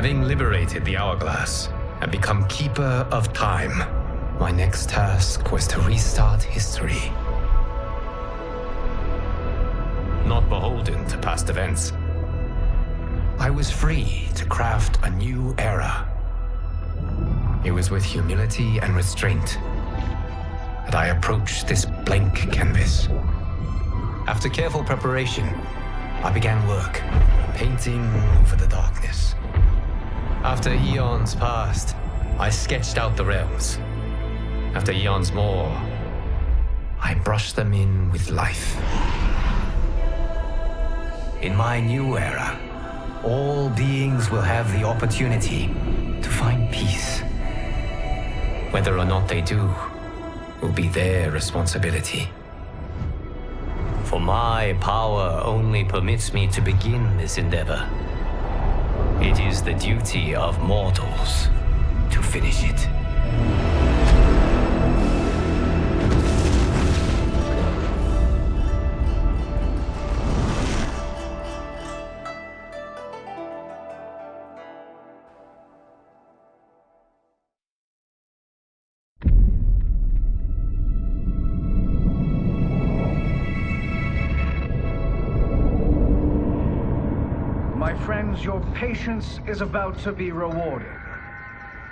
Having liberated the hourglass and become keeper of time, my next task was to restart history. Not beholden to past events, I was free to craft a new era. It was with humility and restraint that I approached this blank canvas. After careful preparation, I began work, painting over the darkness. After eons passed, I sketched out the realms. After eons more, I brushed them in with life. In my new era, all beings will have the opportunity to find peace. Whether or not they do will be their responsibility. For my power only permits me to begin this endeavor. It is the duty of mortals to finish it. My friends, your patience is about to be rewarded.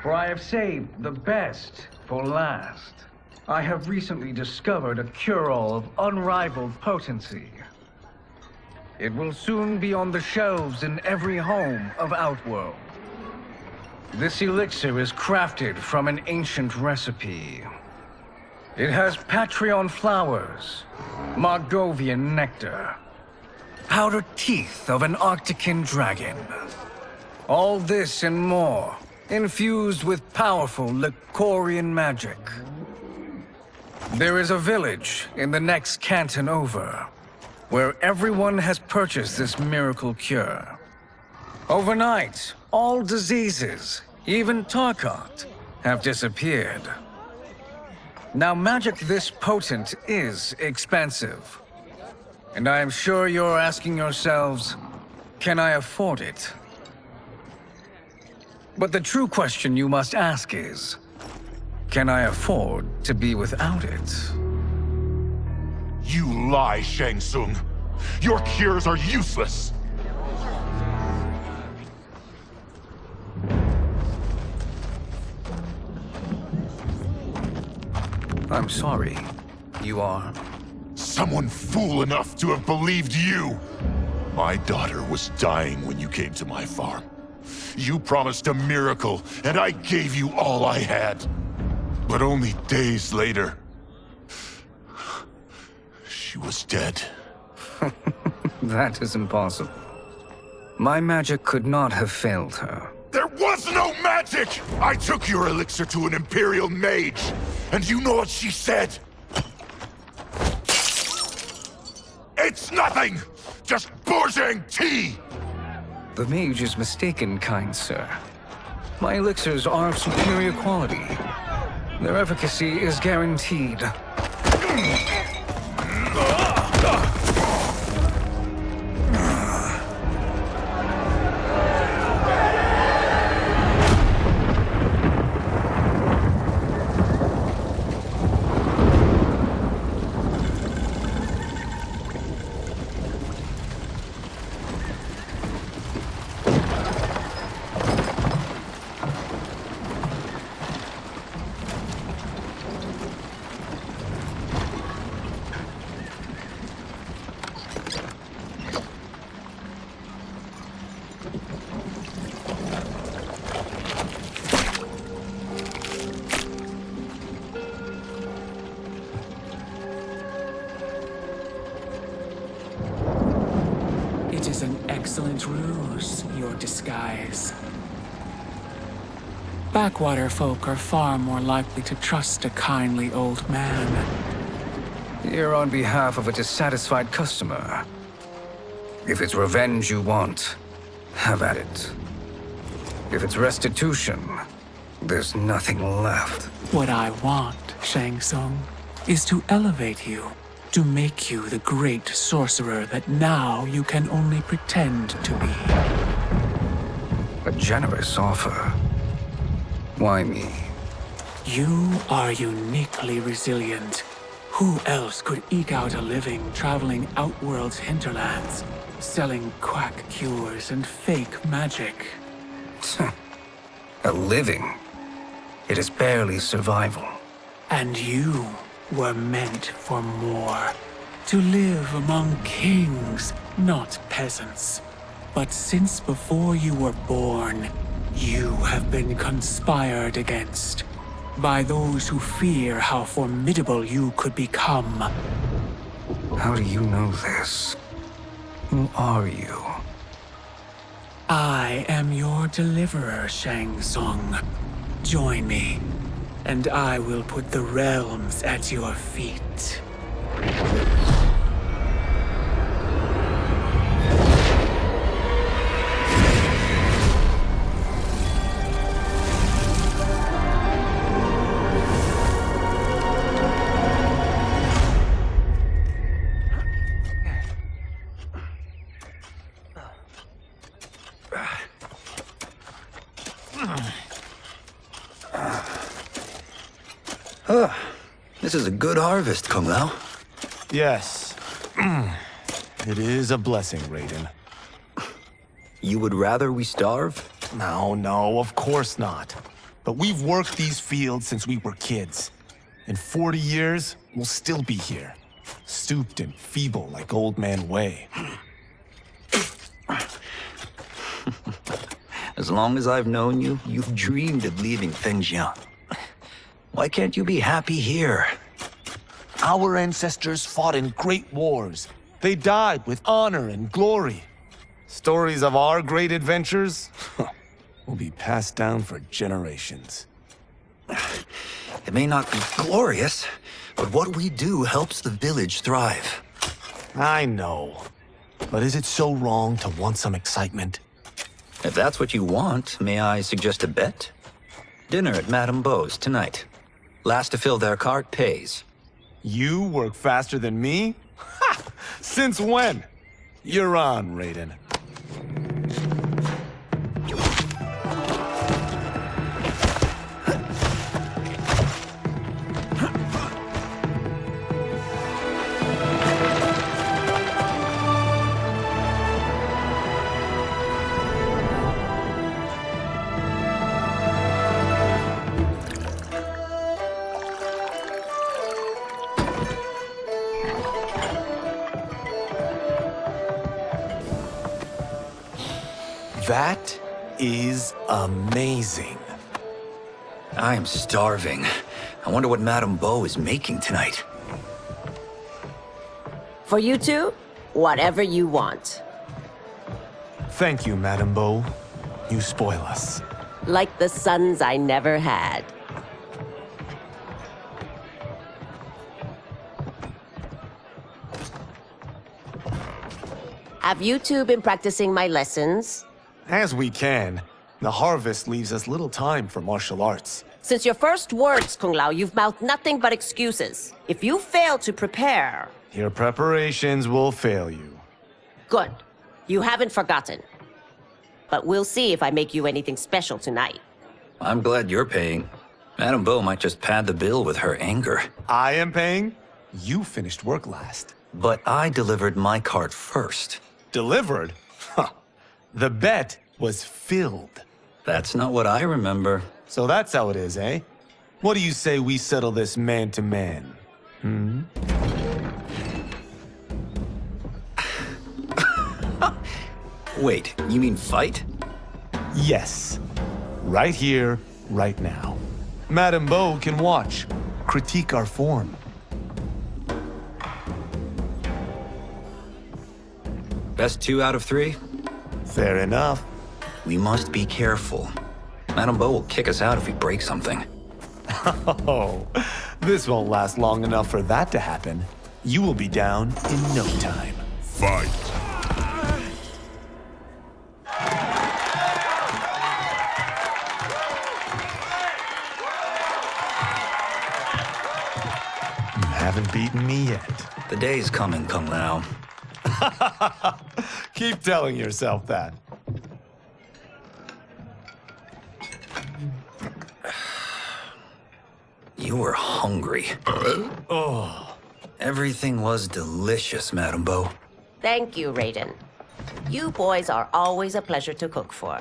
For I have saved the best for last. I have recently discovered a cure-all of unrivaled potency. It will soon be on the shelves in every home of Outworld. This elixir is crafted from an ancient recipe. It has Patreon flowers, Margovian nectar, outer teeth of an Arctican dragon. All this and more, infused with powerful Lycorian magic. There is a village in the next canton over, where everyone has purchased this miracle cure. Overnight, all diseases, even Tarkat, have disappeared. Now, magic this potent is expensive. And I am sure you're asking yourselves, can I afford it? But the true question you must ask is, can I afford to be without it? You lie, Shang Tsung. Your cures are useless. I'm sorry. You are? Someone fool enough to have believed you. My daughter was dying when you came to my farm. You promised a miracle, and I gave you all I had. But only days later, she was dead. That is impossible. My magic could not have failed her. There was no magic! I took your elixir to an Imperial mage, and you know what she said? It's nothing! Just Bourgeois tea! The mage is mistaken, kind sir. My elixirs are of superior quality. Their efficacy is guaranteed. It is an excellent ruse, your disguise. Backwater folk are far more likely to trust a kindly old man. Here on behalf of a dissatisfied customer. If it's revenge you want, have at it. If it's restitution, there's nothing left. What I want, Shang Tsung, is to elevate you, to make you the great sorcerer that now you can only pretend to be. A generous offer. Why me? You are uniquely resilient. Who else could eke out a living traveling Outworld's hinterlands, selling quack cures and fake magic? A living? It is barely survival. And you were meant for more. To live among kings, not peasants. But since before you were born, you have been conspired against by those who fear how formidable you could become. How do you know this? Who are you? I am your deliverer, Shang Tsung. Join me, and I will put the realms at your feet. This is a good harvest, Kung Lao. Yes. It is a blessing, Raiden. You would rather we starve? No, of course not. But we've worked these fields since we were kids. In 40 years, we'll still be here. Stooped and feeble like Old Man Wei. As long as I've known you, you've dreamed of leaving Fengjian. Why can't you be happy here? Our ancestors fought in great wars. They died with honor and glory. Stories of our great adventures will be passed down for generations. It may not be glorious, but what we do helps the village thrive. I know. But is it so wrong to want some excitement? If that's what you want, may I suggest a bet? Dinner at Madame Beau's tonight. Last to fill their cart pays. You work faster than me? Ha! Since when? You're on, Raiden. That is amazing. I am starving. I wonder what Madame Beau is making tonight. For you two, whatever you want. Thank you, Madame Beau. You spoil us. Like the sons I never had. Have you two been practicing my lessons? As we can. The harvest leaves us little time for martial arts. Since your first words, Kung Lao, you've mouthed nothing but excuses. If you fail to prepare... Your preparations will fail you. Good. You haven't forgotten. But we'll see if I make you anything special tonight. I'm glad you're paying. Madame Beau might just pad the bill with her anger. I am paying? You finished work last. But I delivered my cart first. Delivered? Huh. The bet was filled. That's not what I remember. So that's how it is, eh? What do you say we settle this man to man? Wait, you mean fight? Yes. Right here, right now. Madame Beau can watch, critique our form. Best 2 out of 3? Fair enough. We must be careful. Madame Beau will kick us out if we break something. Oh, this won't last long enough for that to happen. You will be down in no time. Fight. You haven't beaten me yet. The day's coming, Kung Lao. Keep telling yourself that. You were hungry. Oh. Everything was delicious, Madame Beau. Thank you, Raiden. You boys are always a pleasure to cook for.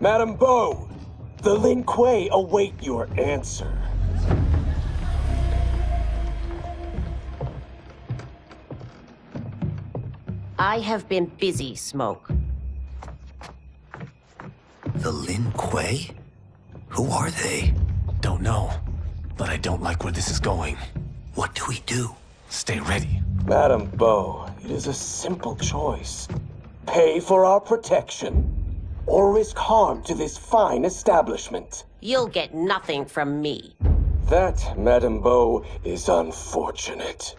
Madame Beau, the Lin Kuei await your answer. I have been busy, Smoke. The Lin Kuei? Who are they? Don't know, but I don't like where this is going. What do we do? Stay ready. Madame Beau, it is a simple choice. Pay for our protection, or risk harm to this fine establishment. You'll get nothing from me. That, Madame Beau, is unfortunate.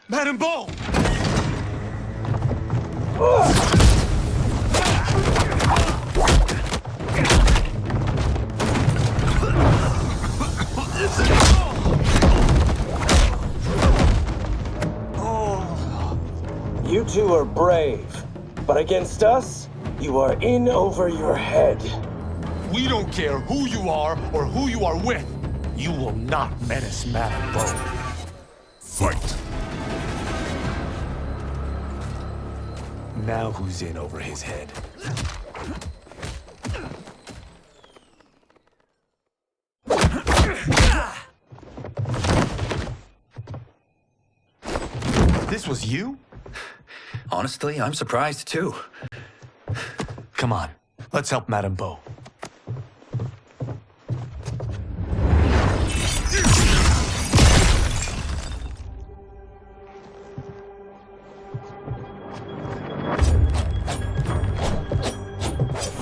Madame Beau! You two are brave, but against us, you are in over your head. We don't care who you are or who you are with. You will not menace Madame Beau. Fight. Now who's in over his head? This was you? Honestly, I'm surprised too. Come on, let's help Madame Beau.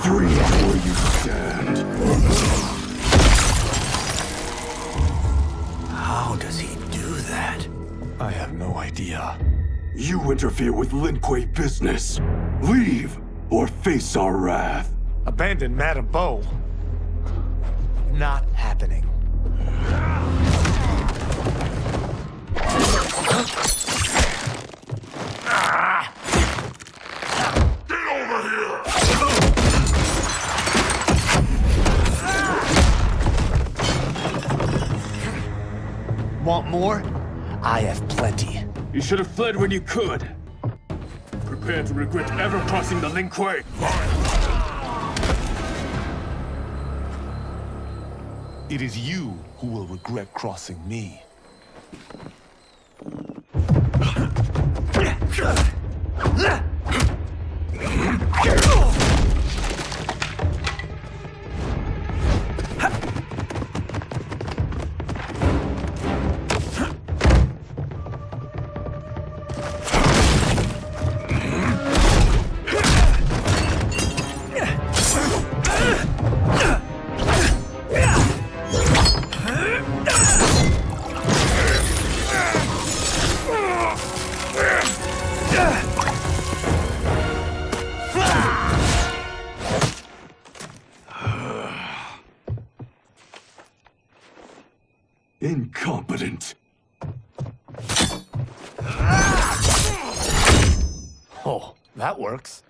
Free where you stand. How does he do that? I have no idea. You interfere with Lin Kuei business. Leave, or face our wrath. Abandon Madame Beau? Not happening. Want more? I have plenty. You should have fled when you could. Prepare to regret ever crossing the Lin Kuei. It is you who will regret crossing me. Incompetent. Oh, that works.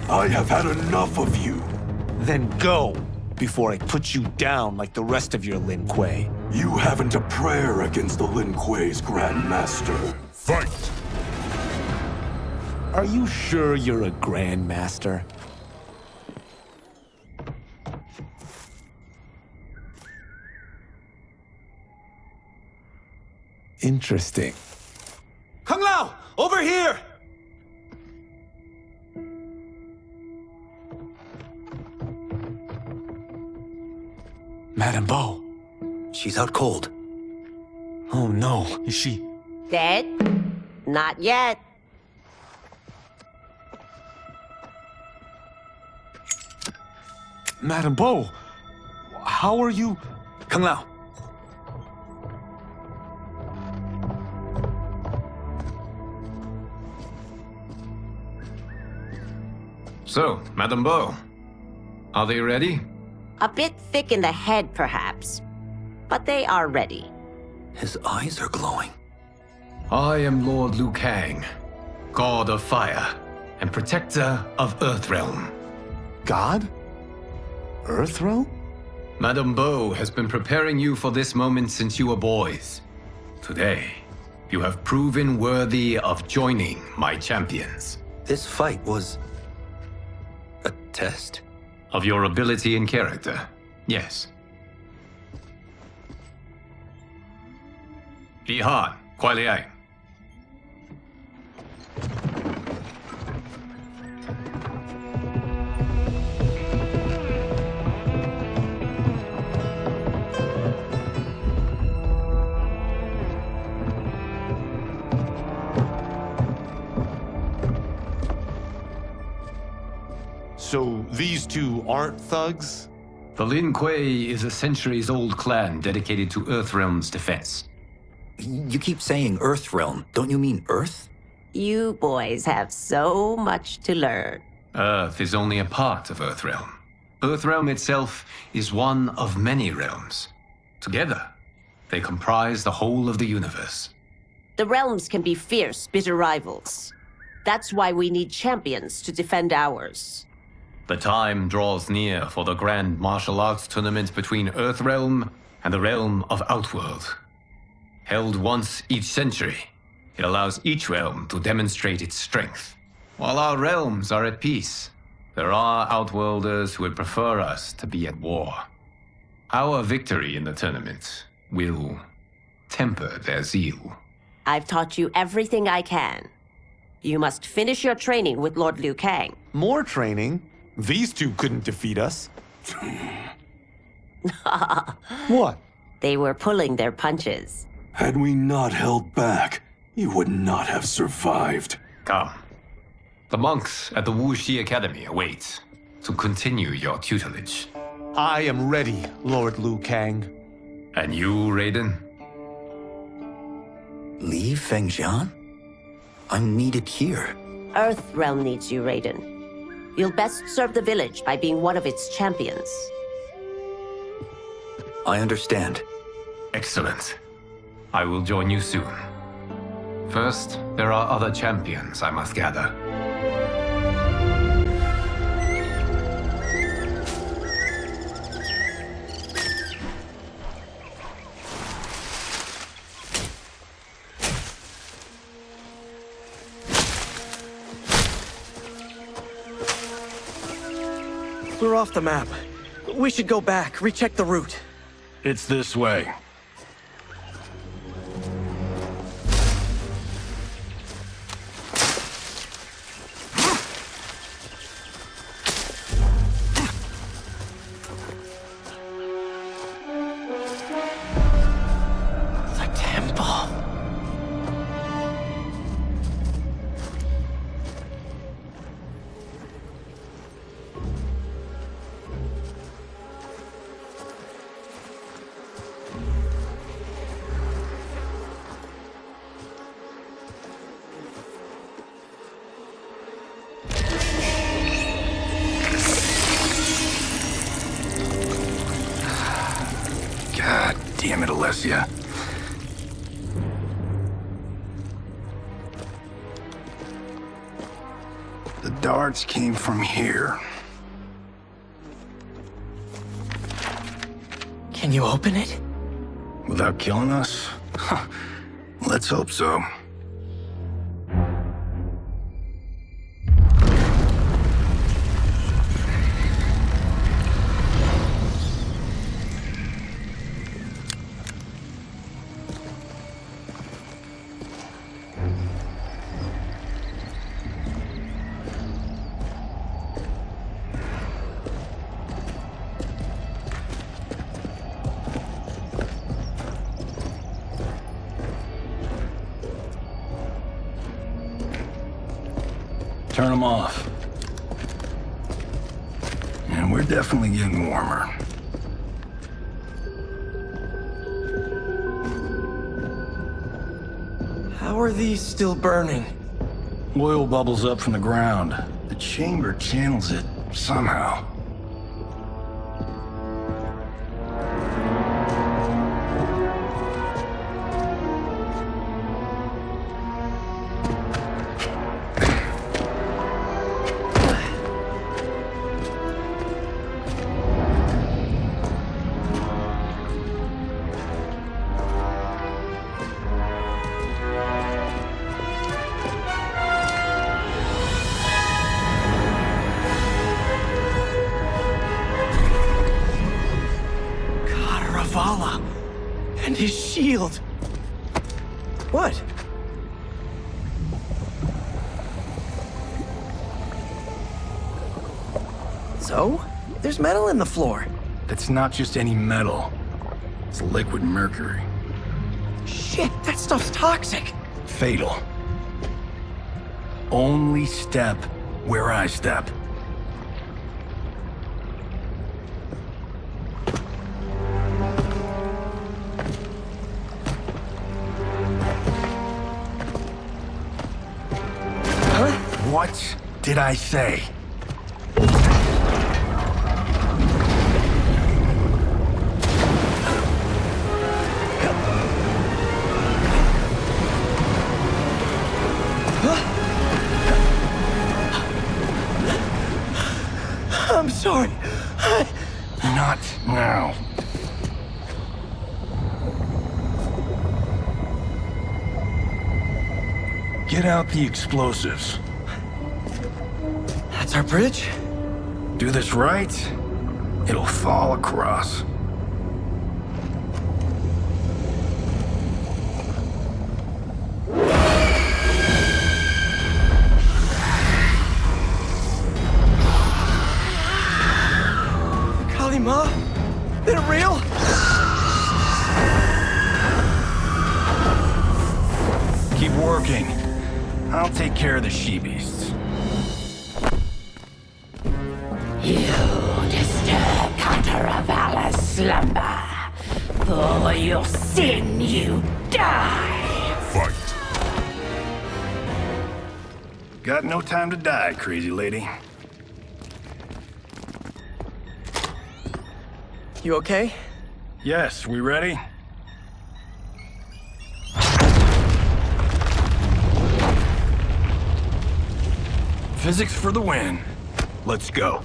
I have had enough of you. Then go, before I put you down like the rest of your Lin Kuei. You haven't a prayer against the Lin Kuei's Grand Master. Fight. Are you sure you're a Grand Master? Interesting. Kung Lao! Over here! Madame Beau. She's out cold. Oh no, is she? Dead? Not yet. Madame Beau, how are you? Kung Lao. So, Madame Beau, are they ready? A bit thick in the head, perhaps. But they are ready. His eyes are glowing. I am Lord Liu Kang, God of Fire and Protector of Earthrealm. God? Earthrealm? Madame Beau has been preparing you for this moment since you were boys. Today, you have proven worthy of joining my champions. This fight was a test? Of your ability and character, yes. Li Han, Kuai Liang. So these two aren't thugs? The Lin Kuei is a centuries-old clan dedicated to Earthrealm's defense. You keep saying Earthrealm. Don't you mean Earth? You boys have so much to learn. Earth is only a part of Earthrealm. Earthrealm itself is one of many realms. Together, they comprise the whole of the universe. The realms can be fierce, bitter rivals. That's why we need champions to defend ours. The time draws near for the grand martial arts tournament between Earthrealm and the realm of Outworld. Held once each century, it allows each realm to demonstrate its strength. While our realms are at peace, there are Outworlders who would prefer us to be at war. Our victory in the tournament will temper their zeal. I've taught you everything I can. You must finish your training with Lord Liu Kang. More training? These two couldn't defeat us. What? They were pulling their punches. Had we not held back, you would not have survived. Come. The monks at the Wuxi Academy await to continue your tutelage. I am ready, Lord Liu Kang. And you, Raiden? Li Fengjian? I'm needed here. Earthrealm needs you, Raiden. You'll best serve the village by being one of its champions. I understand. Excellent. I will join you soon. First, there are other champions I must gather. We're off the map. We should go back, recheck the route. It's this way. The temple. God damn it, Alessia. The darts came from here. Can you open it? Without killing us? Let's hope so. Turn them off. And we're definitely getting warmer. How are these still burning? Oil bubbles up from the ground. The chamber channels it somehow. And his shield. What? So? There's metal in the floor. It's not just any metal. It's liquid mercury. Shit, that stuff's toxic. Fatal. Only step where I step. What did I say? I'm sorry. Not now. Get out the explosives. That's our bridge? Do this right, it'll fall across. Kalima? Is it real? Keep working. I'll take care of the she-beasts. You disturb Cantaravala's slumber. For your sin, you die. Fight. Got no time to die, crazy lady. You okay? Yes, we ready? Physics for the win. Let's go.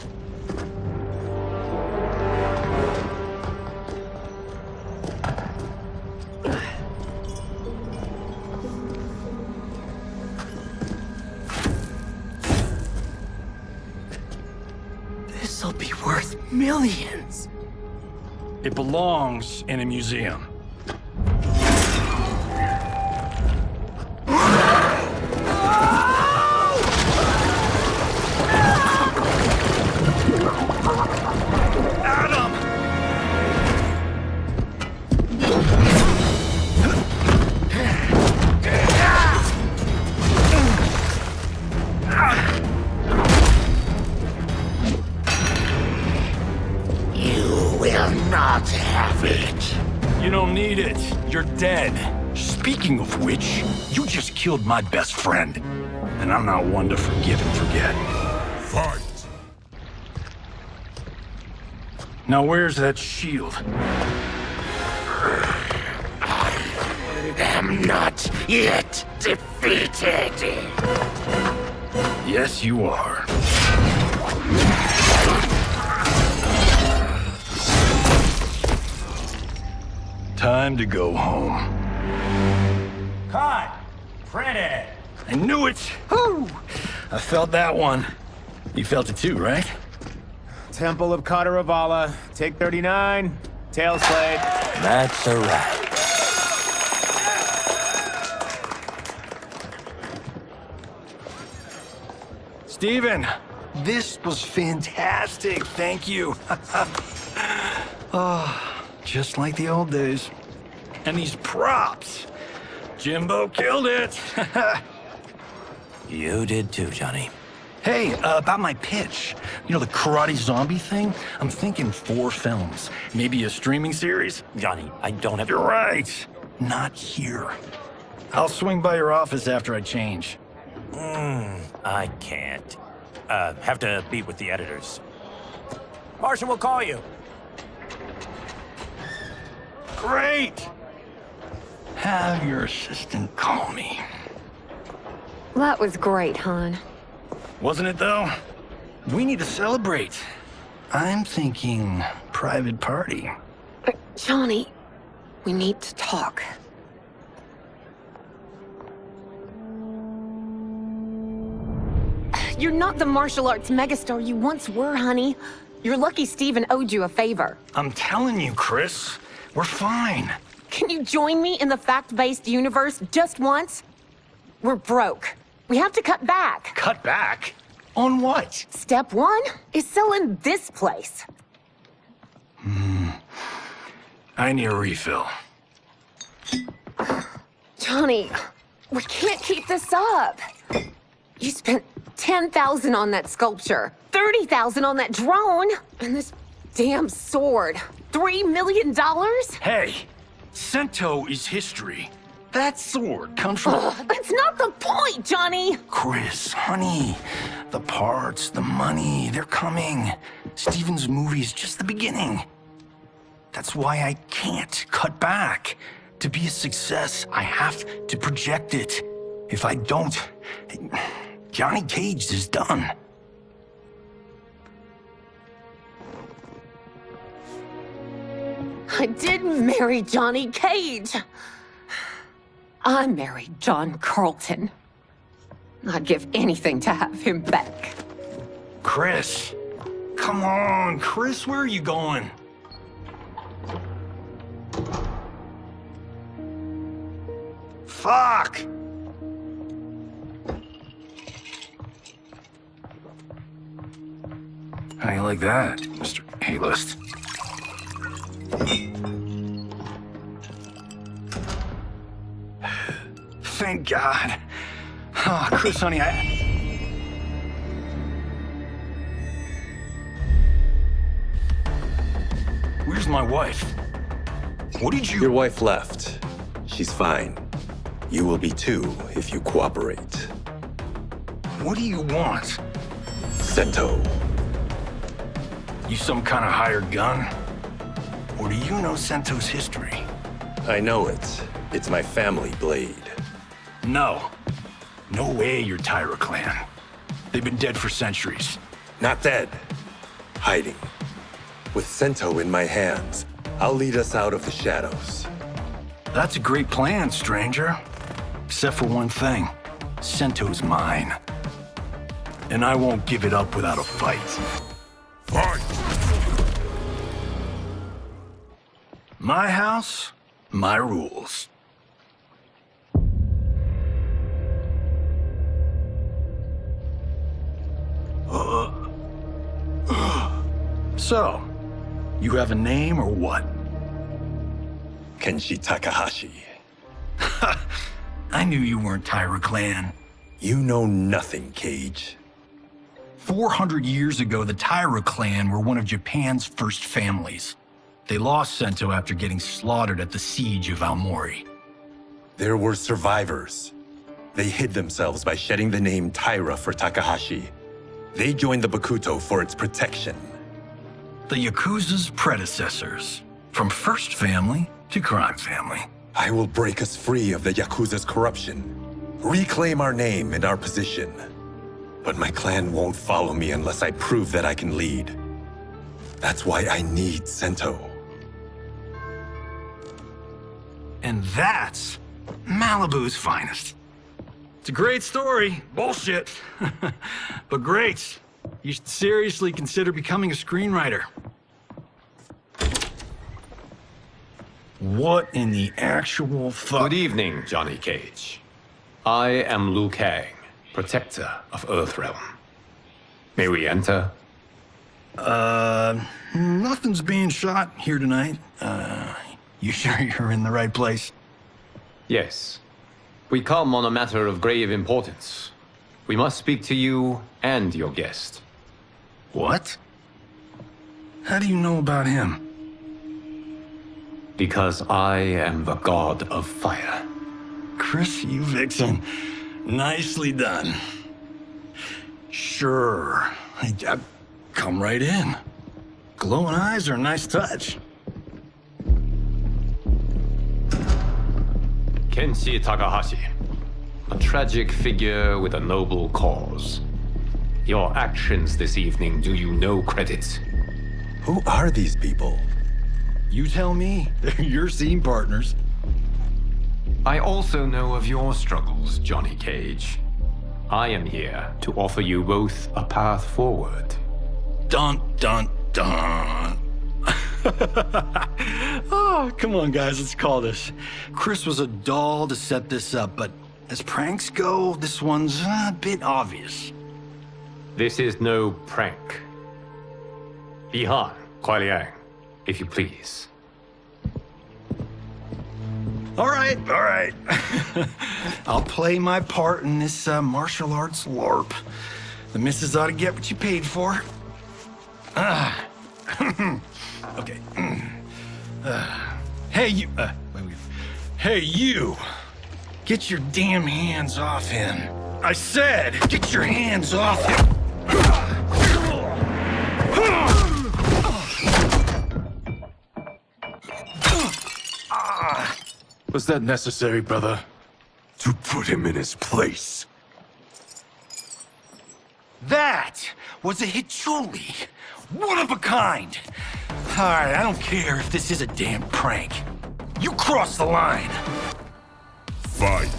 This'll be worth millions. It belongs in a museum. Not have it. You don't need it. You're dead. Speaking of which, you just killed my best friend. And I'm not one to forgive and forget. Fight! Now where's that shield? I am not yet defeated. Yes, you are. Time to go home. Cut! Printed! I knew it! Woo! I felt that one. You felt it too, right? Temple of Kataravala, take 39, tail slate. That's a wrap. Steven, this was fantastic. Thank you. Oh, just like the old days. And these props. Jimbo killed it. You did too, Johnny. Hey, about my pitch. You know, the karate zombie thing? I'm thinking 4 films. Maybe a streaming series? Johnny, I don't have... You're right. Not here. I'll swing by your office after I change. I can't. Have to meet with the editors. Martian will call you. Great! Have your assistant call me. That was great, hon. Wasn't it, though? We need to celebrate. I'm thinking private party. Johnny, we need to talk. You're not the martial arts megastar you once were, honey. You're lucky Steven owed you a favor. I'm telling you, Chris, we're fine. Can you join me in the fact-based universe just once? We're broke. We have to cut back. Cut back? On what? Step one is selling this place. I need a refill. Johnny, we can't keep this up. You spent $10,000 on that sculpture, $30,000 on that drone, and this damn sword. $3 million? Hey, Cento is history. That sword comes from... That's not the point, Johnny! Chris, honey, the parts, the money, they're coming. Steven's movie is just the beginning. That's why I can't cut back. To be a success, I have to project it. If I don't, Johnny Cage is done. I didn't marry Johnny Cage. I married John Carlton. I'd give anything to have him back. Chris, come on, Chris, where are you going? Fuck! How you like that, Mr. A-list? Thank God. Oh, Chris, honey, Where's my wife? What did you... Your wife left. She's fine. You will be too if you cooperate. What do you want? Cento. You some kind of hired gun? Or do you know Cento's history? I know it. It's my family blade. No. No way you're Tyra clan. They've been dead for centuries. Not dead. Hiding. With Cento in my hands, I'll lead us out of the shadows. That's a great plan, stranger. Except for one thing. Cento's mine. And I won't give it up without a fight. Fight! My house, my rules. So, you have a name or what? Kenshi Takahashi. I knew you weren't Tyra clan. You know nothing, Cage. 400 years ago, the Tyra clan were one of Japan's first families. They lost Cento after getting slaughtered at the siege of Aomori. There were survivors. They hid themselves by shedding the name Tyra for Takahashi. They joined the Bakuto for its protection. The Yakuza's predecessors. From first family to crime family. I will break us free of the Yakuza's corruption. Reclaim our name and our position. But my clan won't follow me unless I prove that I can lead. That's why I need Cento. And that's Malibu's finest. It's a great story. Bullshit. But great. You should seriously consider becoming a screenwriter. What in the actual fuck? Good evening, Johnny Cage. I am Liu Kang, protector of Earthrealm. May we enter? Nothing's being shot here tonight. You sure you're in the right place? Yes. We come on a matter of grave importance. We must speak to you and your guest. What? How do you know about him? Because I am the god of fire. Chris, you vixen. Nicely done. Sure. I come right in. Glowing eyes are a nice touch. Kenshi Takahashi, a tragic figure with a noble cause. Your actions this evening do you no credit. Who are these people? You tell me. They're your scene partners. I also know of your struggles, Johnny Cage. I am here to offer you both a path forward. Dun, dun, dun. Oh, come on, guys, let's call this. Chris was a doll to set this up, but as pranks go, this one's a bit obvious. This is no prank. Bihan, Kuai Liang, if you please. All right. I'll play my part in this martial arts LARP. The missus ought to get what you paid for. Okay. Hey, you. Wait. Hey, you. Get your damn hands off him. I said, get your hands off him. Was that necessary, brother? To put him in his place. That was a Hichuli. One of a kind. All right, I don't care if this is a damn prank. You crossed the line. Fight.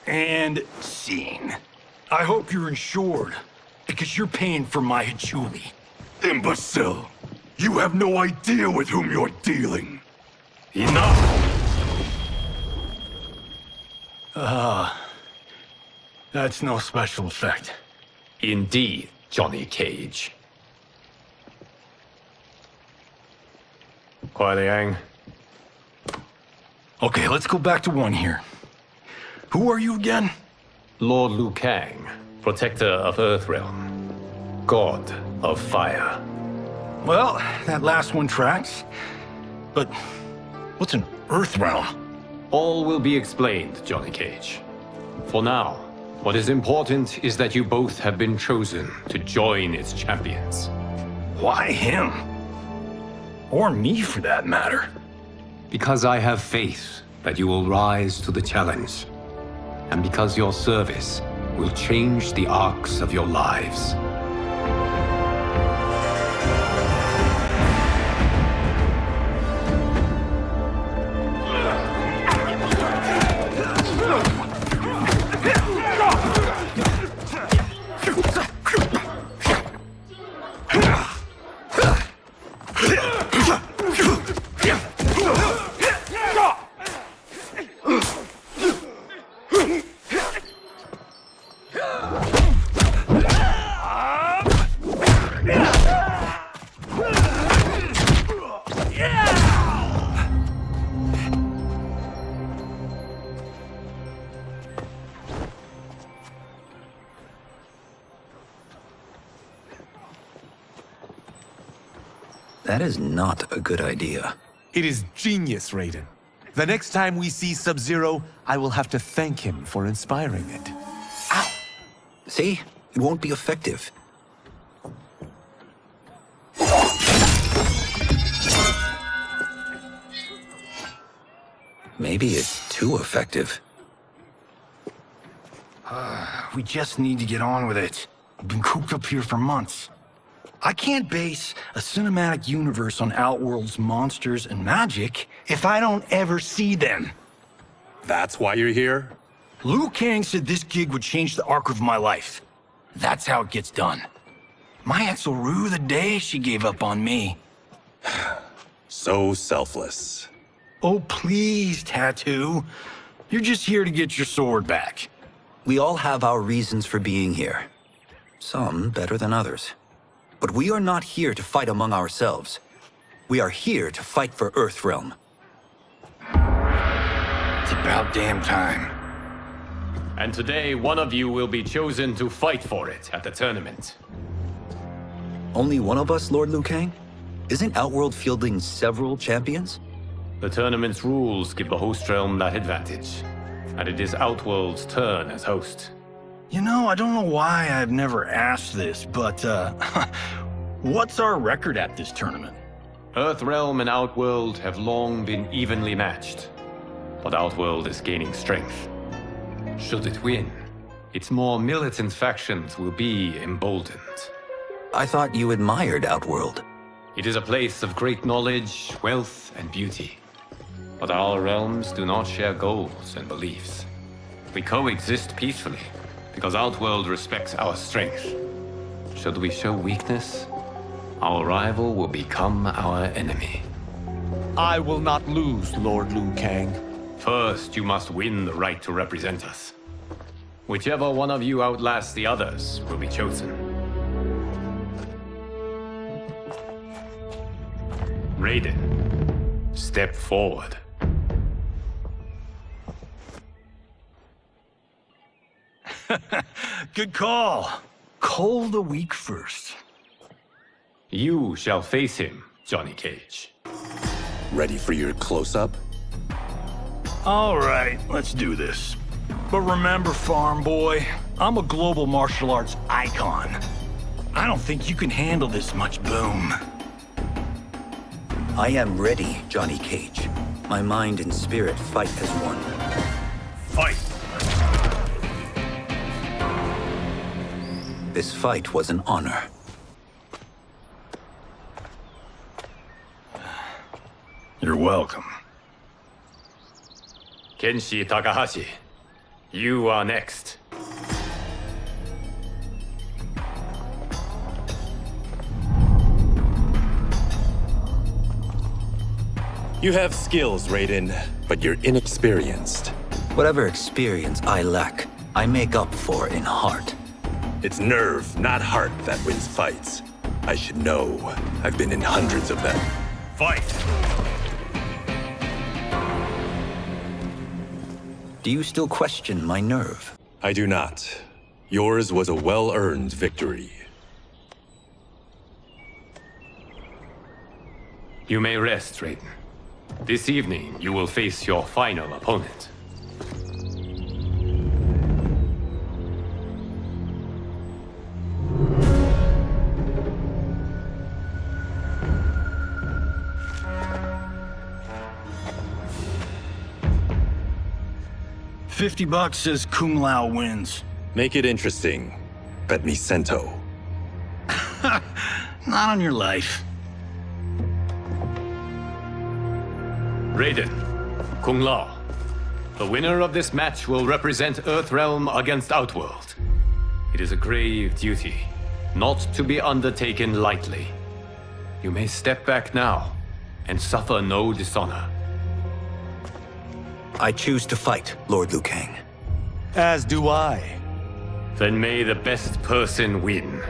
And scene. I hope you're insured, because you're paying for my Hichuli. Imbecile! You have no idea with whom you're dealing. Enough! That's no special effect. Indeed, Johnny Cage. Kuai Liang. Okay, let's go back to one here. Who are you again? Lord Liu Kang, protector of Earthrealm, god of fire. Well, that last one tracks. But what's an Earthrealm? All will be explained, Johnny Cage. For now, what is important is that you both have been chosen to join its champions. Why him? Or me, for that matter. Because I have faith that you will rise to the challenge. And because your service will change the arcs of your lives. That is not a good idea. It is genius, Raiden. The next time we see Sub-Zero, I will have to thank him for inspiring it. Ow! See? It won't be effective. Maybe it's too effective. We just need to get on with it. I've been cooped up here for months. I can't base a cinematic universe on Outworld's monsters and magic if I don't ever see them. That's why you're here? Liu Kang said this gig would change the arc of my life. That's how it gets done. My ex will rue the day she gave up on me. So selfless. Oh, please, Tattoo. You're just here to get your sword back. We all have our reasons for being here. Some better than others. But we are not here to fight among ourselves. We are here to fight for Earthrealm. It's about damn time. And today, one of you will be chosen to fight for it at the tournament. Only one of us, Lord Liu Kang? Isn't Outworld fielding several champions? The tournament's rules give the host realm that advantage, and it is Outworld's turn as host. You know, I don't know why I've never asked this, but, what's our record at this tournament? Earthrealm and Outworld have long been evenly matched, but Outworld is gaining strength. Should it win, its more militant factions will be emboldened. I thought you admired Outworld. It is a place of great knowledge, wealth, and beauty. But our realms do not share goals and beliefs. We coexist peacefully, because Outworld respects our strength. Should we show weakness, our rival will become our enemy. I will not lose, Lord Liu Kang. First, you must win the right to represent us. Whichever one of you outlasts the others will be chosen. Raiden, step forward. Good call. Cole the weak first. You shall face him, Johnny Cage. Ready for your close-up? All right, let's do this. But remember, farm boy, I'm a global martial arts icon. I don't think you can handle this much boom. I am ready, Johnny Cage. My mind and spirit fight as one. Fight! This fight was an honor. You're welcome. Kenshi Takahashi, you are next. You have skills, Raiden, but you're inexperienced. Whatever experience I lack, I make up for in heart. It's nerve, not heart, that wins fights. I should know. I've been in hundreds of them. Fight! Do you still question my nerve? I do not. Yours was a well-earned victory. You may rest, Raiden. This evening, you will face your final opponent. $50 says Kung Lao wins. Make it interesting. Bet me cento. Not on your life. Raiden, Kung Lao. The winner of this match will represent Earthrealm against Outworld. It is a grave duty, not to be undertaken lightly. You may step back now and suffer no dishonor. I choose to fight, Lord Liu Kang. As do I. Then may the best person win.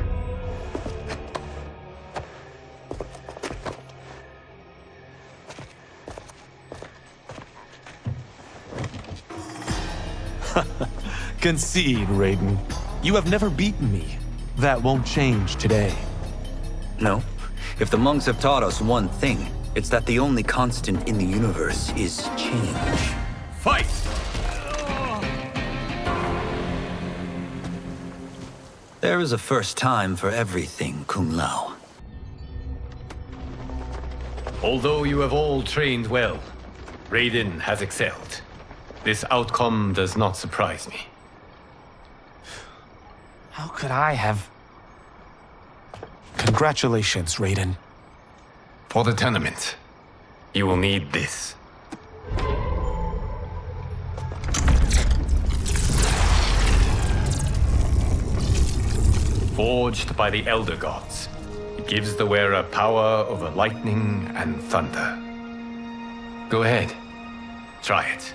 Concede, Raiden. You have never beaten me. That won't change today. No. If the monks have taught us one thing, it's that the only constant in the universe is change. Fight! There is a first time for everything, Kung Lao. Although you have all trained well, Raiden has excelled. This outcome does not surprise me. How could I have... Congratulations, Raiden. For the tournament, you will need this. Forged by the Elder Gods, it gives the wearer power over lightning and thunder. Go ahead, try it.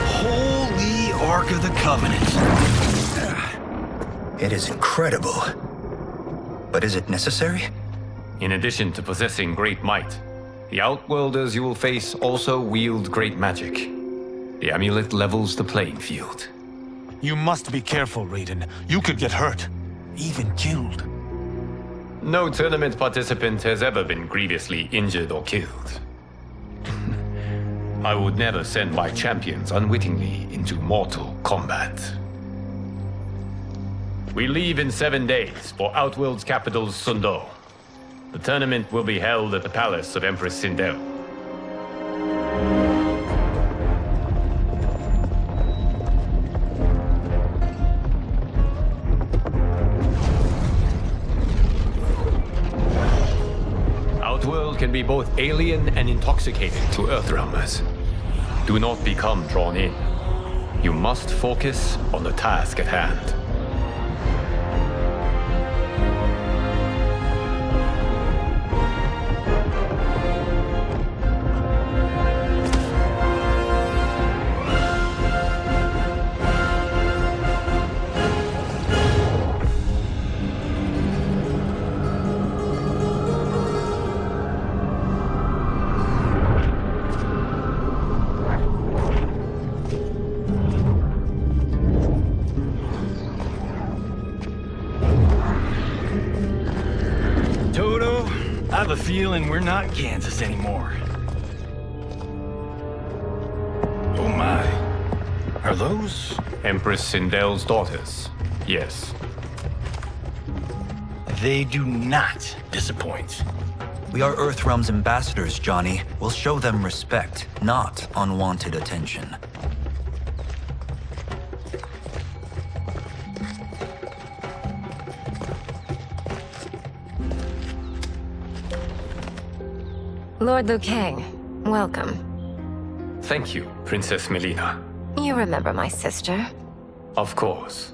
Holy Ark of the Covenant. It is incredible. But is it necessary? In addition to possessing great might, The Outworlders you will face also wield great magic. The amulet levels the playing field. You must be careful, Raiden. You could get hurt. Even killed. No tournament participant has ever been grievously injured or killed. I would never send my champions unwittingly into mortal combat. We leave in 7 days for Outworld's capital, Sundo. The tournament will be held at the palace of Empress Sindel. Outworld can be both alien and intoxicating to Earthrealmers. Do not become drawn in. You must focus on the task at hand. I have a feeling we're not Kansas anymore. Oh my. Are those? Empress Sindel's daughters, yes. They do not disappoint. We are Earthrealm's ambassadors, Johnny. We'll show them respect, not unwanted attention. Lord Liu Kang, welcome. Thank you, Princess Melina. You remember my sister? Of course.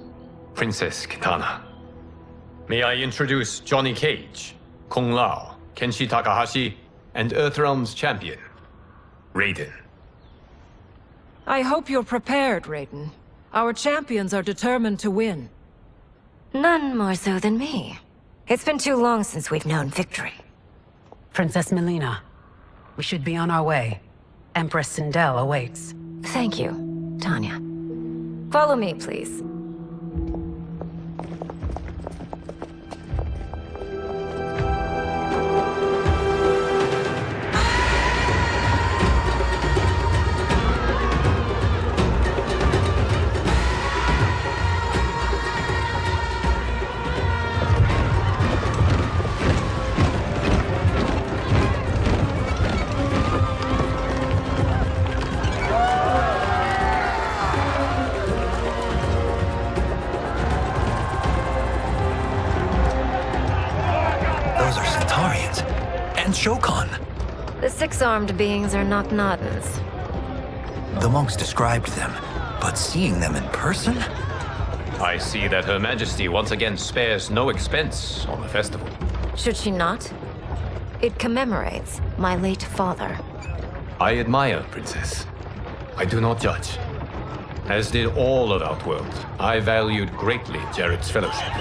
Princess Kitana. May I introduce Johnny Cage, Kung Lao, Kenshi Takahashi, and Earthrealm's champion, Raiden. I hope you're prepared, Raiden. Our champions are determined to win. None more so than me. It's been too long since we've known victory. Princess Melina, we should be on our way. Empress Sindel awaits. Thank you, Tanya. Follow me, please. Shokan. The six-armed beings are not Nodens. The monks described them, but seeing them in person? I see that Her Majesty once again spares no expense on the festival. Should she not? It commemorates my late father. I admire, Princess. I do not judge. As did all of Outworld, I valued greatly Jarrett's fellowship.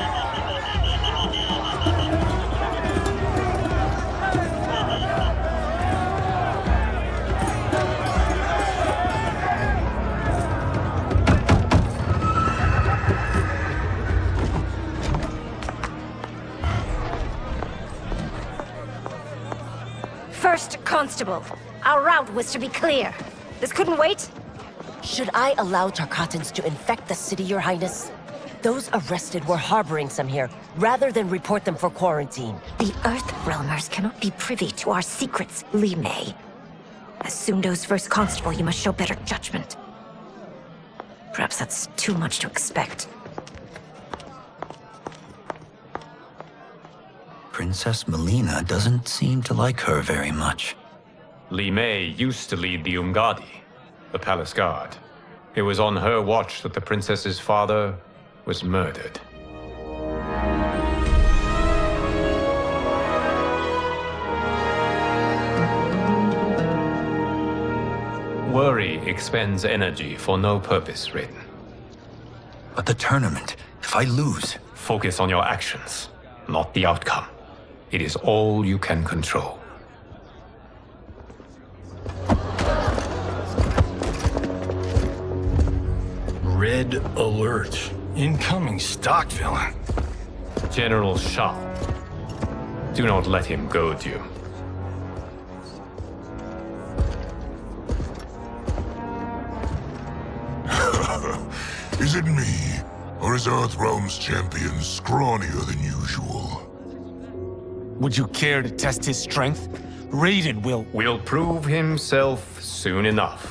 First Constable, our route was to be clear. This couldn't wait? Should I allow Tarkatans to infect the city, Your Highness? Those arrested were harboring some here, rather than report them for quarantine. The Earthrealmers cannot be privy to our secrets, Li Mei. As Sundo's first constable, you must show better judgment. Perhaps that's too much to expect. Princess Melina doesn't seem to like her very much. Li Mei used to lead the Umgadi, the palace guard. It was on her watch that the princess's father was murdered. Worry expends energy for no purpose, Raiden. But the tournament, if I lose... Focus on your actions, not the outcome. It is all you can control. Red alert. Incoming stock villain. General Shah. Do not let him goad you. Is it me, or is Earthrealm's champion scrawnier than usual? Would you care to test his strength? Raiden will prove himself soon enough.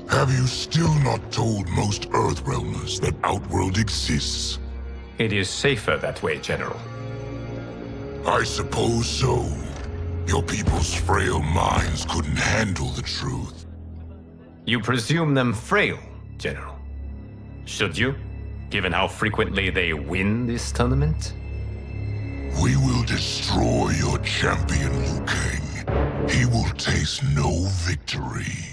Have you still not told most Earthrealmers that Outworld exists? It is safer that way, General. I suppose so. Your people's frail minds couldn't handle the truth. You presume them frail, General. Should you, given how frequently they win this tournament? We will destroy your champion, Liu Kang. He will taste no victory.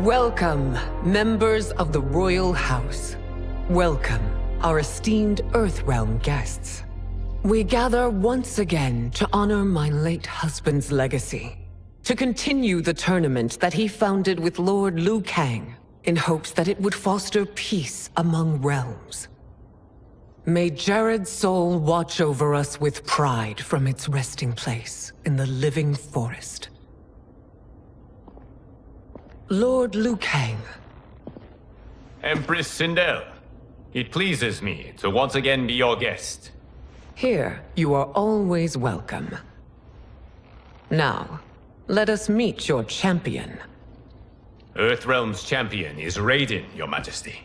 Welcome, members of the Royal House. Welcome, our esteemed Earthrealm guests. We gather once again to honor my late husband's legacy, to continue the tournament that he founded with Lord Liu Kang, in hopes that it would foster peace among realms. May Jared's soul watch over us with pride from its resting place in the living forest. Lord Liu Kang. Empress Sindel, it pleases me to once again be your guest. Here, you are always welcome. Now, let us meet your champion. Earthrealm's champion is Raiden, Your Majesty.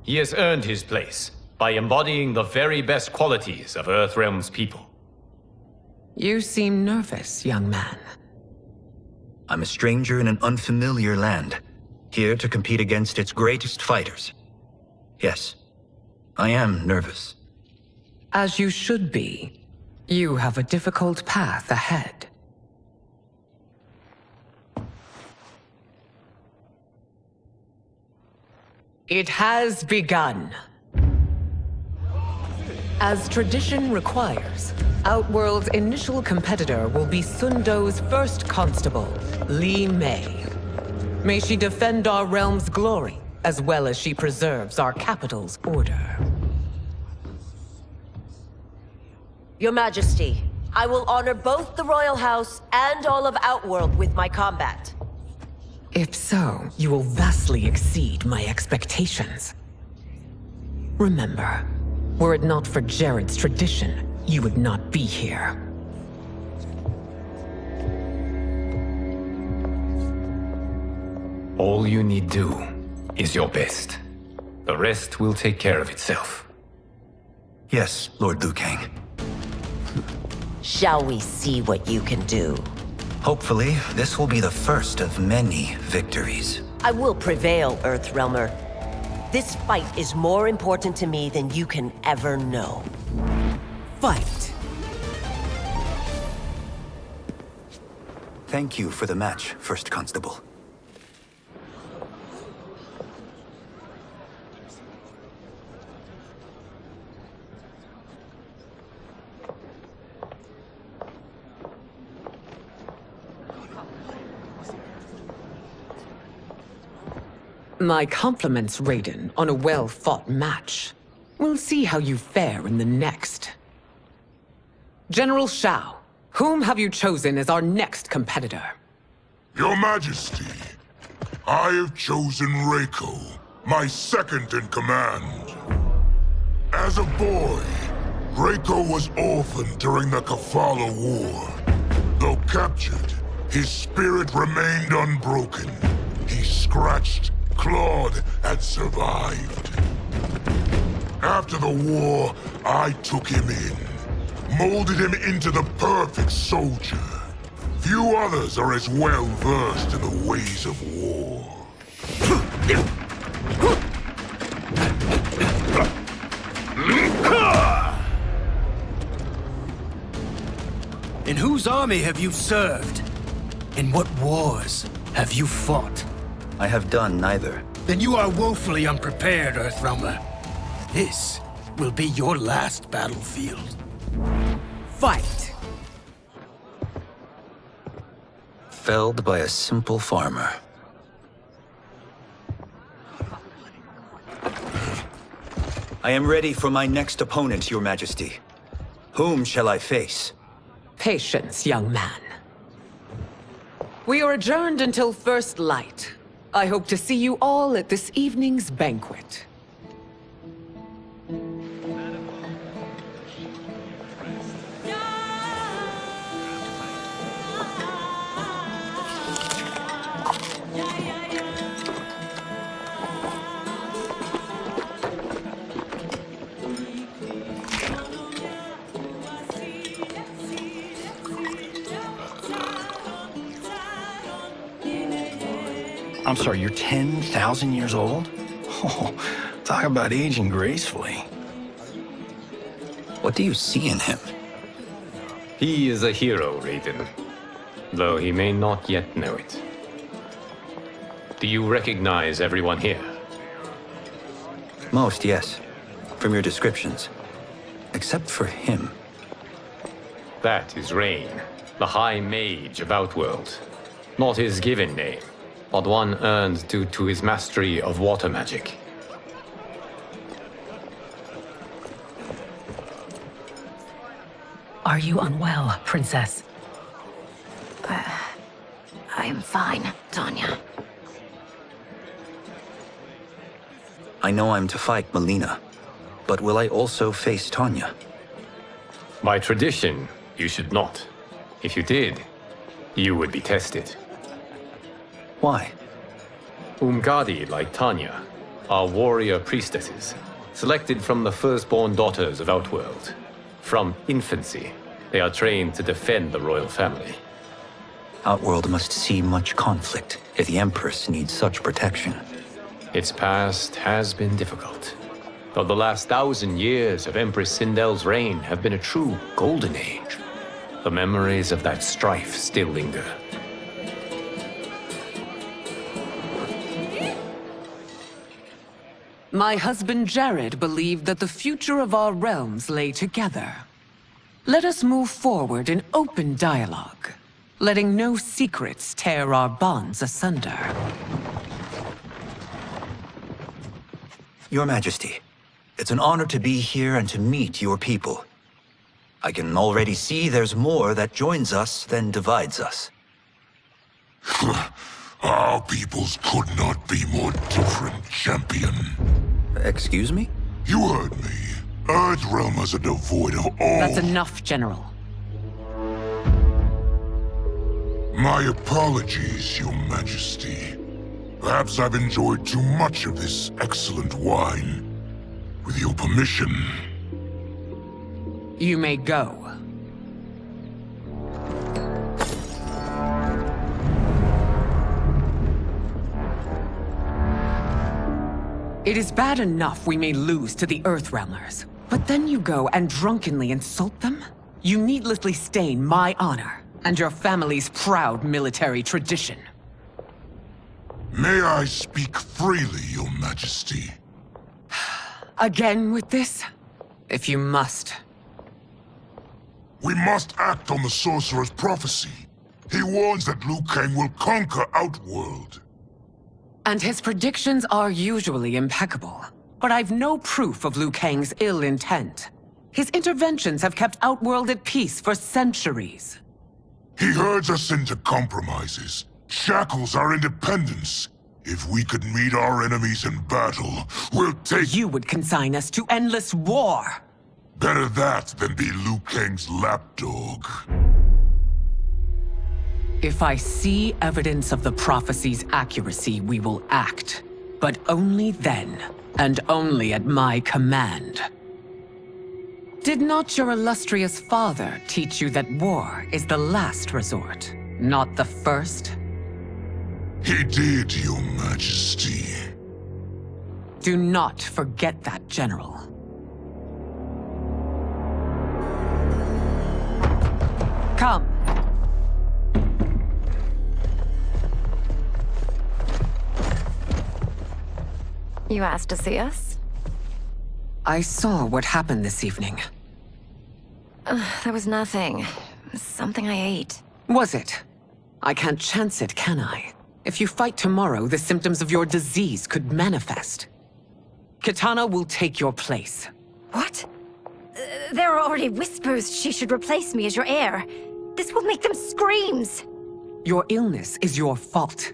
He has earned his place by embodying the very best qualities of Earthrealm's people. You seem nervous, young man. I'm a stranger in an unfamiliar land, here to compete against its greatest fighters. Yes, I am nervous. As you should be. You have a difficult path ahead. It has begun. As tradition requires, Outworld's initial competitor will be Sundo's first constable, Li Mei. May she defend our realm's glory, as well as she preserves our capital's order. Your Majesty, I will honor both the Royal House and all of Outworld with my combat. If so, you will vastly exceed my expectations. Remember, were it not for Jared's tradition, you would not be here. All you need do is your best. The rest will take care of itself. Yes, Lord Liu Kang. Shall we see what you can do? Hopefully, this will be the first of many victories. I will prevail, Earthrealmer. This fight is more important to me than you can ever know. Fight! Thank you for the match, First Constable. My compliments, Raiden, on a well-fought match. We'll see how you fare in the next. General Shao, whom have you chosen as our next competitor? Your Majesty, I have chosen Reiko, my second in command. As a boy, Reiko was orphaned during the Kafala War. Though captured, his spirit remained unbroken. He scratched, clawed, and survived. After the war, I took him in, molded him into the perfect soldier. Few others are as well versed in the ways of war. In whose army have you served? In what wars have you fought? I have done neither. Then you are woefully unprepared, Earthrealmer. This will be your last battlefield. Fight! Felled by a simple farmer. I am ready for my next opponent, Your Majesty. Whom shall I face? Patience, young man. We are adjourned until first light. I hope to see you all at this evening's banquet. I'm sorry, you're 10,000 years old? Oh, talk about aging gracefully. What do you see in him? He is a hero, Raiden, though he may not yet know it. Do you recognize everyone here? Most, yes. From your descriptions. Except for him. That is Rain, the High Mage of Outworld. Not his given name, but one earned due to his mastery of water magic. Are you unwell, Princess? I'm fine, Tanya. I know I'm to fight Melina, but will I also face Tanya? By tradition, you should not. If you did, you would be tested. Why? Umgadi, like Tanya, are warrior priestesses, selected from the firstborn daughters of Outworld. From infancy, they are trained to defend the royal family. Outworld must see much conflict if the Empress needs such protection. Its past has been difficult, though the last 1,000 years of Empress Sindel's reign have been a true golden age. The memories of that strife still linger. My husband Jared believed that the future of our realms lay together. Let us move forward in open dialogue, letting no secrets tear our bonds asunder. Your Majesty, it's an honor to be here and to meet your people. I can already see there's more that joins us than divides us. Our peoples could not be more different, champion. Excuse me? You heard me. Earthrealmers are devoid of all... That's enough, General. My apologies, Your Majesty. Perhaps I've enjoyed too much of this excellent wine. With your permission... You may go. It is bad enough we may lose to the Earthrealmers, but then you go and drunkenly insult them? You needlessly stain my honor and your family's proud military tradition. May I speak freely, Your Majesty? Again with this? If you must. We must act on the Sorcerer's prophecy. He warns that Liu Kang will conquer Outworld. And his predictions are usually impeccable. But I've no proof of Liu Kang's ill intent. His interventions have kept Outworld at peace for centuries. He herds us into compromises, shackles our independence. If we could meet our enemies in battle, we'll take... You would consign us to endless war! Better that than be Liu Kang's lapdog. If I see evidence of the prophecy's accuracy, we will act. But only then, and only at my command. Did not your illustrious father teach you that war is the last resort, Not the first? He did, Your Majesty. Do not forget that, General. Come. You asked to see us? I saw what happened this evening. There was nothing. Something I ate. Was it? I can't chance it, can I? If you fight tomorrow, the symptoms of your disease could manifest. Kitana will take your place. What? There are already whispers she should replace me as your heir. This will make them screams! Your illness is your fault.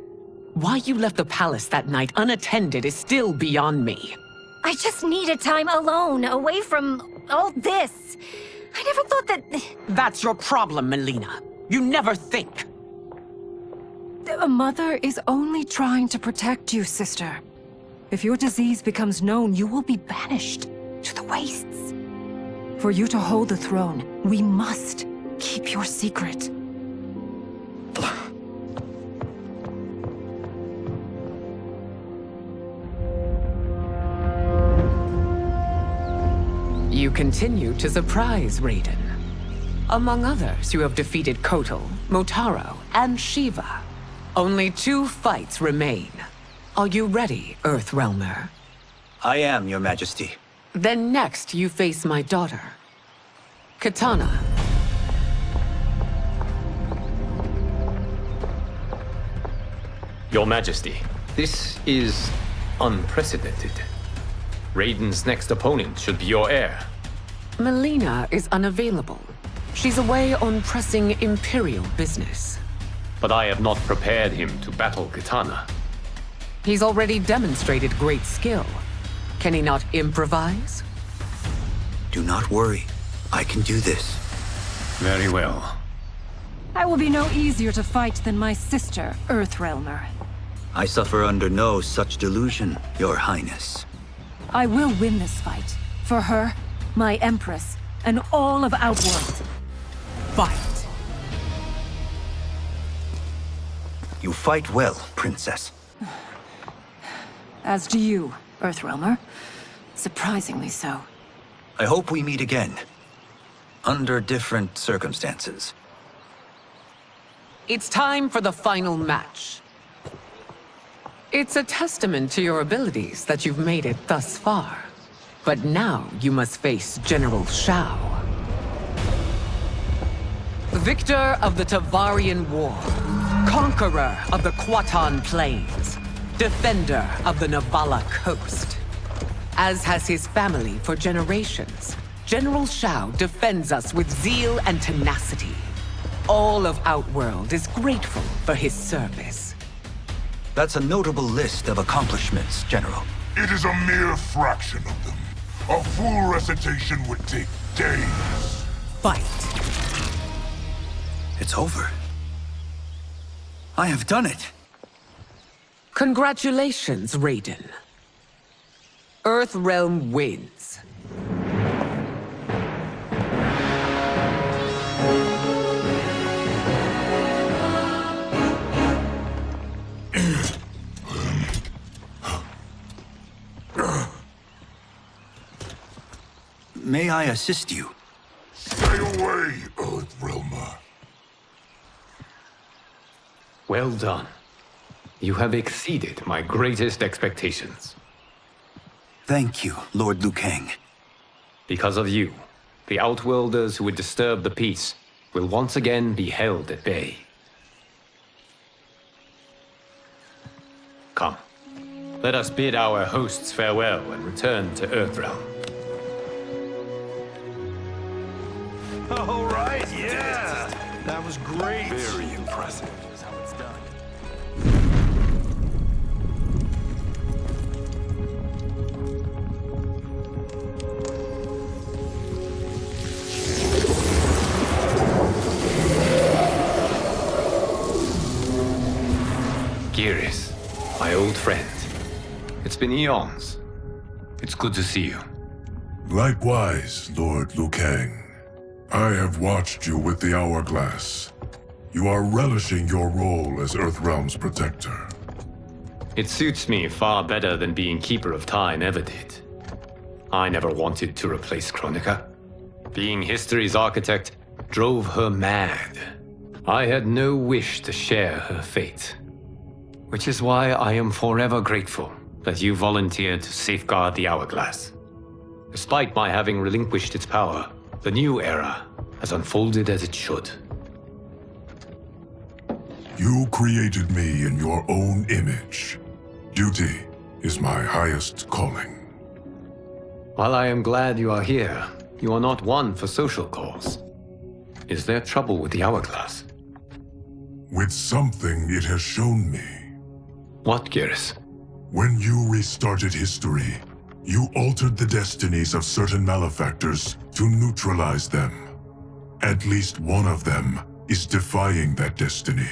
Why you left the palace that night unattended is still beyond me. I just needed time alone, away from all this. I never thought that... That's your problem, Melina. You never think. A mother is only trying to protect you, sister. If your disease becomes known, you will be banished to the wastes. For you to hold the throne, we must keep your secret. You continue to surprise Raiden. Among others, you have defeated Kotal, Motaro, and Shiva. Only 2 fights remain. Are you ready, Earthrealmer? I am, Your Majesty. Then next, you face my daughter, Kitana. Your Majesty, this is unprecedented. Raiden's next opponent should be your heir. Melina is unavailable. She's away on pressing Imperial business. But I have not prepared him to battle Kitana. He's already demonstrated great skill. Can he not improvise? Do not worry. I can do this. Very well. I will be no easier to fight than my sister, Earthrealmer. I suffer under no such delusion, Your Highness. I will win this fight. For her, my Empress, and all of Outworld. Fight! You fight well, Princess. As do you, Earthrealmer. Surprisingly so. I hope we meet again. Under different circumstances. It's time for the final match. It's a testament to your abilities that you've made it thus far. But now you must face General Shao. Victor of the Tavarian War. Conqueror of the Kwatan Plains. Defender of the Navala Coast. As has his family for generations, General Shao defends us with zeal and tenacity. All of Outworld is grateful for his service. That's a notable list of accomplishments, General. It is a mere fraction of them. A full recitation would take days. Fight. It's over. I have done it. Congratulations, Raiden. Earthrealm wins. May I assist you? Stay away, Earthrealmer. Well done. You have exceeded my greatest expectations. Thank you, Lord Liu Kang. Because of you, the Outworlders who would disturb the peace will once again be held at bay. Come, let us bid our hosts farewell and return to Earthrealm. All right, yeah! That was great. Very impressive. Here's how it's done. Geras, my old friend. It's been eons. It's good to see you. Likewise, Lord Liu Kang. I have watched you with the hourglass. You are relishing your role as Earthrealm's protector. It suits me far better than being Keeper of Time ever did. I never wanted to replace Chronica. Being history's architect drove her mad. I had no wish to share her fate. Which is why I am forever grateful that you volunteered to safeguard the Hourglass. Despite my having relinquished its power, the new era has unfolded as it should. You created me in your own image. Duty is my highest calling. While I am glad you are here, you are not one for social calls. Is there trouble with the Hourglass? With something it has shown me. What, Geras? When you restarted history, you altered the destinies of certain malefactors to neutralize them. At least one of them is defying that destiny.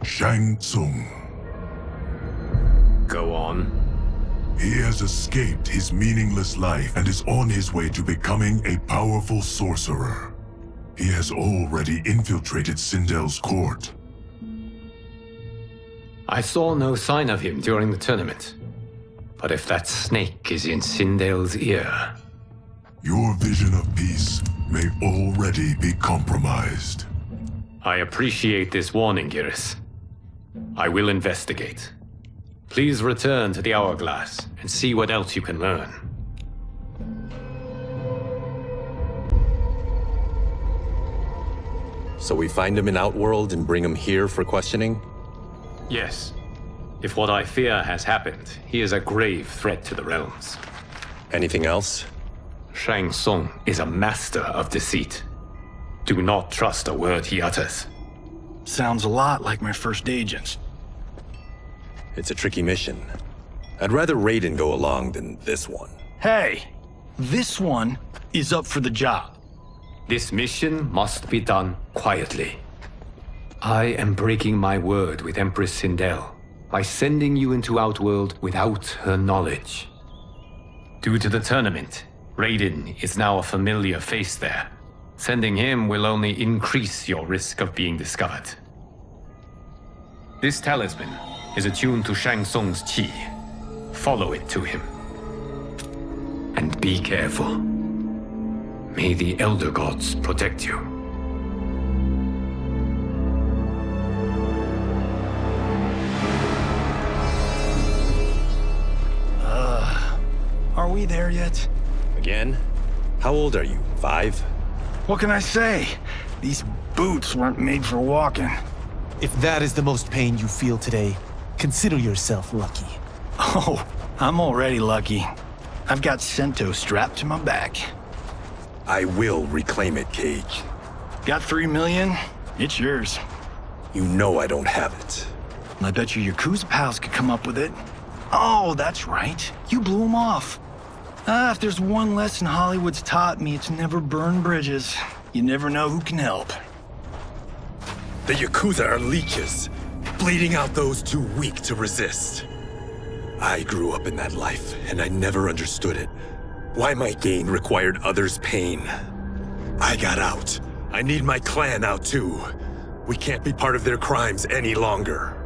Shang Tsung. Go on. He has escaped his meaningless life and is on his way to becoming a powerful sorcerer. He has already infiltrated Sindel's court. I saw no sign of him during the tournament. But if that snake is in Sindel's ear... Your vision of peace may already be compromised. I appreciate this warning, Geras. I will investigate. Please return to the Hourglass and see what else you can learn. So we find him in Outworld and bring him here for questioning? Yes. If what I fear has happened, he is a grave threat to the realms. Anything else? Shang Tsung is a master of deceit. Do not trust a word he utters. Sounds a lot like my first agents. It's a tricky mission. I'd rather Raiden go along than this one. Hey, this one is up for the job. This mission must be done quietly. I am breaking my word with Empress Sindel by sending you into Outworld without her knowledge. Due to the tournament, Raiden is now a familiar face there. Sending him will only increase your risk of being discovered. This talisman is attuned to Shang Tsung's chi. Follow it to him. And be careful. May the Elder Gods protect you. Are we there yet? Again? How old are you? 5? What can I say? These boots weren't made for walking. If that is the most pain you feel today, consider yourself lucky. Oh, I'm already lucky. I've got Sento strapped to my back. I will reclaim it, Cage. Got 3 million? It's yours. You know I don't have it. I bet your Yakuza pals could come up with it. Oh, that's right. You blew them off. If there's one lesson Hollywood's taught me, it's never burn bridges. You never know who can help. The Yakuza are leeches, bleeding out those too weak to resist. I grew up in that life, and I never understood it. Why my gain required others' pain. I got out. I need my clan out too. We can't be part of their crimes any longer.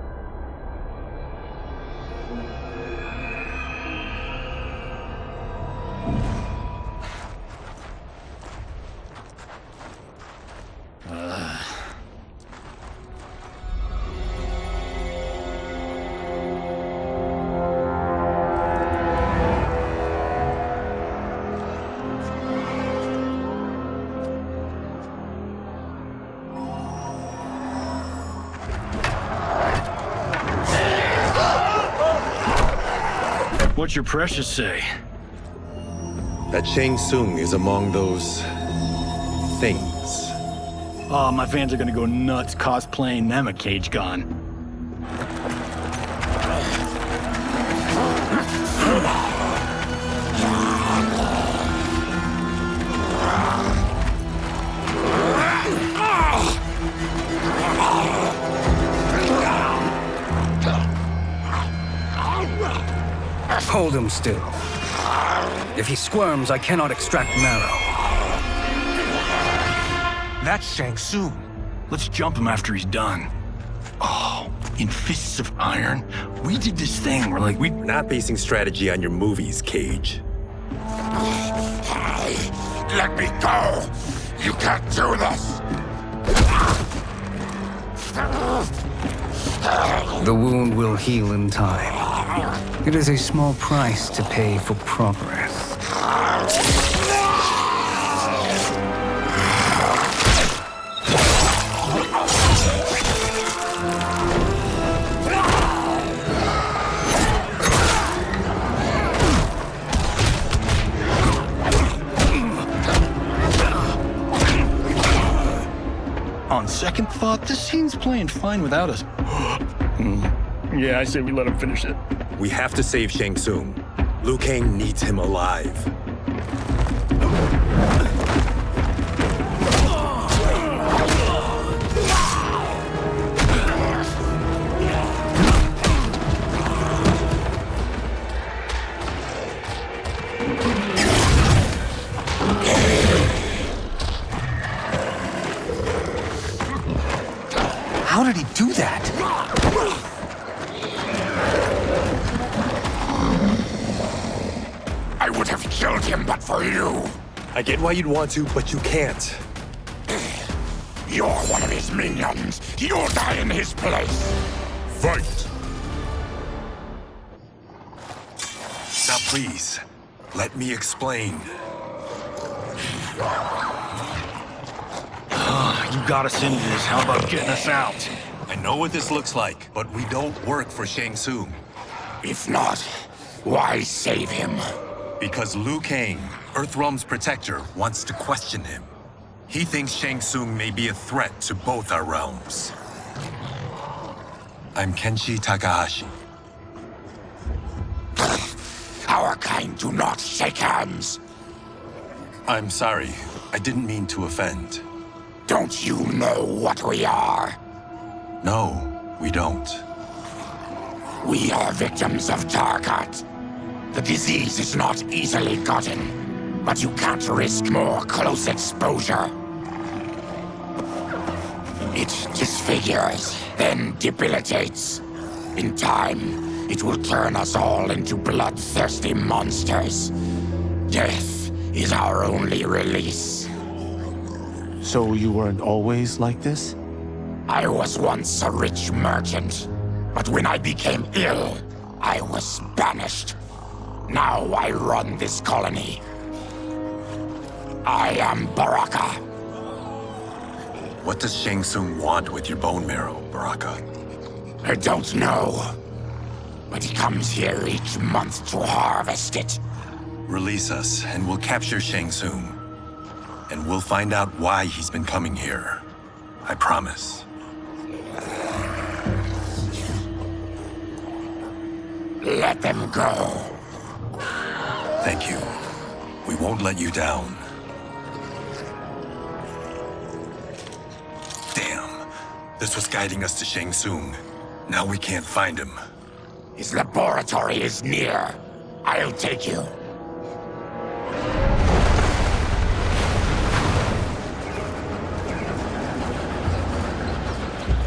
What's your precious say? That Shang Tsung is among those... things. Oh, my fans are gonna go nuts cosplaying them a Cage Gun. Hold him still. If he squirms, I cannot extract marrow. That's Shang Tsung. Let's jump him after he's done. Oh, in Fists of Iron, we did this thing where like We're not basing strategy on your movies, Cage. Hey, let me go! You can't do this! The wound will heal in time. It is a small price to pay for progress. On second thought, this scene's playing fine without us. Yeah, I say we let him finish it. We have to save Shang Tsung. Liu Kang needs him alive. How did he do that? I would have killed him but for you. I get why you'd want to, but you can't. You're one of his minions. You'll die in his place. Fight! Now please, let me explain. You got us into this. How about getting us out? I know what this looks like, but we don't work for Shang Tsung. If not, why save him? Because Liu Kang, Earthrealm's protector, wants to question him. He thinks Shang Tsung may be a threat to both our realms. I'm Kenshi Takahashi. Our kind do not shake hands. I'm sorry. I didn't mean to offend. Don't you know what we are? No, we don't. We are victims of Tarkat. The disease is not easily gotten, but you can't risk more close exposure. It disfigures, then debilitates. In time, it will turn us all into bloodthirsty monsters. Death is our only release. So you weren't always like this? I was once a rich merchant, but when I became ill, I was banished. Now I run this colony. I am Baraka. What does Shang Tsung want with your bone marrow, Baraka? I don't know, but he comes here each month to harvest it. Release us, and we'll capture Shang Tsung. And we'll find out why he's been coming here. I promise. Let them go. Thank you. We won't let you down. Damn. This was guiding us to Shang Tsung. Now we can't find him. His laboratory is near. I'll take you.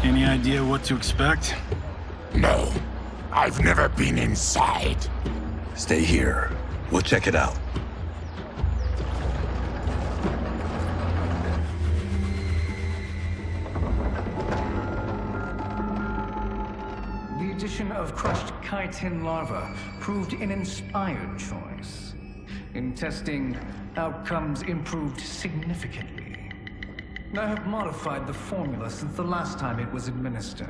Any idea what to expect? No. I've never been inside. Stay here. We'll check it out. The addition of crushed chitin larva proved an inspired choice. In testing, outcomes improved significantly. I have modified the formula since the last time it was administered.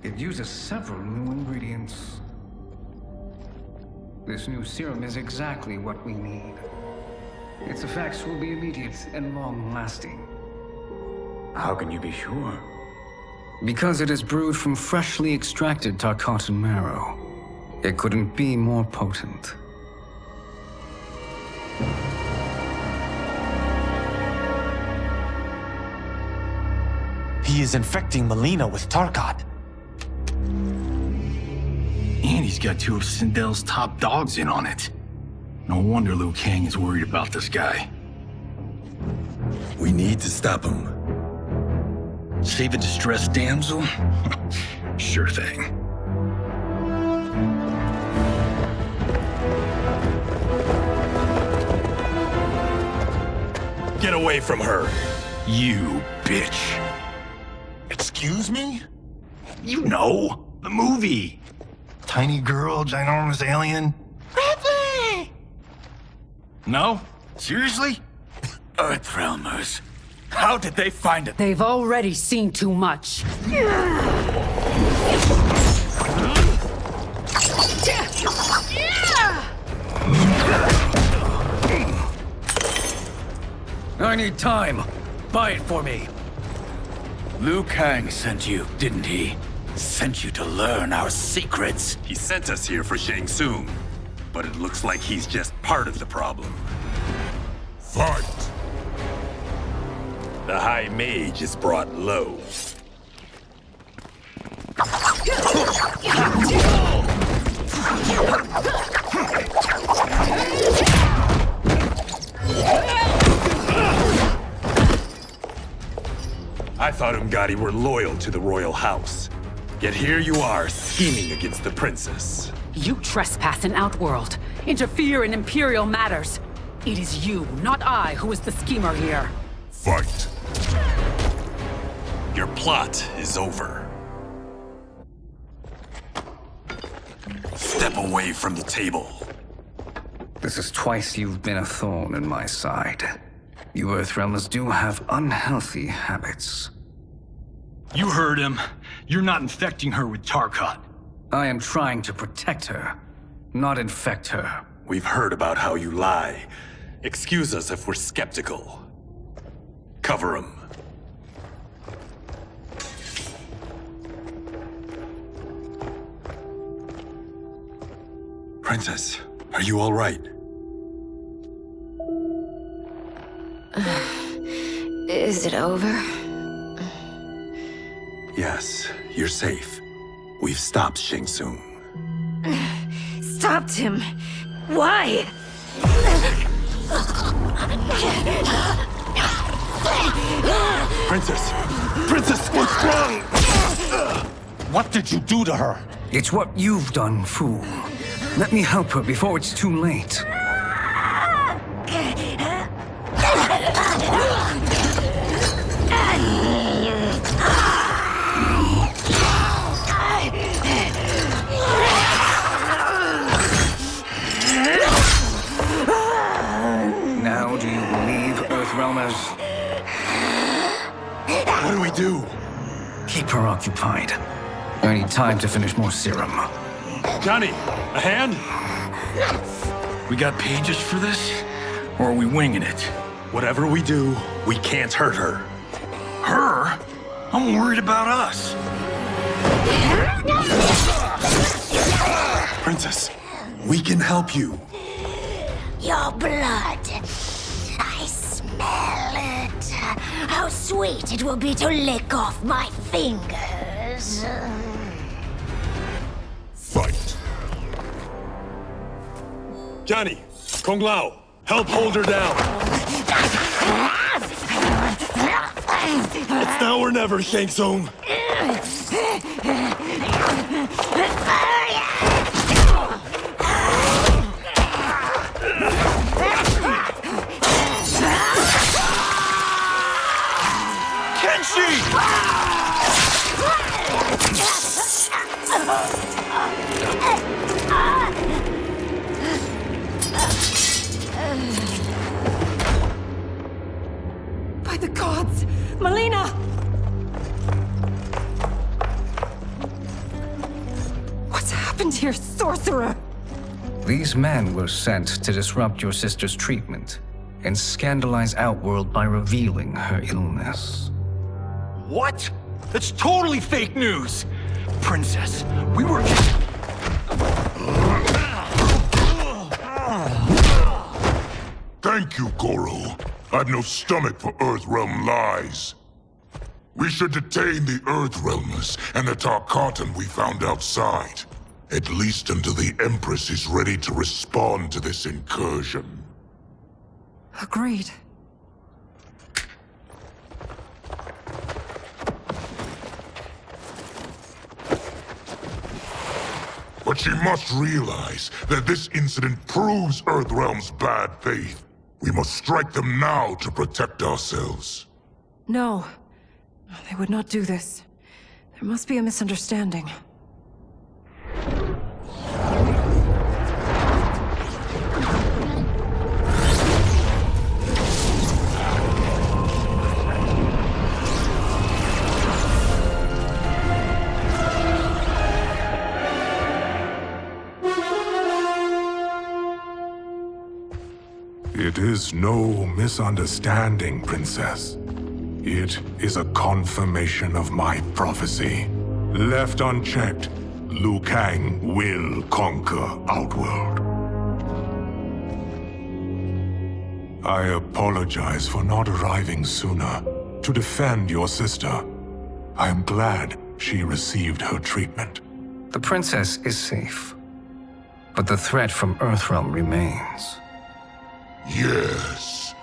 It uses several new ingredients. This new serum is exactly what we need. Its effects will be immediate and long-lasting. How can you be sure? Because it is brewed from freshly extracted Tarkatan marrow. It couldn't be more potent. He is infecting Melina with Tarkat. And he's got two of Sindel's top dogs in on it. No wonder Liu Kang is worried about this guy. We need to stop him. Save a distressed damsel? Sure thing. Get away from her! You bitch. Excuse me? You know, the movie. Tiny girl, ginormous alien. Ripley! No? Seriously? Earthrealmers. How did they find it? They've already seen too much. I need time. Buy it for me. Liu Kang sent you, didn't he? Sent you to learn our secrets. He sent us here for Shang Tsung, but it looks like he's just part of the problem. Fight! The High Mage is brought low. I thought Umgadi were loyal to the royal house. Yet here you are, scheming against the princess. You trespass in Outworld, interfere in Imperial matters. It is you, not I, who is the schemer here. Fight! Your plot is over. Step away from the table. This is twice you've been a thorn in my side. You Earthrealmers do have unhealthy habits. You heard him. You're not infecting her with Tarkat. I am trying to protect her, not infect her. We've heard about how you lie. Excuse us if we're skeptical. Cover him. Princess, are you all right? Is it over? Yes, you're safe. We've stopped Shang Tsung. Stopped him. Why? Princess! Princess, what's wrong? What did you do to her? It's what you've done, fool. Let me help her before it's too late. Now do you believe, Earthrealmers? What do we do? Keep her occupied. I need time to finish more serum. Johnny, a hand? We got pages for this? Or are we winging it? Whatever we do, we can't hurt her. Her? I'm worried about us. Princess, we can help you. Your blood. I smell it. How sweet it will be to lick off my fingers. Fight! Johnny, Kung Lao, help hold her down. It's now or never, Shang Tsung. By the gods! Melina! What's happened here, sorcerer? These men were sent to disrupt your sister's treatment and scandalize Outworld by revealing her illness. What? That's totally fake news! Princess, we were just... Thank you, Goro. I've no stomach for Earthrealm lies. We should detain the Earthrealmers and the Tarkatan we found outside. At least until the Empress is ready to respond to this incursion. Agreed. But she must realize that this incident proves Earthrealm's bad faith. We must strike them now to protect ourselves. No. They would not do this. There must be a misunderstanding. It is no misunderstanding, Princess. It is a confirmation of my prophecy. Left unchecked, Liu Kang will conquer Outworld. I apologize for not arriving sooner to defend your sister. I am glad she received her treatment. The princess is safe, but the threat from Earthrealm remains. Yes.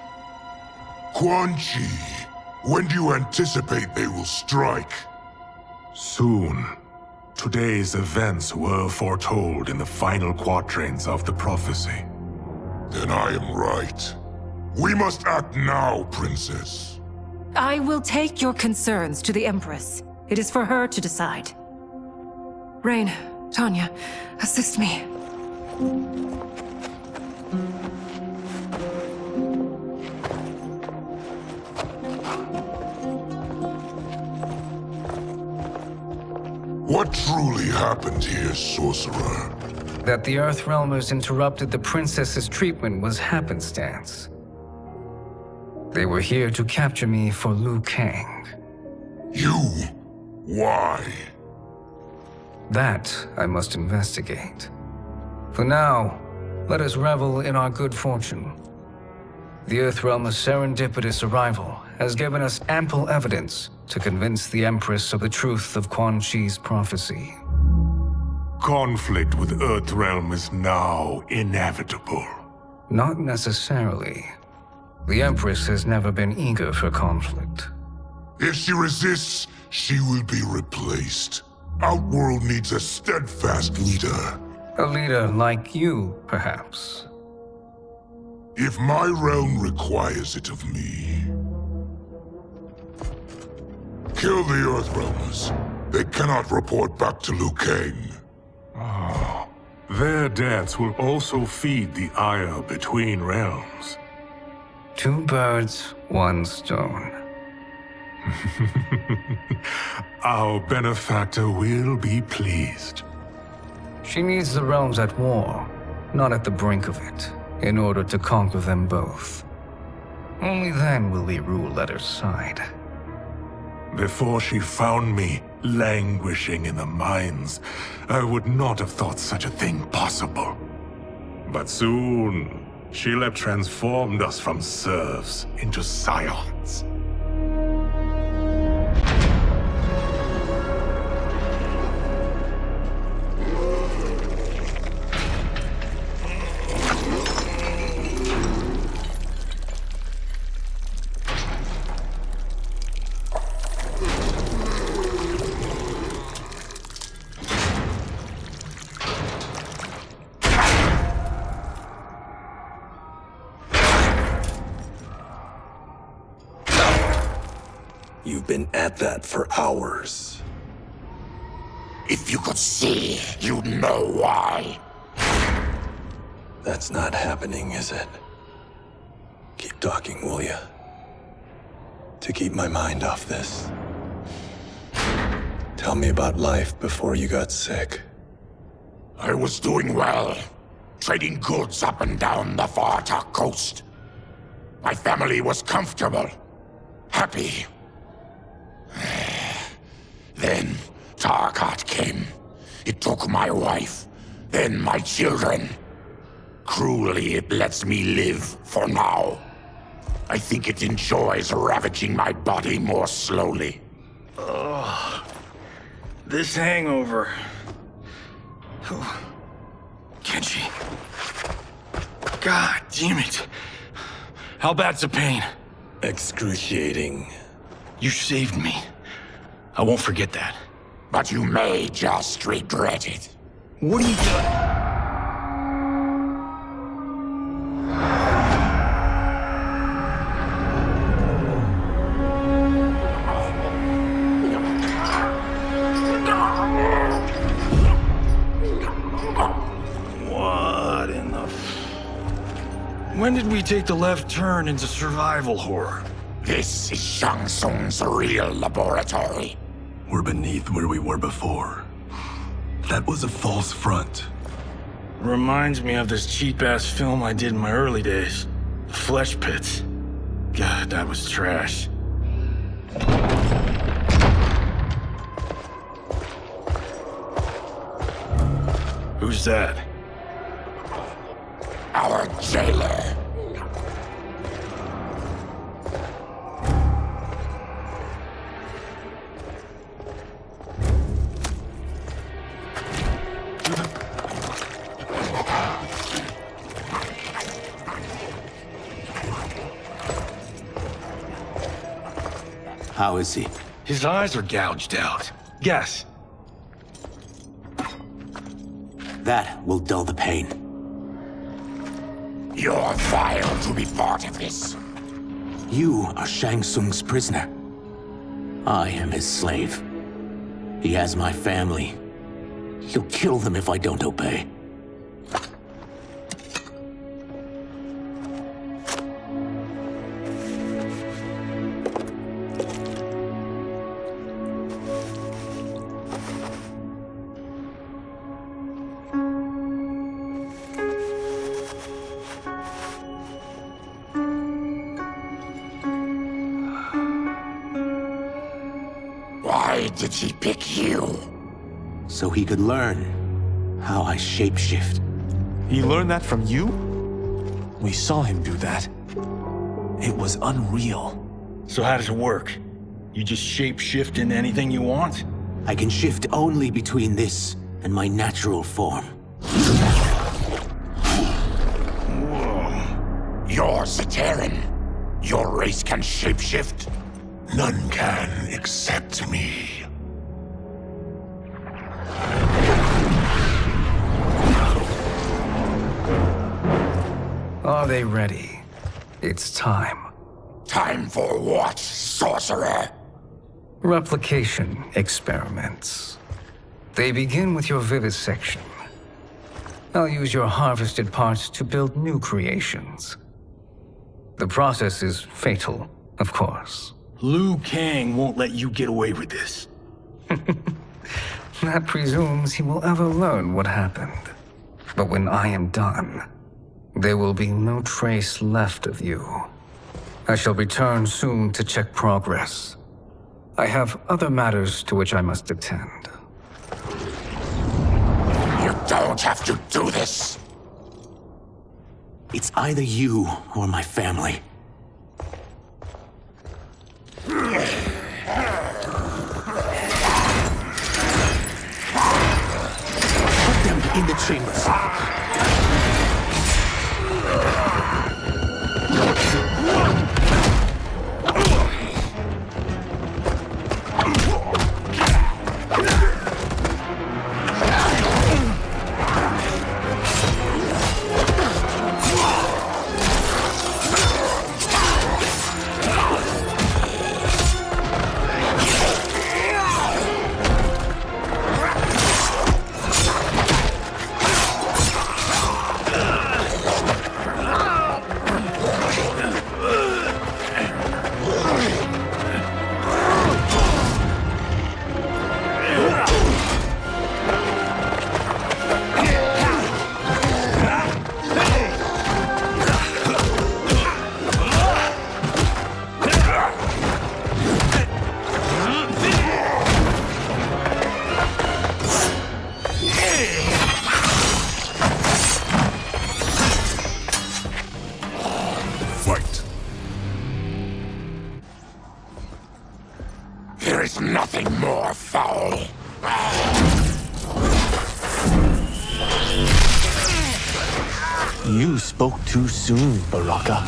Quan Chi, when do you anticipate they will strike? Soon. Today's events were foretold in the final quatrains of the prophecy. Then I am right. We must act now, Princess. I will take your concerns to the Empress. It is for her to decide. Rain, Tanya, assist me. What truly happened here, Sorcerer? That the Earthrealmers interrupted the princess's treatment was happenstance. They were here to capture me for Liu Kang. You? Why? That I must investigate. For now, let us revel in our good fortune. The Earthrealm's serendipitous arrival has given us ample evidence to convince the Empress of the truth of Quan Chi's prophecy. Conflict with Earthrealm is now inevitable. Not necessarily. The Empress has never been eager for conflict. If she resists, she will be replaced. Outworld needs a steadfast leader. A leader like you, perhaps. If my realm requires it of me. Kill the Earthrealmers. They cannot report back to Liu Kang. Oh, their deaths will also feed the ire between realms. 2 birds, 1 stone. Our benefactor will be pleased. She needs the realms at war, not at the brink of it, in order to conquer them both. Only then will we rule at her side. Before she found me languishing in the mines, I would not have thought such a thing possible. But soon, she'll have transformed us from serfs into scions. You've been at that for hours. If you could see, you'd know why. That's not happening, is it? Keep talking, will ya? To keep my mind off this. Tell me about life before you got sick. I was doing well, trading goods up and down the Varta coast. My family was comfortable, happy. Then Tarkat came. It took my wife, then my children. Cruelly, it lets me live for now. I think it enjoys ravaging my body more slowly. Ugh. This hangover. Oh. Kenji. God damn it. How bad's the pain? Excruciating. You saved me. I won't forget that. But you may just regret it. What are you doing? What in the... When did we take the left turn into survival horror? This is Shang Tsung's real laboratory. We're beneath where we were before. That was a false front. Reminds me of this cheap-ass film I did in my early days. The Flesh Pits. God, that was trash. Who's that? Our jailer. How is he? His eyes are gouged out. Guess. That will dull the pain. You're vile to be part of this. You are Shang Tsung's prisoner. I am his slave. He has my family. He'll kill them if I don't obey. Why did he pick you? So he could learn how I shapeshift. He learned that from you? We saw him do that. It was unreal. So how does it work? You just shapeshift into anything you want? I can shift only between this and my natural form. You're Zaterran. Your race can shapeshift. None can except me. Are they ready? It's time. Time for what, sorcerer? Replication experiments. They begin with your vivisection. I'll use your harvested parts to build new creations. The process is fatal, of course. Liu Kang won't let you get away with this. That presumes he will ever learn what happened. But when I am done, there will be no trace left of you. I shall return soon to check progress. I have other matters to which I must attend. You don't have to do this. It's either you or my family. Put them in the chambers. There is nothing more foul. You spoke too soon, Baraka.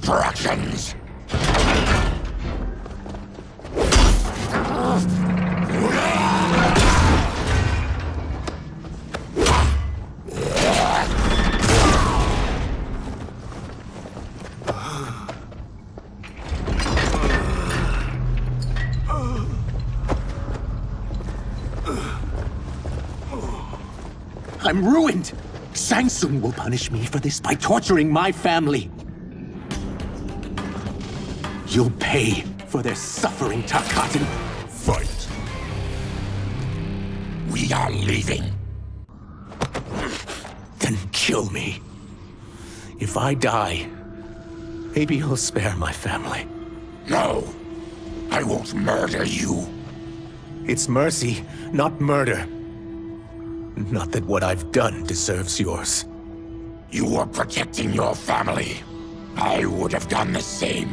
instructions. I'm ruined! Shang Tsung will punish me for this by torturing my family. You'll pay for their suffering, Tarkatan. Fight. We are leaving. Then kill me. If I die, maybe you'll spare my family. No, I won't murder you. It's mercy, not murder. Not that what I've done deserves yours. You were protecting your family. I would have done the same.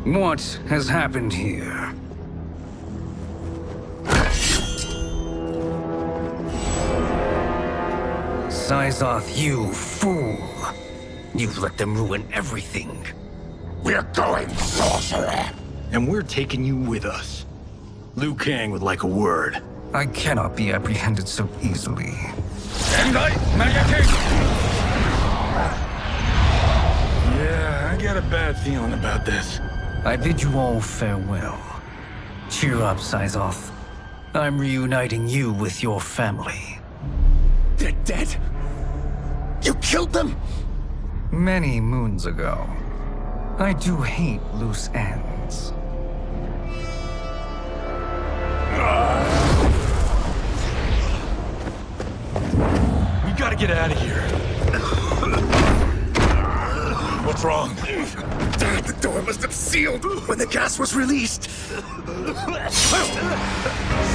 What has happened here? Sizoth, you fool! You've let them ruin everything. We're going, sorcerer! And we're taking you with us. Liu Kang would like a word. I cannot be apprehended so easily. Yeah, I got a bad feeling about this. I bid you all farewell. Cheer up, Sizoth. I'm reuniting you with your family. They're dead? You killed them? Many moons ago. I do hate loose ends. We gotta get out of here. What's wrong? The door must have sealed when the gas was released.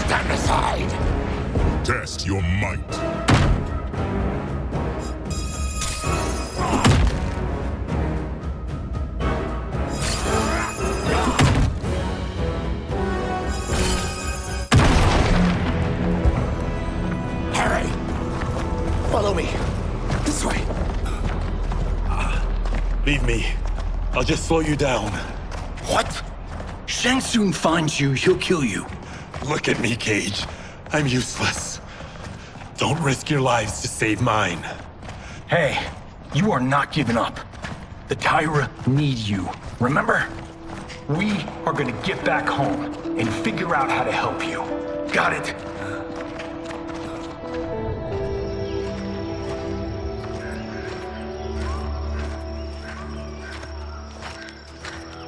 Stand aside. Test your might. Follow me. This way. Leave me. I'll just slow you down. What? Shang Tsung finds you, he'll kill you. Look at me, Cage. I'm useless. Don't risk your lives to save mine. Hey, you are not giving up. The Tyra need you, remember? We are gonna get back home and figure out how to help you. Got it?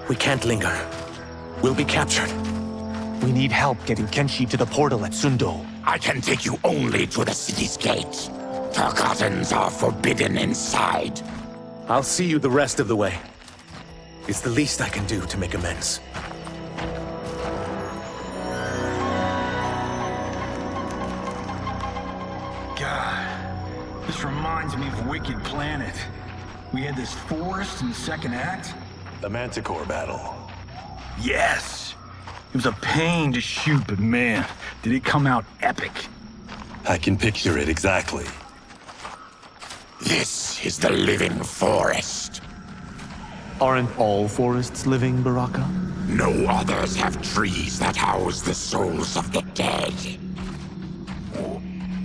We can't linger. We'll be captured. We need help getting Kenshi to the portal at Sundo. I can take you only to the city's gate. Tarkatans are forbidden inside. I'll see you the rest of the way. It's the least I can do to make amends. God, this reminds me of Wicked Planet. We had this forest in the second act. The Manticore battle. Yes! It was a pain to shoot, but man, did it come out epic. I can picture it exactly. This is the living forest. Aren't all forests living, Baraka? No others have trees that house the souls of the dead.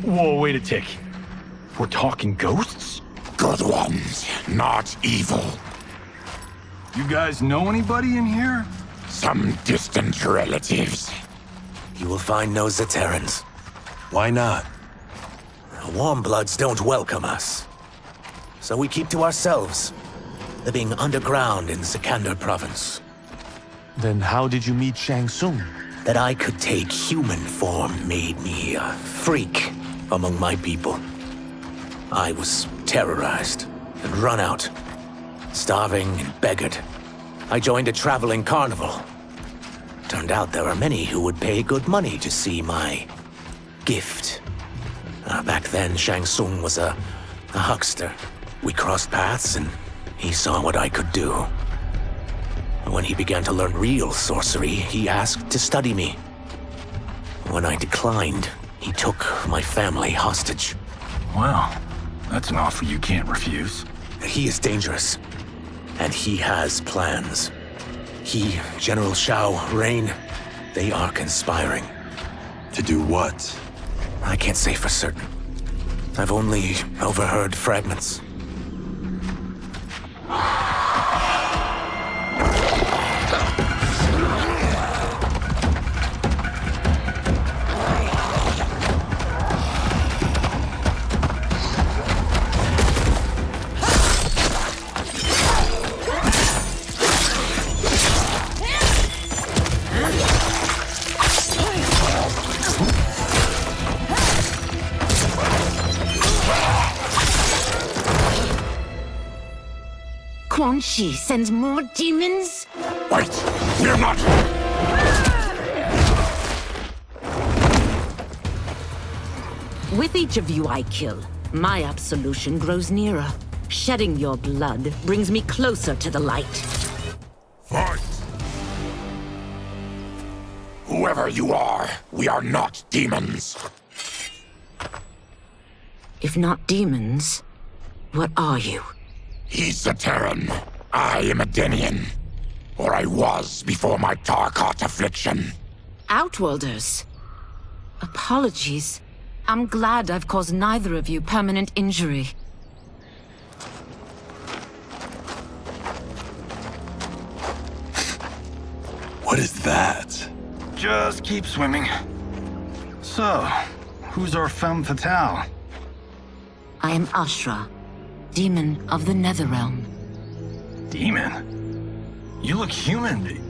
Whoa, wait a tick. We're talking ghosts? Good ones, not evil. You guys know anybody in here? Some distant relatives. You will find no Zaterrans. Why not? The Warmbloods don't welcome us. So we keep to ourselves, living underground in Sikander province. Then how did you meet Shang Tsung? That I could take human form made me a freak among my people. I was terrorized and run out, starving and beggared. I joined a traveling carnival. Turned out there are many who would pay good money to see my gift. Back then, Shang Tsung was a huckster. We crossed paths and he saw what I could do. When he began to learn real sorcery, he asked to study me. When I declined, He took my family hostage. Well, that's an offer you can't refuse. He is dangerous, and he has plans. He, General Shao, Rain, they are conspiring. To do what? I can't say for certain. I've only overheard fragments. Quan Chi sends more demons? Wait! We're not... With each of you I kill, my absolution grows nearer. Shedding your blood brings me closer to the light. Fight! Whoever you are, we are not demons. If not demons, what are you? He's a Terran. I am a Denian. Or I was before my Tarkat affliction. Outworlders. Apologies. I'm glad I've caused neither of you permanent injury. What is that? Just keep swimming. So, who's our femme fatale? I am Ashra, demon of the Netherrealm. Demon? You look human.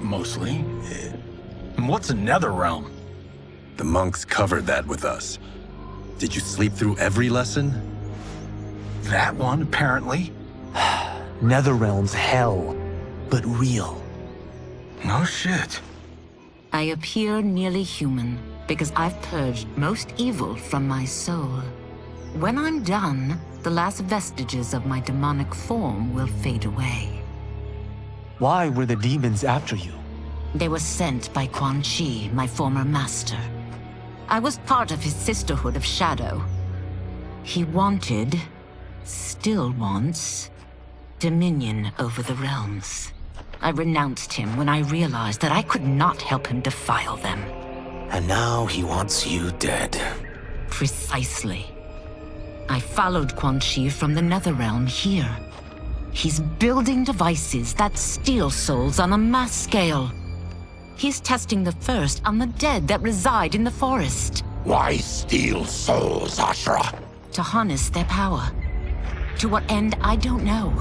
Mostly. And what's a Netherrealm? The monks covered that with us. Did you sleep through every lesson? That one, apparently. Netherrealm's hell, but real. No shit. I appear nearly human because I've purged most evil from my soul. When I'm done, the last vestiges of my demonic form will fade away. Why were the demons after you? They were sent by Quan Chi, my former master. I was part of his Sisterhood of Shadow. He wanted, still wants, dominion over the realms. I renounced him when I realized that I could not help him defile them. And now he wants you dead. Precisely. I followed Quan Chi from the Netherrealm here. He's building devices that steal souls on a mass scale. He's testing the first on the dead that reside in the forest. Why steal souls, Ashra? To harness their power. To what end, I don't know.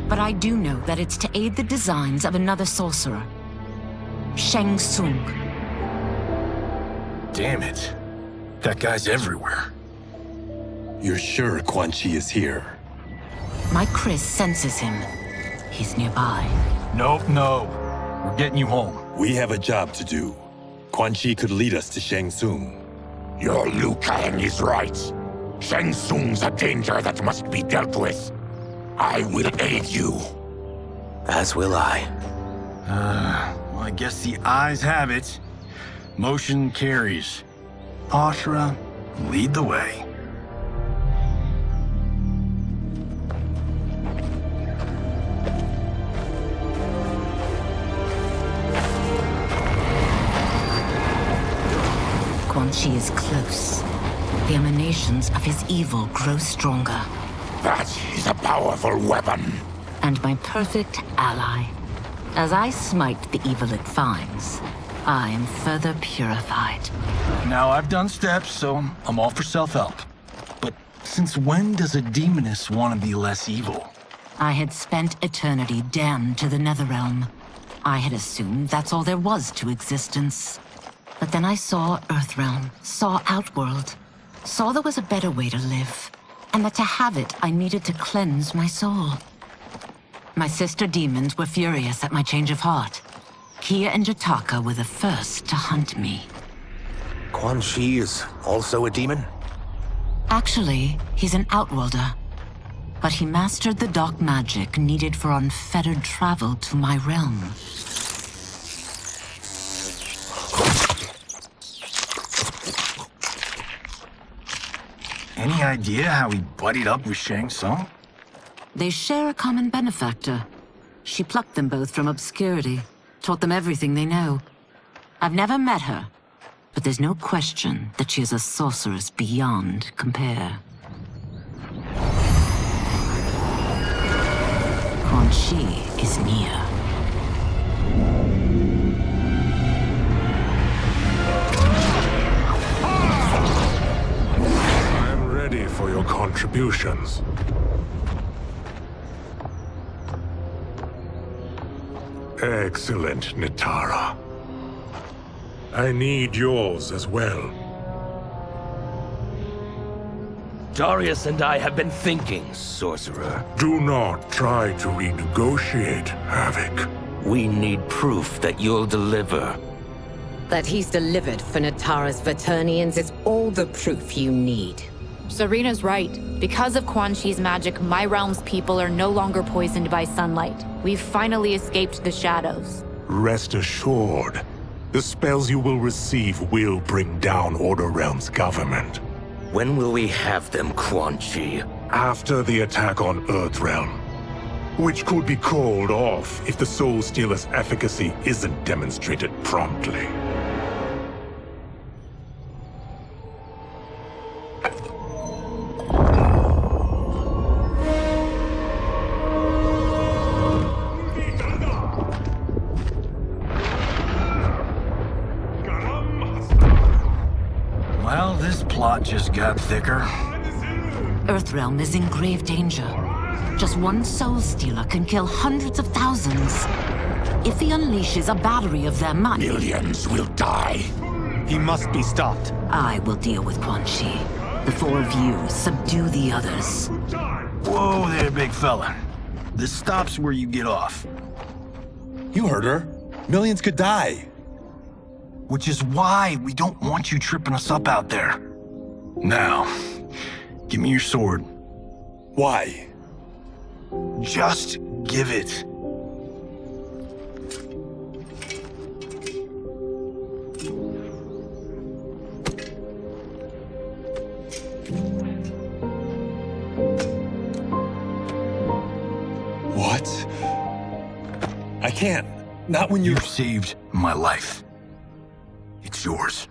But I do know that it's to aid the designs of another sorcerer. Shang Tsung. Damn it. That guy's everywhere. You're sure Quan Chi is here? My Chris senses him. He's nearby. Nope, no. We're getting you home. We have a job to do. Quan Chi could lead us to Shang Tsung. Your Liu Kang is right. Shang Tsung's a danger that must be dealt with. I will aid you. As will I. Well, I guess the eyes have it. Motion carries. Ashra, lead the way. Quan Chi is close. The emanations of his evil grow stronger. That is a powerful weapon. And my perfect ally. As I smite the evil it finds, I am further purified. Now I've done steps, so I'm all for self-help. But since when does a demoness want to be less evil? I had spent eternity damned to the Netherrealm. I had assumed that's all there was to existence. But then I saw Earthrealm, saw Outworld, saw there was a better way to live, and that to have it, I needed to cleanse my soul. My sister demons were furious at my change of heart. Kia and Jataka were the first to hunt me. Quan Chi is also a demon? Actually, he's an Outworlder. But he mastered the dark magic needed for unfettered travel to my realm. Any idea how he buddied up with Shang Tsung? They share a common benefactor. She plucked them both from obscurity, taught them everything they know. I've never met her, but there's no question that she is a sorceress beyond compare. Quan Chi is near. I'm ready for your contributions. Excellent, Nitara. I need yours as well. Darius and I have been thinking, Sorcerer. Do not try to renegotiate, Havoc. We need proof that you'll deliver. That he's delivered for Natara's Vaternians is all the proof you need. Serena's right. Because of Quan Chi's magic, my realm's people are no longer poisoned by sunlight. We've finally escaped the shadows. Rest assured, the spells you will receive will bring down Order Realm's government. When will we have them, Quan Chi? After the attack on Earthrealm, which could be called off if the Soul Stealer's efficacy isn't demonstrated promptly. Well, this plot just got thicker. Earthrealm is in grave danger. Just one Soul Stealer can kill hundreds of thousands. If he unleashes a battery of them, millions will die. He must be stopped. I will deal with Quan Chi. The four of you subdue the others. Whoa there, big fella. This stops where you get off. You heard her. Millions could die. Which is why we don't want you tripping us up out there. Now, give me your sword. Why? Just give it. What? I can't. Not when You've saved my life. It's yours.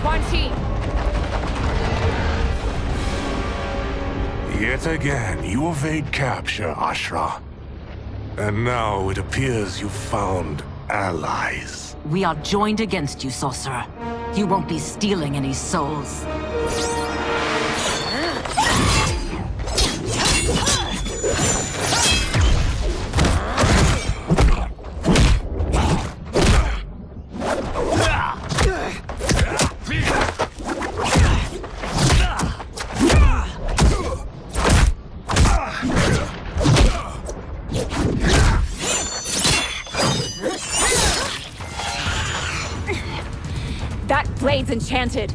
Quan Chi! Yet again, you evade capture, Ashra. And now it appears you've found allies. We are joined against you, Sorcerer. You won't be stealing any souls. That blade's enchanted.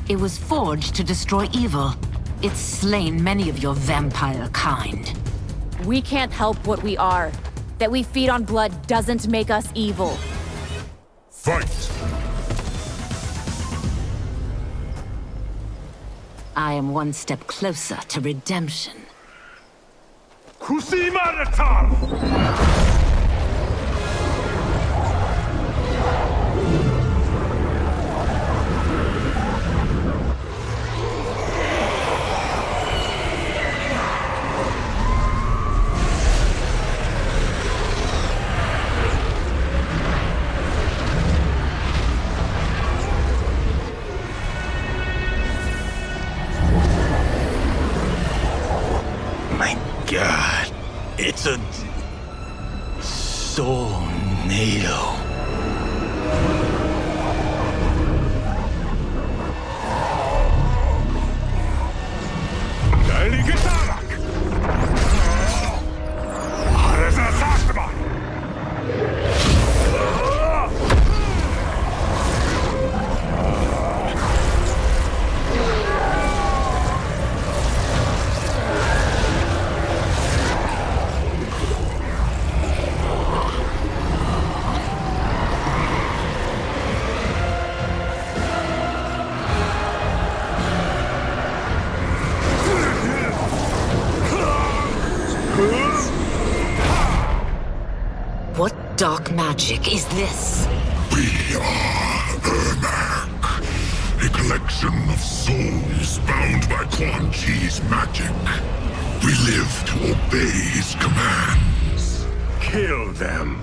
It was forged to destroy evil. It's slain many of your vampire kind. We can't help what we are. That we feed on blood doesn't make us evil. Fight! I am one step closer to redemption. Kusimaratar! God, it's a Soulnado. What dark magic is this? We are Ermac, a collection of souls bound by Quan Chi's magic. We live to obey his commands. Kill them.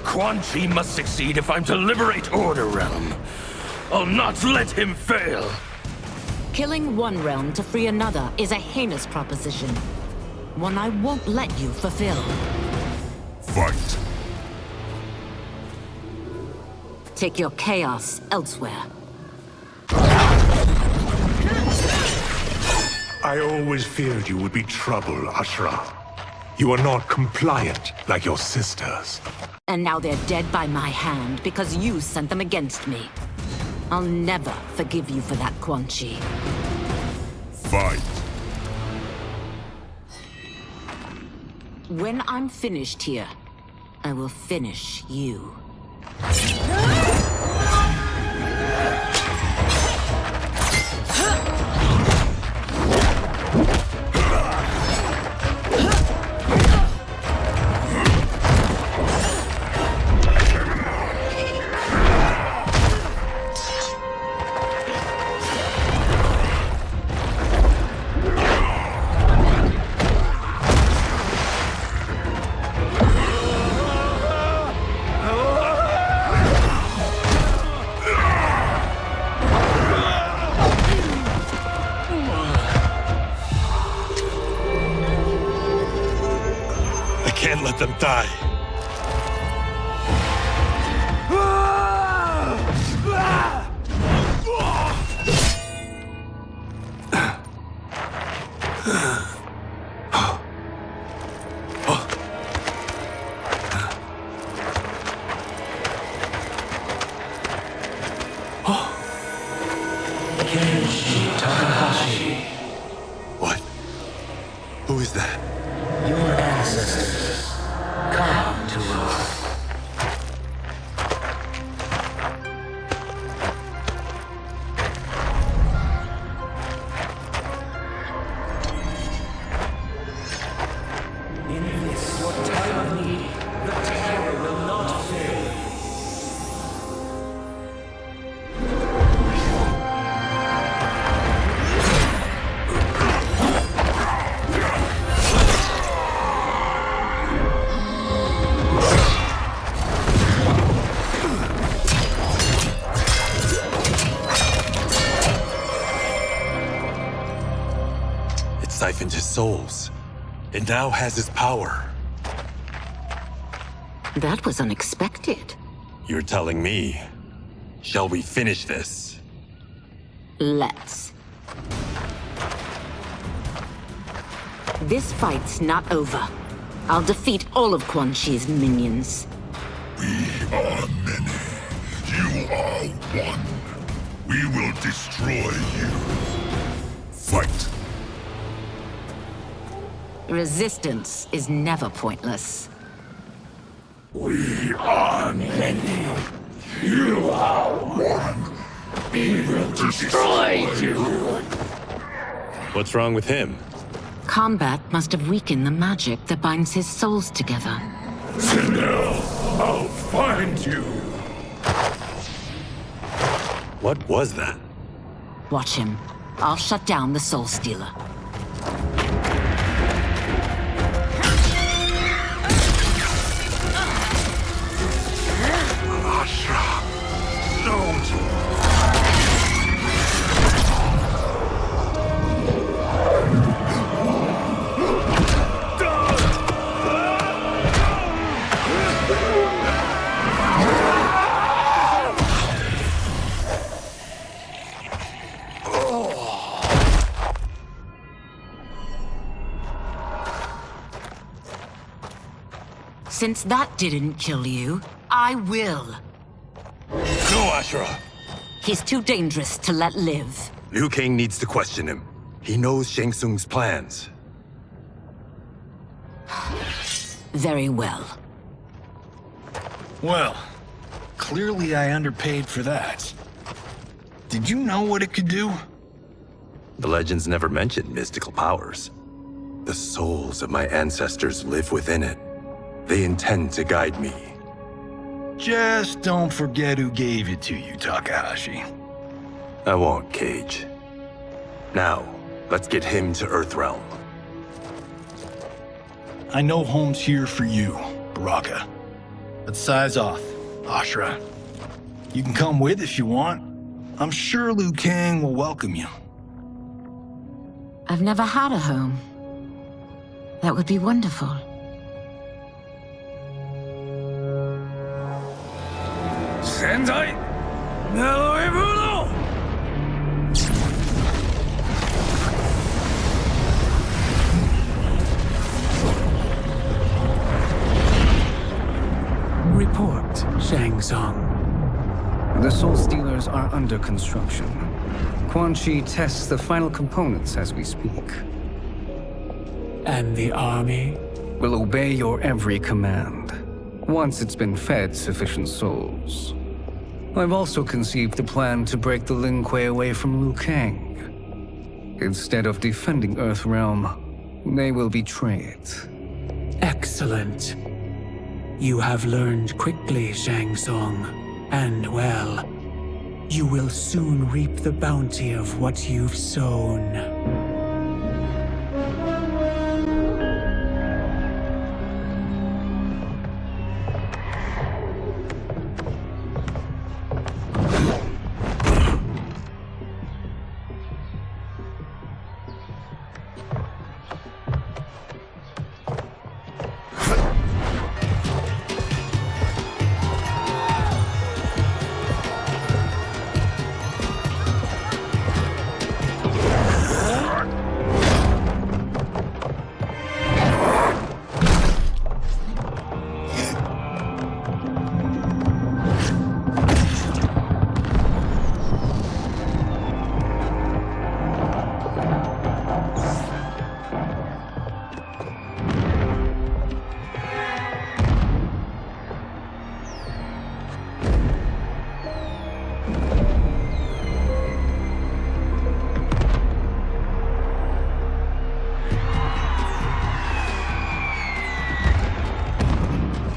Quan Chi must succeed if I'm to liberate Order Realm. I'll not let him fail. Killing one realm to free another is a heinous proposition. One I won't let you fulfill. Fight. Take your chaos elsewhere. I always feared you would be trouble, Ashra. You are not compliant like your sisters. And now they're dead by my hand because you sent them against me. I'll never forgive you for that, Quan Chi. Fight. When I'm finished here, I will finish you. Can't let them die. What? Who is that? Your ancestors, come to us. In this, your time of need, the terror will not fail. It siphoned his souls. It now has his power. That was unexpected. You're telling me. Shall we finish this? Let's. This fight's not over. I'll defeat all of Quan Chi's minions. We are many. You are one. We will destroy you. Fight. Resistance is never pointless. We are many. You are one. We will destroy you. What's wrong with him? Combat must have weakened the magic that binds his souls together. Sindel, I'll find you. What was that? Watch him. I'll shut down the Soul Stealer. Ashra, don't. Since that didn't kill you, I will. No, Ashra! He's too dangerous to let live. Liu Kang needs to question him. He knows Shang Tsung's plans. Very well. Well, clearly I underpaid for that. Did you know what it could do? The legends never mentioned mystical powers. The souls of my ancestors live within it. They intend to guide me. Just don't forget who gave it to you, Takahashi. I won't, Cage. Now, let's get him to Earthrealm. I know home's here for you, Baraka. But size off, Ashra. You can come with if you want. I'm sure Liu Kang will welcome you. I've never had a home. That would be wonderful. Sendai! Nelloy Bruno! Report, Shang Tsung. The Soul Stealers are under construction. Quan Chi tests the final components as we speak. And the army? Will obey your every command, once it's been fed sufficient souls. I've also conceived a plan to break the Lin Kuei away from Liu Kang. Instead of defending Earthrealm, they will betray it. Excellent. You have learned quickly, Shang Tsung, and well. You will soon reap the bounty of what you've sown.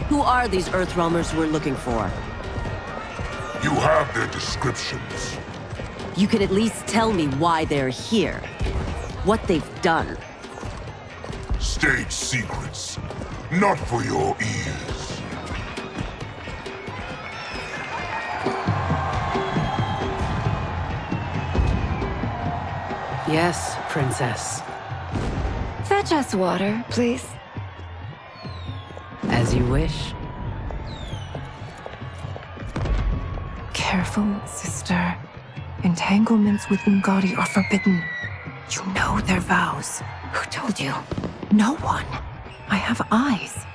Who are these Earthrealmers we're looking for? You have their descriptions. You can at least tell me why they're here. What they've done. State secrets. Not for your ears. Yes, Princess. Fetch us water, please. As you wish. Careful, sister. Entanglements with Ungadi are forbidden. You know their vows. Who told you? No one. I have eyes.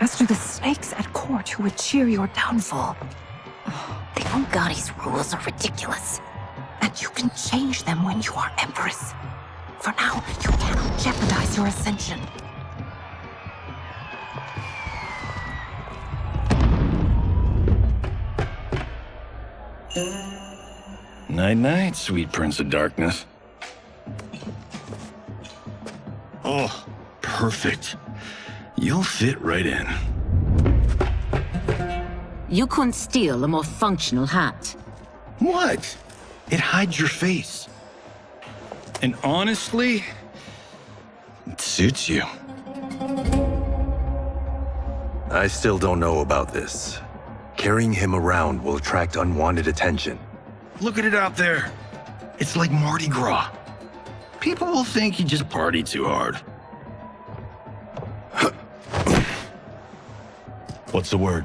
As do the snakes at court who would cheer your downfall. The Ungadi's rules are ridiculous. And you can change them when you are Empress. For now, you cannot jeopardize your ascension. Night-night, sweet Prince of Darkness. Oh, perfect. You'll fit right in. You couldn't steal a more functional hat. What? It hides your face. And honestly, it suits you. I still don't know about this. Carrying him around will attract unwanted attention. Look at it out there. It's like Mardi Gras. People will think you just party too hard. What's the word?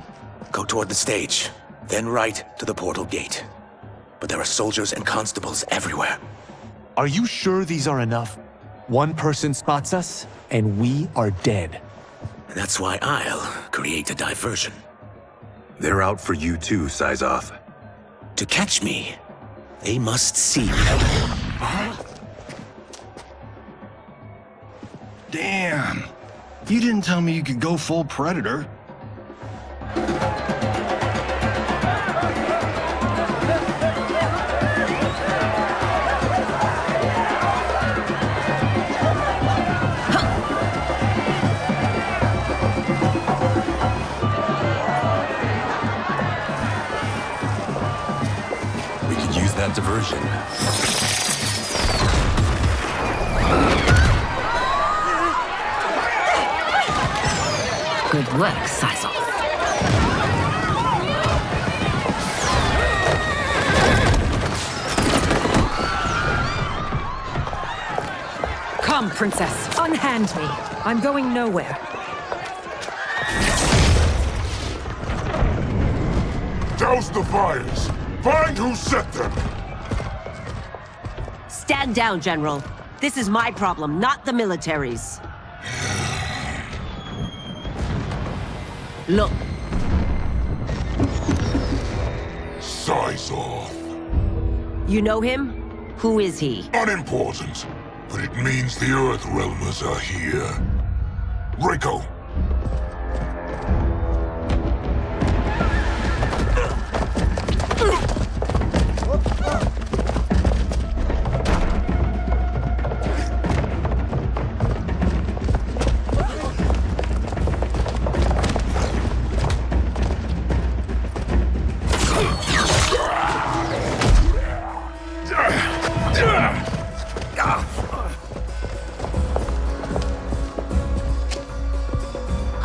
Go toward the stage, then right to the portal gate. But there are soldiers and constables everywhere. Are you sure these are enough? One person spots us, and we are dead. That's why I'll create a diversion. They're out for you too, Syzoth. To catch me, they must see me. Damn. You didn't tell me you could go full Predator. We could use that diversion. Good work, Sizov. Come, Princess. Unhand me. I'm going nowhere. Douse the fires! Find who set them! Stand down, General. This is my problem, not the military's. Look. Sizov. You know him? Who is he? Unimportant, but it means the Earthrealmers are here. Rico.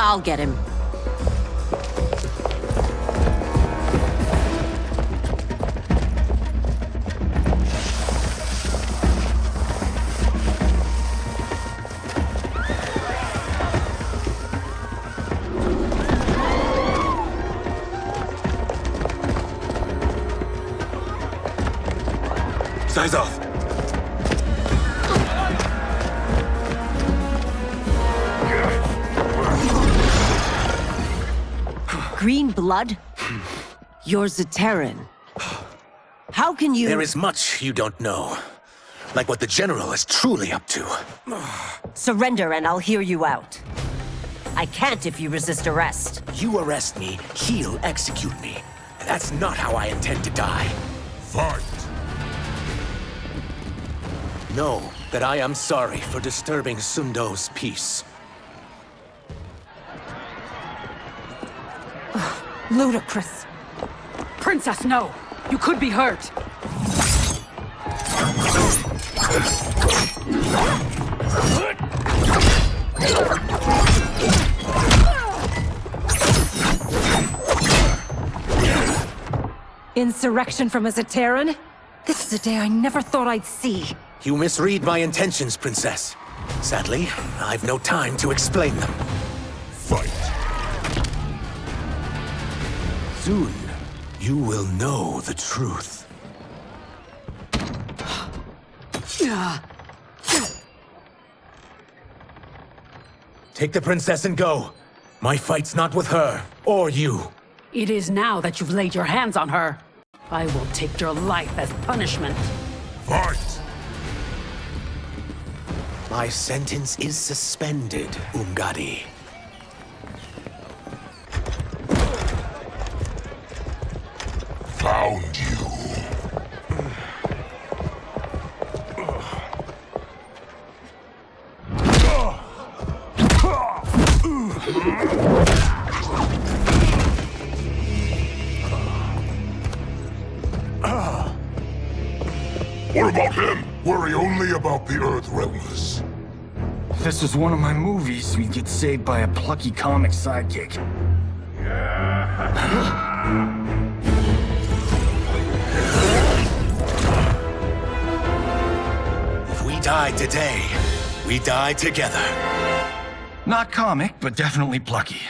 I'll get him. Sizov! Green blood? You're Zaterran. How can you— There is much you don't know. Like what the General is truly up to. Surrender and I'll hear you out. I can't if you resist arrest. You arrest me, he'll execute me. That's not how I intend to die. Fight! Know that I am sorry for disturbing Sundo's peace. Ludicrous. Princess, no! You could be hurt! Insurrection from a Zaterran? This is a day I never thought I'd see. You misread my intentions, Princess. Sadly, I've no time to explain them. Fight. Soon, you will know the truth. Take the princess and go. My fight's not with her, or you. It is now that you've laid your hands on her. I will take your life as punishment. Fight! My sentence is suspended, Umgadi. Found you. What about him? Worry only about the Earthrealmers. If this was one of my movies, we'd get saved by a plucky comic sidekick. If we die today, we die together. Not comic, but definitely plucky.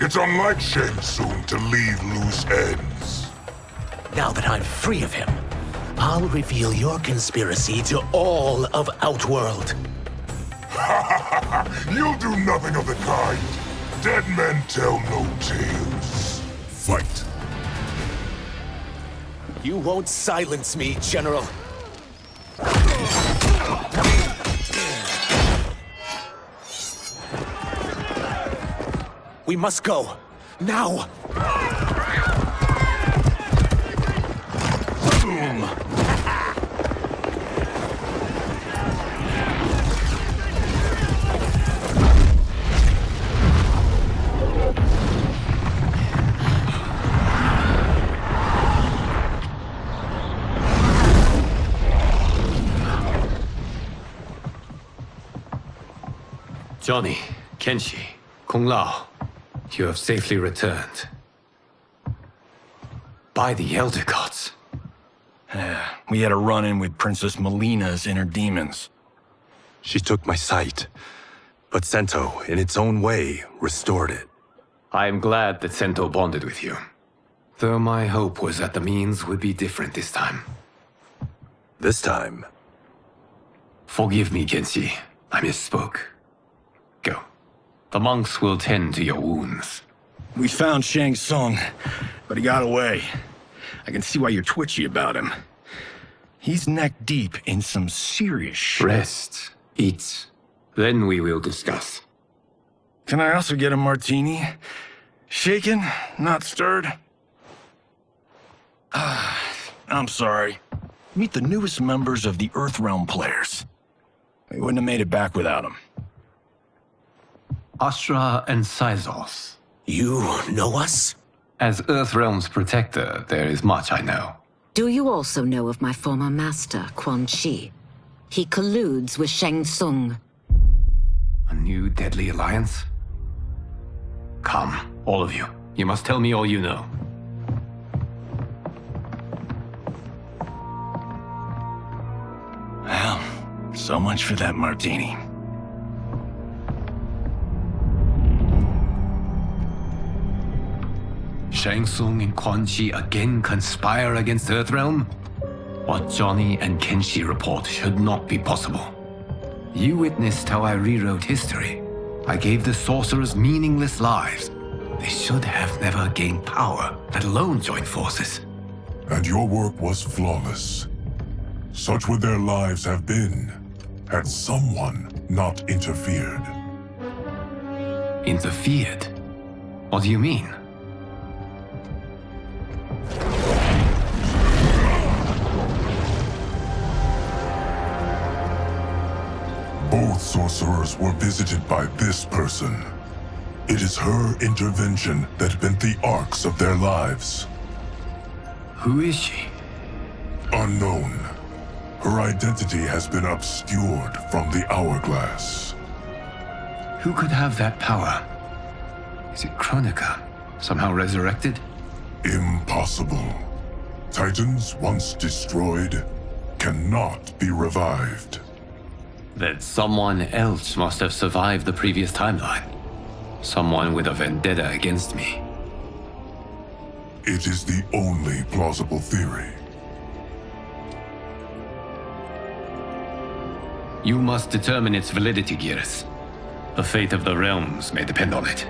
It's unlike Shen Tsung to leave loose ends. Now that I'm free of him, I'll reveal your conspiracy to all of Outworld. You'll do nothing of the kind. Dead men tell no tales. Fight. You won't silence me, General. We must go. Now! Boom! Johnny, Kenshi, Kung Lao, you have safely returned. By the Elder Gods. We had a run-in with Princess Melina's inner demons. She took my sight, but Sento, in its own way, restored it. I am glad that Sento bonded with you. Though my hope was that the means would be different this time. This time? Forgive me, Kenshi. I misspoke. Go. The monks will tend to your wounds. We found Shang Tsung, but he got away. I can see why you're twitchy about him. He's neck deep in some serious shit. Rest. Eat. Then we will discuss. Can I also get a martini? Shaken, not stirred? I'm sorry. Meet the newest members of the Earthrealm players. We wouldn't have made it back without them. Astra and Syzos. You know us? As Earthrealm's protector, there is much I know. Do you also know of my former master, Quan Chi? He colludes with Shang Tsung. A new deadly alliance? Come, all of you. You must tell me all you know. Well, so much for that martini. Shang Tsung and Quan Chi again conspire against Earthrealm? What Johnny and Kenshi report should not be possible. You witnessed how I rewrote history. I gave the sorcerers meaningless lives. They should have never gained power, let alone join forces. And your work was flawless. Such would their lives have been, had someone not interfered. Interfered? What do you mean? Both sorcerers were visited by this person. It is her intervention that bent the arcs of their lives. Who is she? Unknown. Her identity has been obscured from the hourglass. Who could have that power? Is it Kronika? Somehow resurrected? Impossible. Titans once destroyed cannot be revived. Then someone else must have survived the previous timeline. Someone with a vendetta against me. It is the only plausible theory. You must determine its validity, Geras. The fate of the realms may depend on it.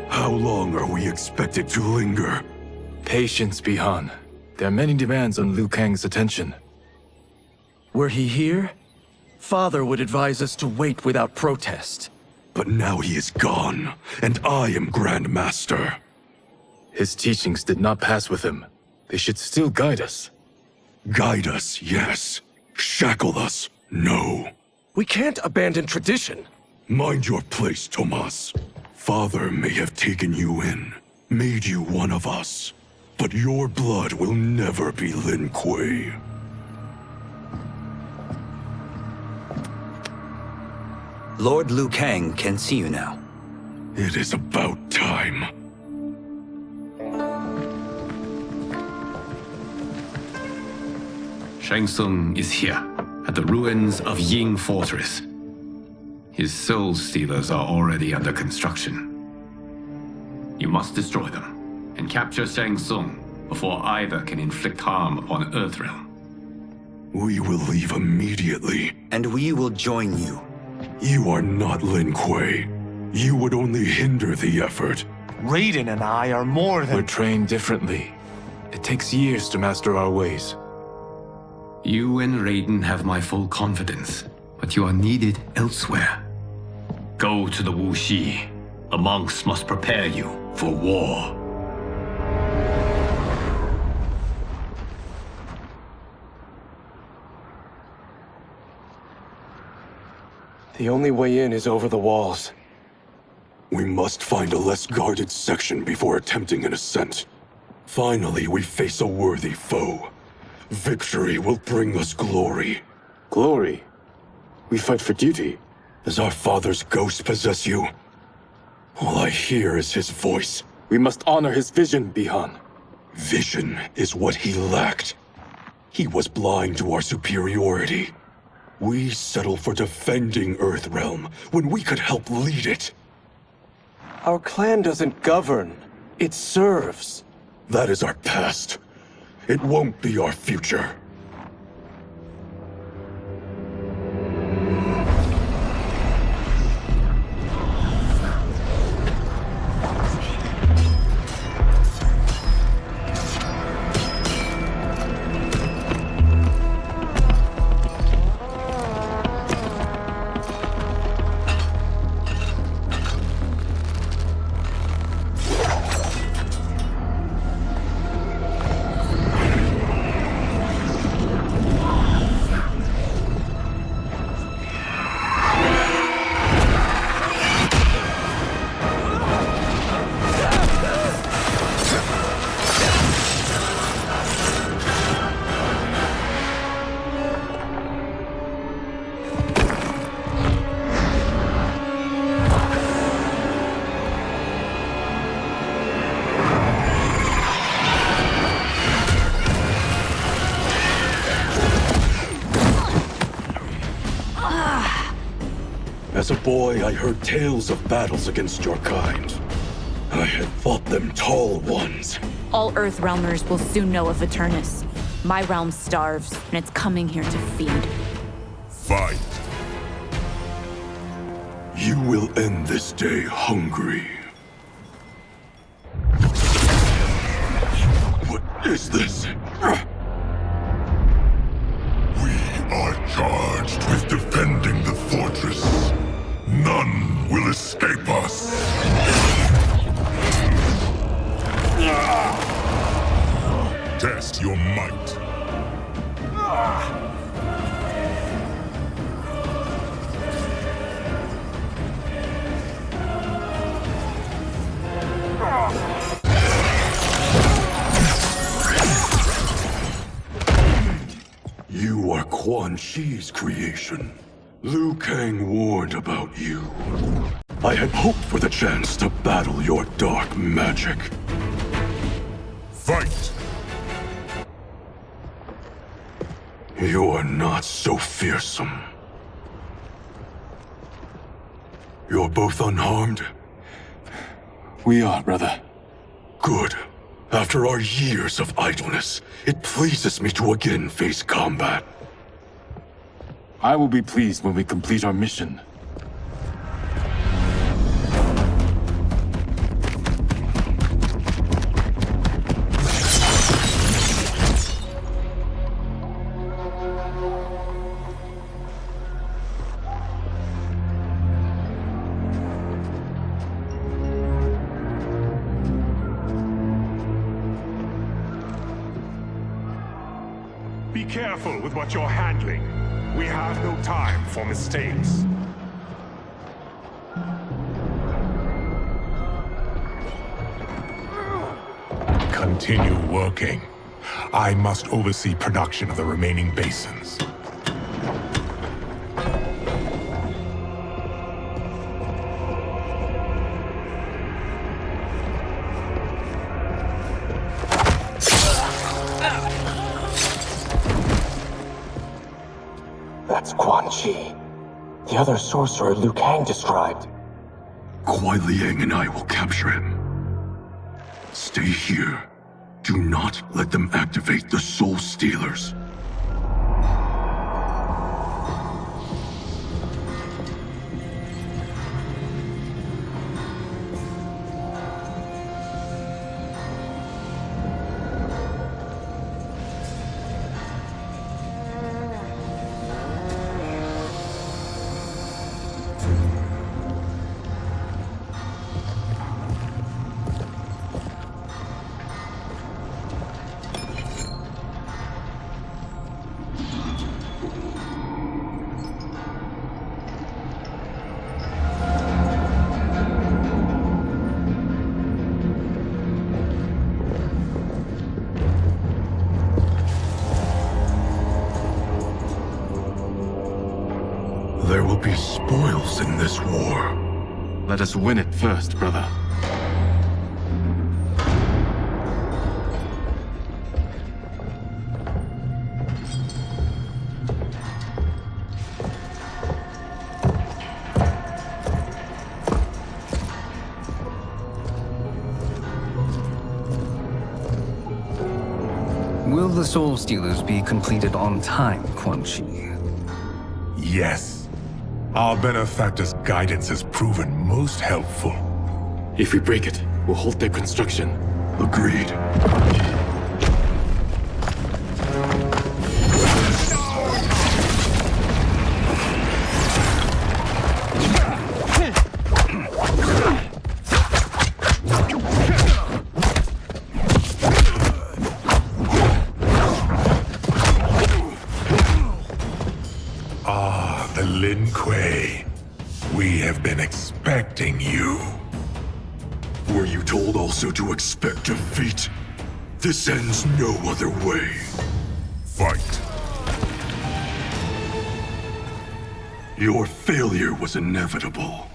How long are we expected to linger? Patience, Bihan. There are many demands on Liu Kang's attention. Were he here, Father would advise us to wait without protest. But now he is gone, and I am Grand Master. His teachings did not pass with him. They should still guide us. Guide us, yes. Shackle us, no. We can't abandon tradition. Mind your place, Tomas. Father may have taken you in, made you one of us, but your blood will never be Lin Kuei. Lord Liu Kang can see you now. It is about time. Shang Tsung is here, at the ruins of Ying Fortress. His soul stealers are already under construction. You must destroy them, and capture Shang Tsung, before either can inflict harm upon Earthrealm. We will leave immediately. And we will join you. You are not Lin Kuei. You would only hinder the effort. Raiden and I are more than... We're trained differently. It takes years to master our ways. You and Raiden have my full confidence, but you are needed elsewhere. Go to the Wuxi. The monks must prepare you for war. The only way in is over the walls. We must find a less guarded section before attempting an ascent. Finally, we face a worthy foe. Victory will bring us glory. Glory? We fight for duty. Does our father's ghost possess you? All I hear is his voice. We must honor his vision, Bihan. Vision is what he lacked. He was blind to our superiority. We settle for defending Earthrealm when we could help lead it. Our clan doesn't govern. It serves. That is our past. It won't be our future. As a boy, I heard tales of battles against your kind. I had fought them tall ones. All Earthrealmers will soon know of Eternus. My realm starves, and it's coming here to feed. Fight. You will end this day hungry. What is this? We are charged with defending the fortress. None will escape us. Test your might. You are Quan Chi's creation. Liu Kang warned about you. I had hoped for the chance to battle your dark magic. Fight! You are not so fearsome. You're both unharmed? We are, brother. Good. After our years of idleness, it pleases me to again face combat. I will be pleased when we complete our mission. Be careful with what you're handling. We have no time for mistakes. Continue working. I must oversee production of the remaining basins. That's Quan Chi. The other sorcerer Liu Kang described. Kuai Liang and I will capture him. Stay here. Do not let them activate the Soul Stealers. There will be spoils in this war. Let us win it first, brother. Will the Soul Stealers be completed on time, Quan Chi? Yes. Our benefactor's guidance has proven most helpful. If we break it, we'll halt their construction. Agreed. Lin Kuei, we have been expecting you. Were you told also to expect defeat? This ends no other way. Fight. Your failure was inevitable.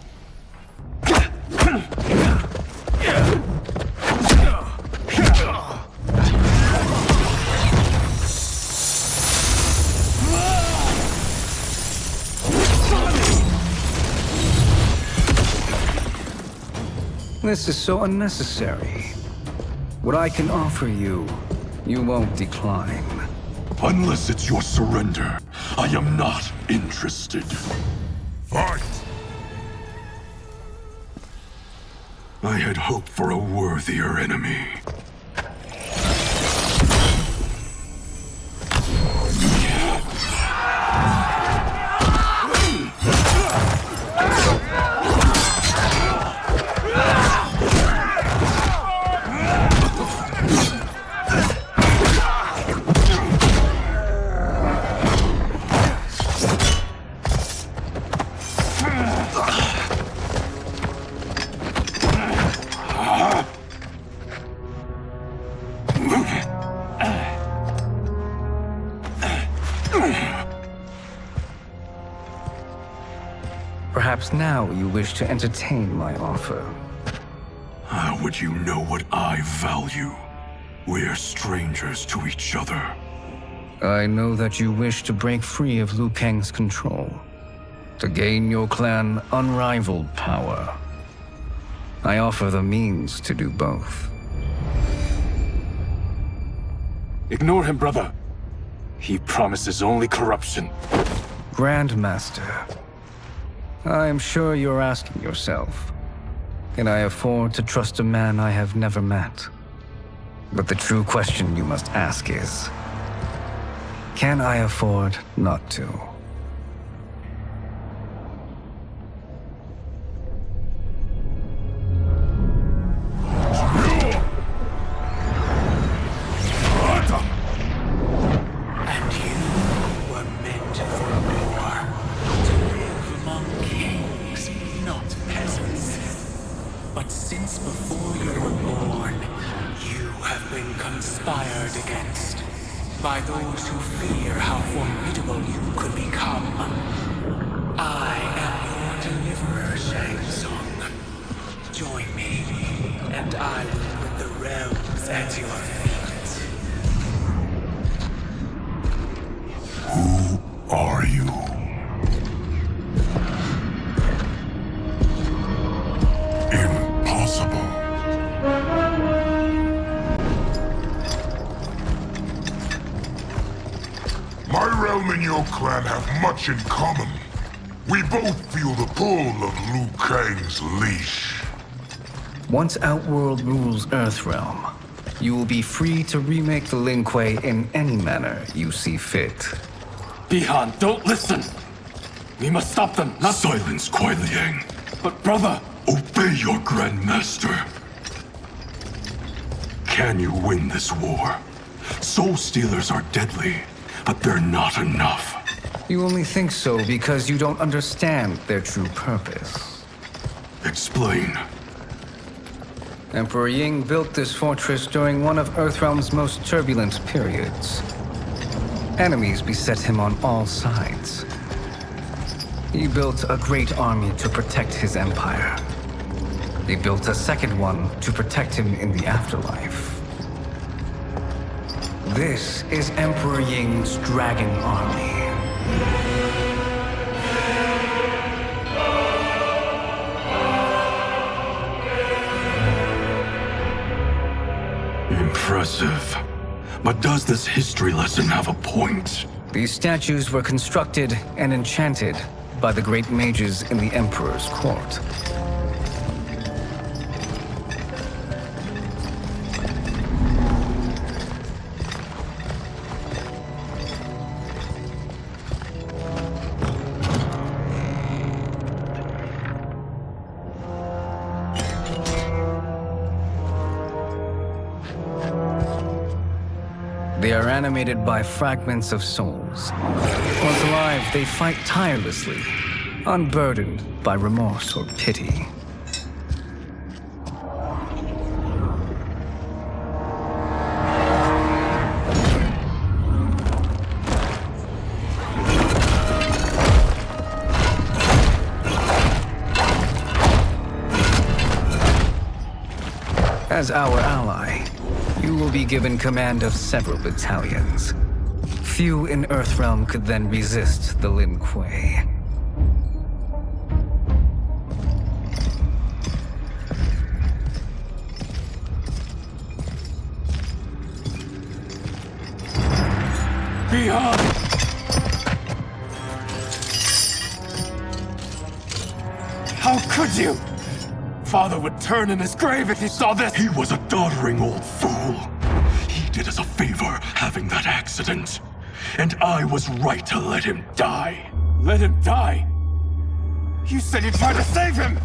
This is so unnecessary. What I can offer you, you won't decline. Unless it's your surrender, I am not interested. Fight! I had hoped for a worthier enemy. Perhaps now you wish to entertain my offer. How would you know what I value? We're strangers to each other. I know that you wish to break free of Liu Kang's control, to gain your clan unrivaled power. I offer the means to do both. Ignore him, brother. He promises only corruption. Grandmaster, I am sure you're asking yourself, can I afford to trust a man I have never met? But the true question you must ask is, can I afford not to? By those who fear how formidable you could become. I am your deliverer, Shang Tsung. Join me, and I will put the realms at your feet. Who are you? Impossible. realm and your clan have much in common. We both feel the pull of Liu Kang's leash. Once Outworld rules Earthrealm, you will be free to remake the Lin Kuei in any manner you see fit. Bihan, don't listen! We must stop them, not— Silence, Kuai Liang. But brother— Obey your Grandmaster. Can you win this war? Soul Stealers are deadly, but they're not enough. You only think so because you don't understand their true purpose. Explain. Emperor Ying built this fortress during one of Earthrealm's most turbulent periods. Enemies beset him on all sides. He built a great army to protect his empire. They built a second one to protect him in the afterlife. This is Emperor Ying's Dragon Army. Impressive. But does this history lesson have a point? These statues were constructed and enchanted by the great mages in the Emperor's court. They are animated by fragments of souls. Once alive, they fight tirelessly, unburdened by remorse or pity. As our ally, you will be given command of several battalions. Few in Earthrealm could then resist the Lin Kuei. Beyond! How could you? Father would turn in his grave if he saw this! He was a doddering old fool. He did us a favor having that accident. And I was right to let him die. Let him die? You said you tried to save him!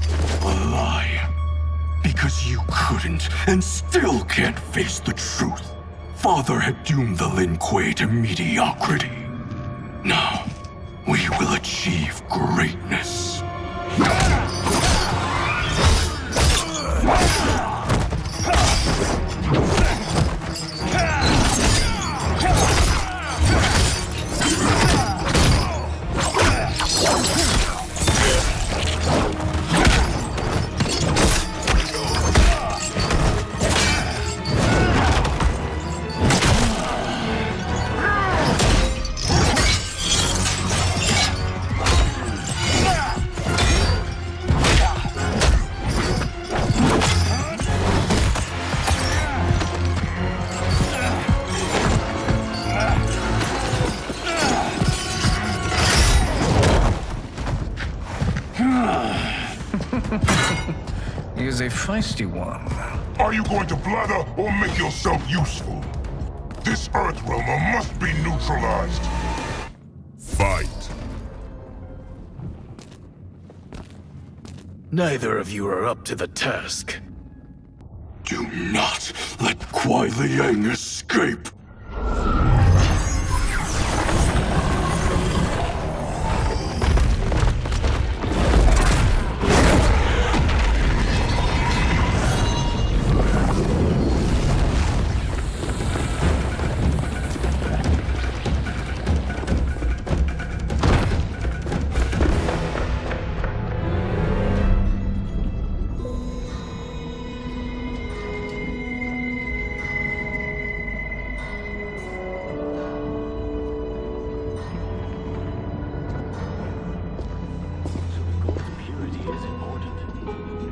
A lie. Because you couldn't and still can't face the truth. Father had doomed the Lin Kuei to mediocrity. Now, we will achieve greatness. He is a feisty one. Are you going to blather or make yourself useful? This Earthrealmer must be neutralized. Fight. Neither of you are up to the task. Do not let Kuai Liang escape!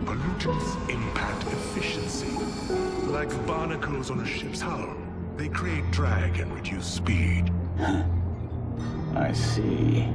Pollutants impact efficiency. Like barnacles on a ship's hull, they create drag and reduce speed. I see.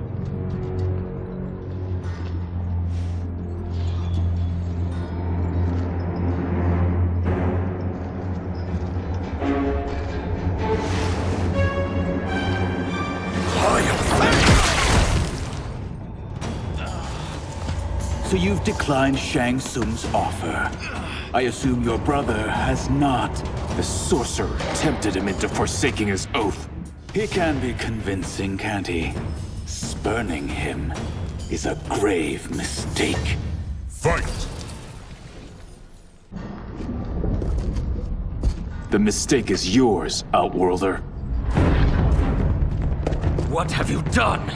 So you've declined Shang Tsung's offer. I assume your brother has not. The sorcerer tempted him into forsaking his oath. He can be convincing, can't he? Spurning him is a grave mistake. Fight! The mistake is yours, Outworlder. What have you done?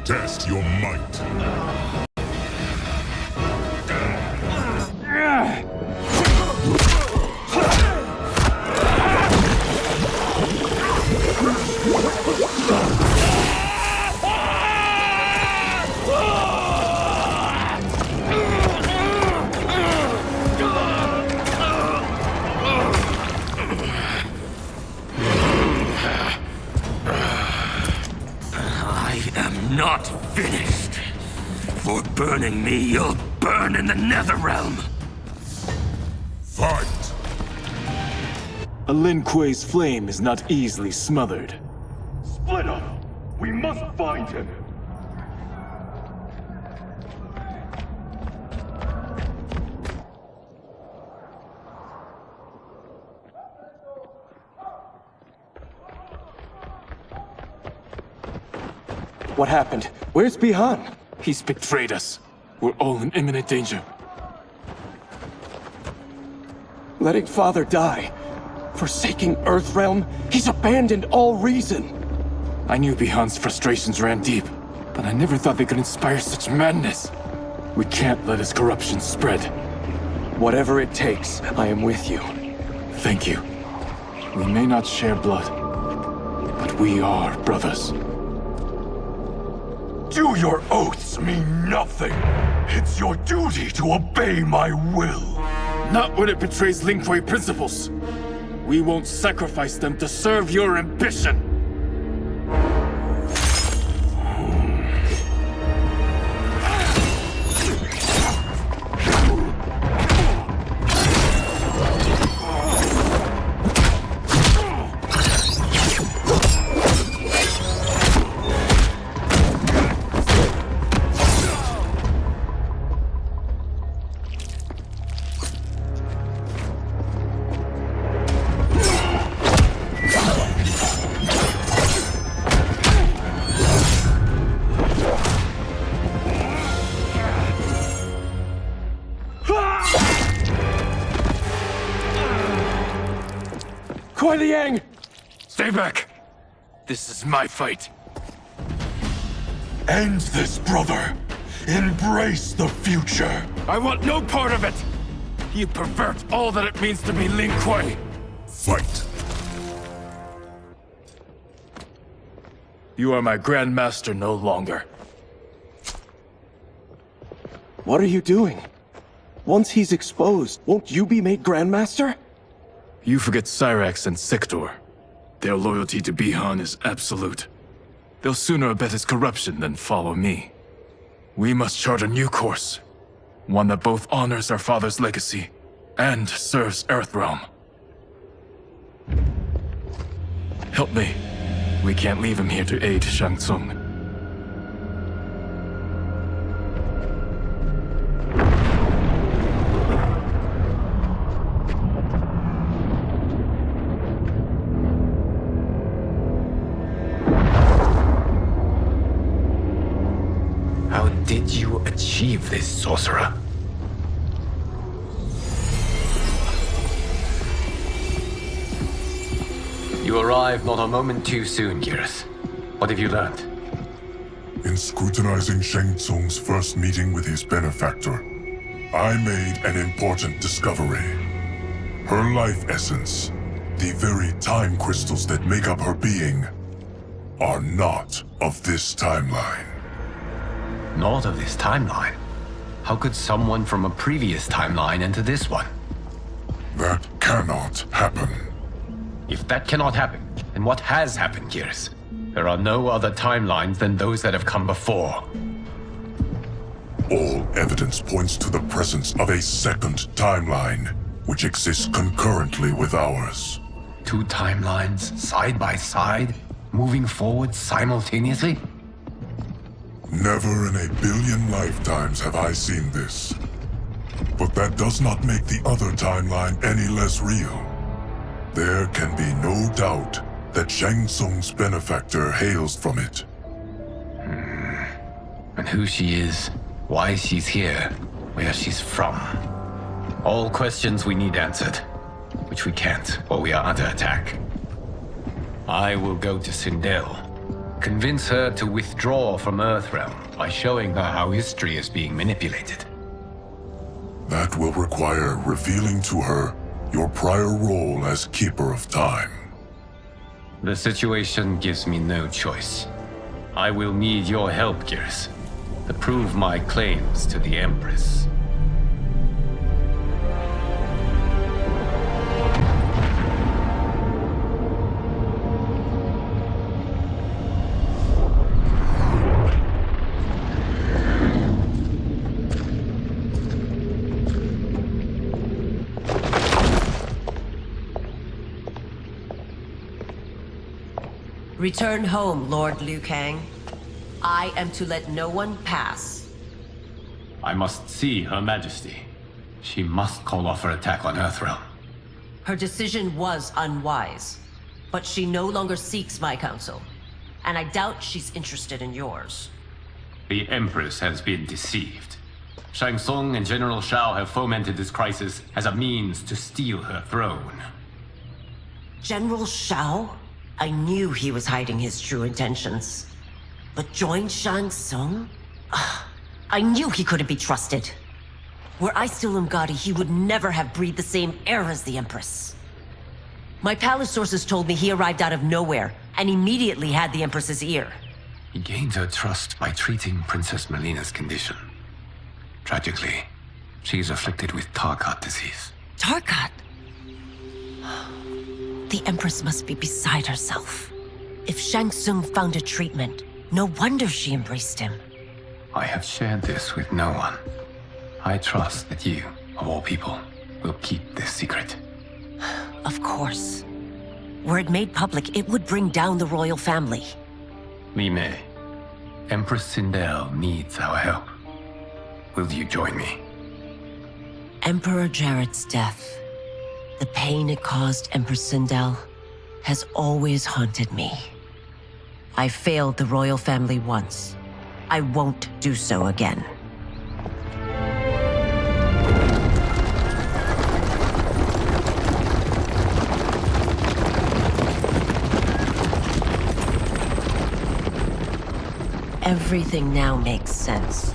Test your might. Not finished. For burning me, you'll burn in the Netherrealm. Fight! A Lin Kuei's flame is not easily smothered. Split up! We must find him! What happened? Where's Bihan? He's betrayed us. We're all in imminent danger. Letting father die. Forsaking Earthrealm. He's abandoned all reason. I knew Bihan's frustrations ran deep, but I never thought they could inspire such madness. We can't let his corruption spread. Whatever it takes, I am with you. Thank you. We may not share blood, but we are brothers. Do your oaths mean nothing? It's your duty to obey my will. Not when it betrays Lin Kuei principles. We won't sacrifice them to serve your ambition. Kuei Liang! Stay back! This is my fight. End this, brother. Embrace the future. I want no part of it! You pervert all that it means to be Lin Kuei! Fight! You are my Grandmaster no longer. What are you doing? Once he's exposed, won't you be made Grandmaster? You forget Cyrax and Sector. Their loyalty to Bihan is absolute. They'll sooner abet his corruption than follow me. We must chart a new course. One that both honors our father's legacy and serves Earthrealm. Help me. We can't leave him here to aid Shang Tsung. How did you achieve this, sorcerer? You arrived not a moment too soon, Geras. What have you learned? In scrutinizing Shang Tsung's first meeting with his benefactor, I made an important discovery. Her life essence, the very time crystals that make up her being, are not of this timeline. Not of this timeline? How could someone from a previous timeline enter this one? That cannot happen. If that cannot happen, then what has happened, Gears? There are no other timelines than those that have come before. All evidence points to the presence of a second timeline, which exists concurrently with ours. Two timelines, side by side, moving forward simultaneously? Never in a billion lifetimes have I seen this. But that does not make the other timeline any less real. There can be no doubt that Shang Tsung's benefactor hails from it. And who she is, why she's here, where she's from. All questions we need answered, which we can't, or we are under attack. I will go to Sindel, convince her to withdraw from Earthrealm by showing her how history is being manipulated. That will require revealing to her your prior role as Keeper of Time. The situation gives me no choice. I will need your help, Gears, to prove my claims to the Empress. Return home, Lord Liu Kang. I am to let no one pass. I must see Her Majesty. She must call off her attack on Earthrealm. Her decision was unwise, but she no longer seeks my counsel, and I doubt she's interested in yours. The Empress has been deceived. Shang Tsung and General Shao have fomented this crisis as a means to steal her throne. General Shao? I knew he was hiding his true intentions. But join Shang Tsung? I knew he couldn't be trusted. Were I still Umgadi, he would never have breathed the same air as the Empress. My palace sources told me he arrived out of nowhere, and immediately had the Empress's ear. He gained her trust by treating Princess Melina's condition. Tragically, she is afflicted with Tarkat disease. Tarkat? The Empress must be beside herself. If Shang Tsung found a treatment, no wonder she embraced him. I have shared this with no one. I trust that you, of all people, will keep this secret. Of course. Were it made public, it would bring down the royal family. Li Mei, Empress Sindel needs our help. Will you join me? Emperor Jarrett's death, the pain it caused Empress Sindel, has always haunted me. I failed the royal family once. I won't do so again. Everything now makes sense.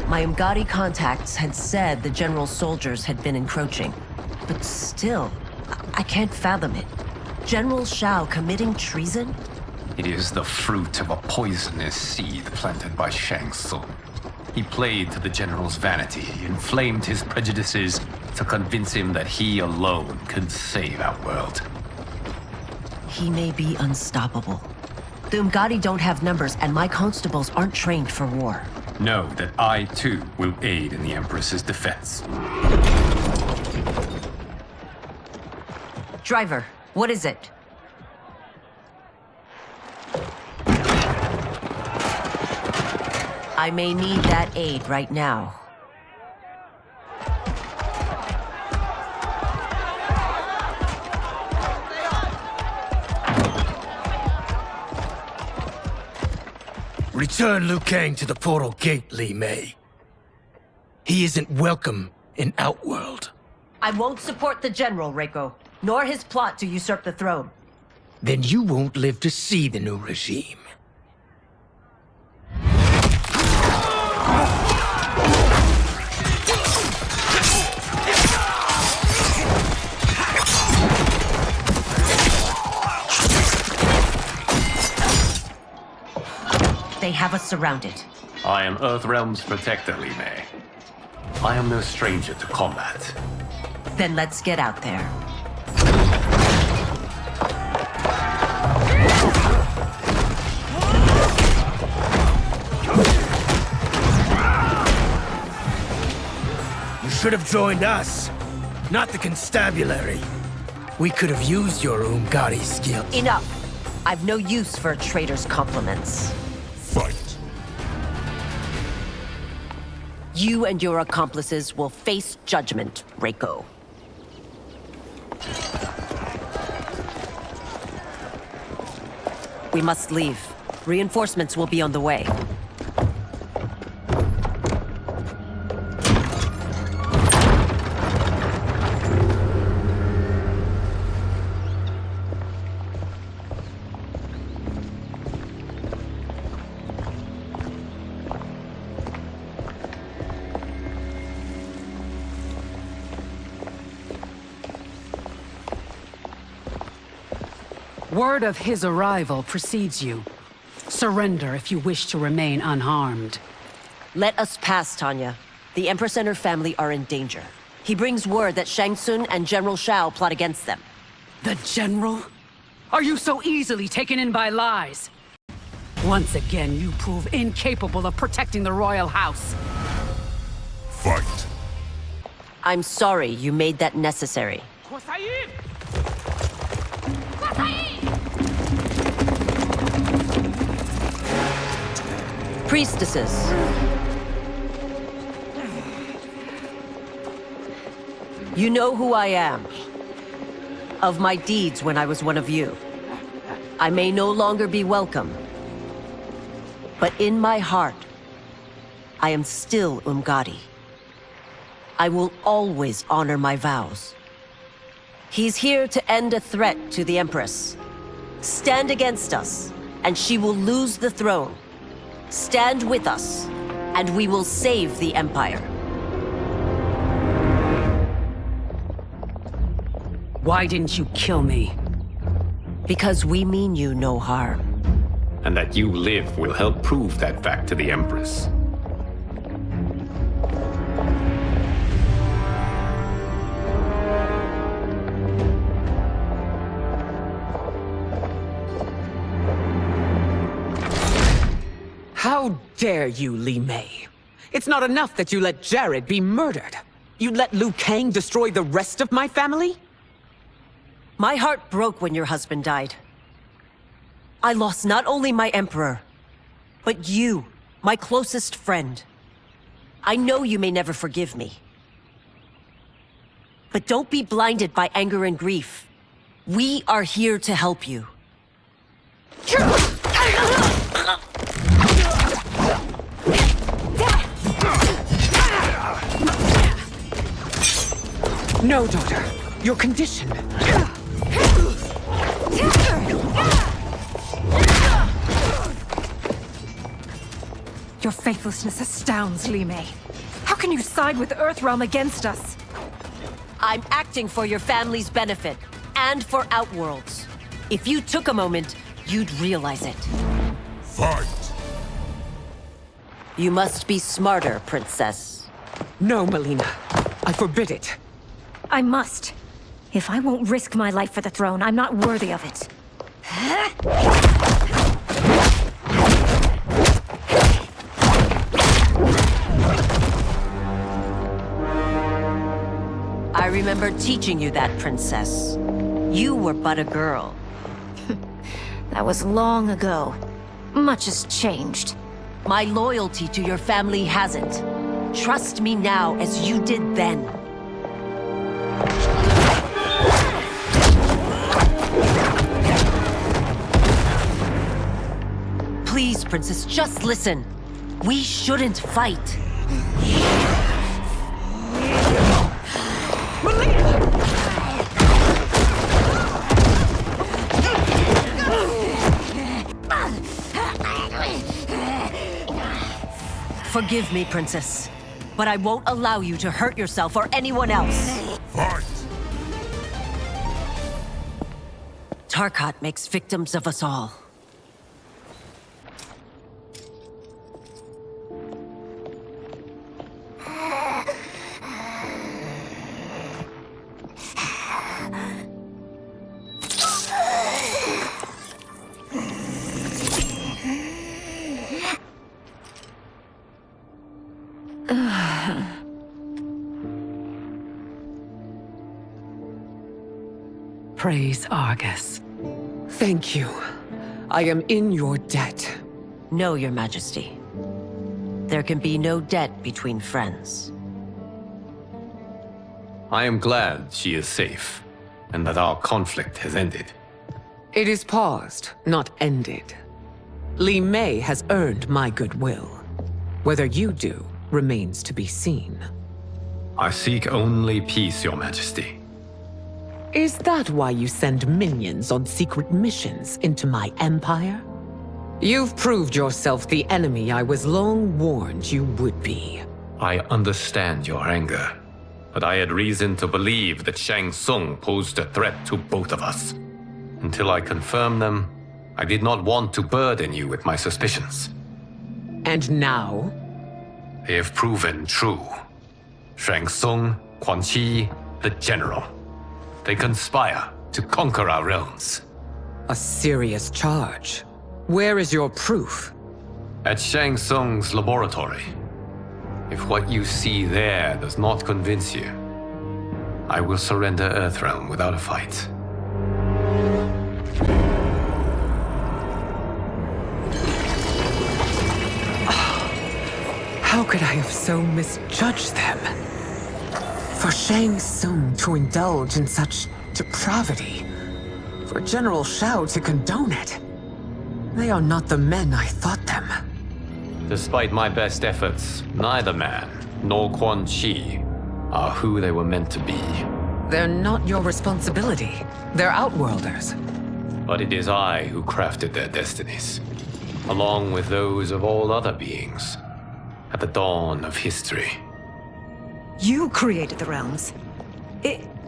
My Umgadi contacts had said the general's soldiers had been encroaching. But still, I can't fathom it. General Shao committing treason? It is the fruit of a poisonous seed planted by Shang Tsung. He played to the general's vanity, inflamed his prejudices to convince him that he alone could save our world. He may be unstoppable. The Umgadi don't have numbers, and my constables aren't trained for war. Know that I, too, will aid in the Empress's defense. Driver, what is it? I may need that aid right now. Return Liu Kang to the portal gate, Li Mei. He isn't welcome in Outworld. I won't support the General, Reiko, nor his plot to usurp the throne. Then you won't live to see the new regime. have us surrounded. I am Earthrealm's protector, Li Mei. I am no stranger to combat. Then let's get out there. You should have joined us, not the constabulary. We could have used your Umgadi skills. Enough! I've no use for a traitor's compliments. Fight. You and your accomplices will face judgment, Reiko. We must leave. Reinforcements will be on the way. Word of his arrival precedes you. Surrender if you wish to remain unharmed. Let us pass, Tanya. The Empress and her family are in danger. He brings word that Shang Tsung and General Shao plot against them. The General? Are you so easily taken in by lies? Once again, you prove incapable of protecting the royal house. Fight. I'm sorry you made that necessary. Priestesses. You know who I am. Of my deeds when I was one of you. I may no longer be welcome. But in my heart, I am still Umgadi. I will always honor my vows. He's here to end a threat to the Empress. Stand against us, and she will lose the throne. Stand with us, and we will save the Empire. Why didn't you kill me? Because we mean you no harm. And that you live will help prove that fact to the Empress. How dare you, Li Mei? It's not enough that you let Jared be murdered. You'd let Liu Kang destroy the rest of my family? My heart broke when your husband died. I lost not only my emperor, but you, my closest friend. I know you may never forgive me. But don't be blinded by anger and grief. We are here to help you. No, daughter. Your condition. Your faithlessness astounds, Li Mei. How can you side with Earthrealm against us? I'm acting for your family's benefit, and for Outworld's. If you took a moment, you'd realize it. Fight! You must be smarter, Princess. No, Melina. I forbid it. I must. If I won't risk my life for the throne, I'm not worthy of it. I remember teaching you that, Princess. You were but a girl. That was long ago. Much has changed. My loyalty to your family hasn't. Trust me now as you did then. Please, Princess, just listen. We shouldn't fight. Forgive me, Princess, but I won't allow you to hurt yourself or anyone else. Fight! Tarkat makes victims of us all. Praise Argus. Thank you. I am in your debt. No, Your Majesty. There can be no debt between friends. I am glad she is safe, and that our conflict has ended. It is paused, not ended. Li Mei has earned my goodwill. Whether you do remains to be seen. I seek only peace, Your Majesty. Is that why you send minions on secret missions into my empire? You've proved yourself the enemy I was long warned you would be. I understand your anger, but I had reason to believe that Shang Tsung posed a threat to both of us. Until I confirmed them, I did not want to burden you with my suspicions. And now? They have proven true. Shang Tsung, Quan Chi, the General. They conspire to conquer our realms. A serious charge. Where is your proof? At Shang Tsung's laboratory. If what you see there does not convince you, I will surrender Earthrealm without a fight. How could I have so misjudged them? For Shang Tsung to indulge in such depravity, for General Shao to condone it, they are not the men I thought them. Despite my best efforts, neither man nor Quan Chi are who they were meant to be. They're not your responsibility. They're Outworlders. But it is I who crafted their destinies, along with those of all other beings, at the dawn of history. You created the realms.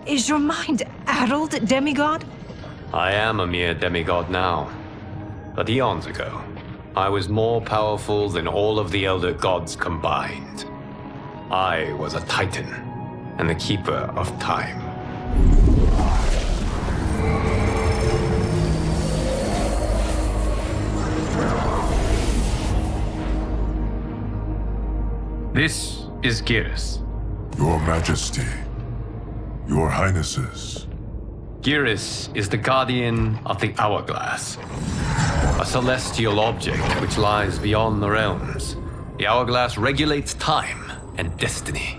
Is your mind addled, demigod? I am a mere demigod now. But eons ago, I was more powerful than all of the Elder Gods combined. I was a Titan, and the Keeper of Time. This is Geras. Your Majesty. Your Highnesses. Geras is the guardian of the Hourglass. A celestial object which lies beyond the realms. The Hourglass regulates time and destiny.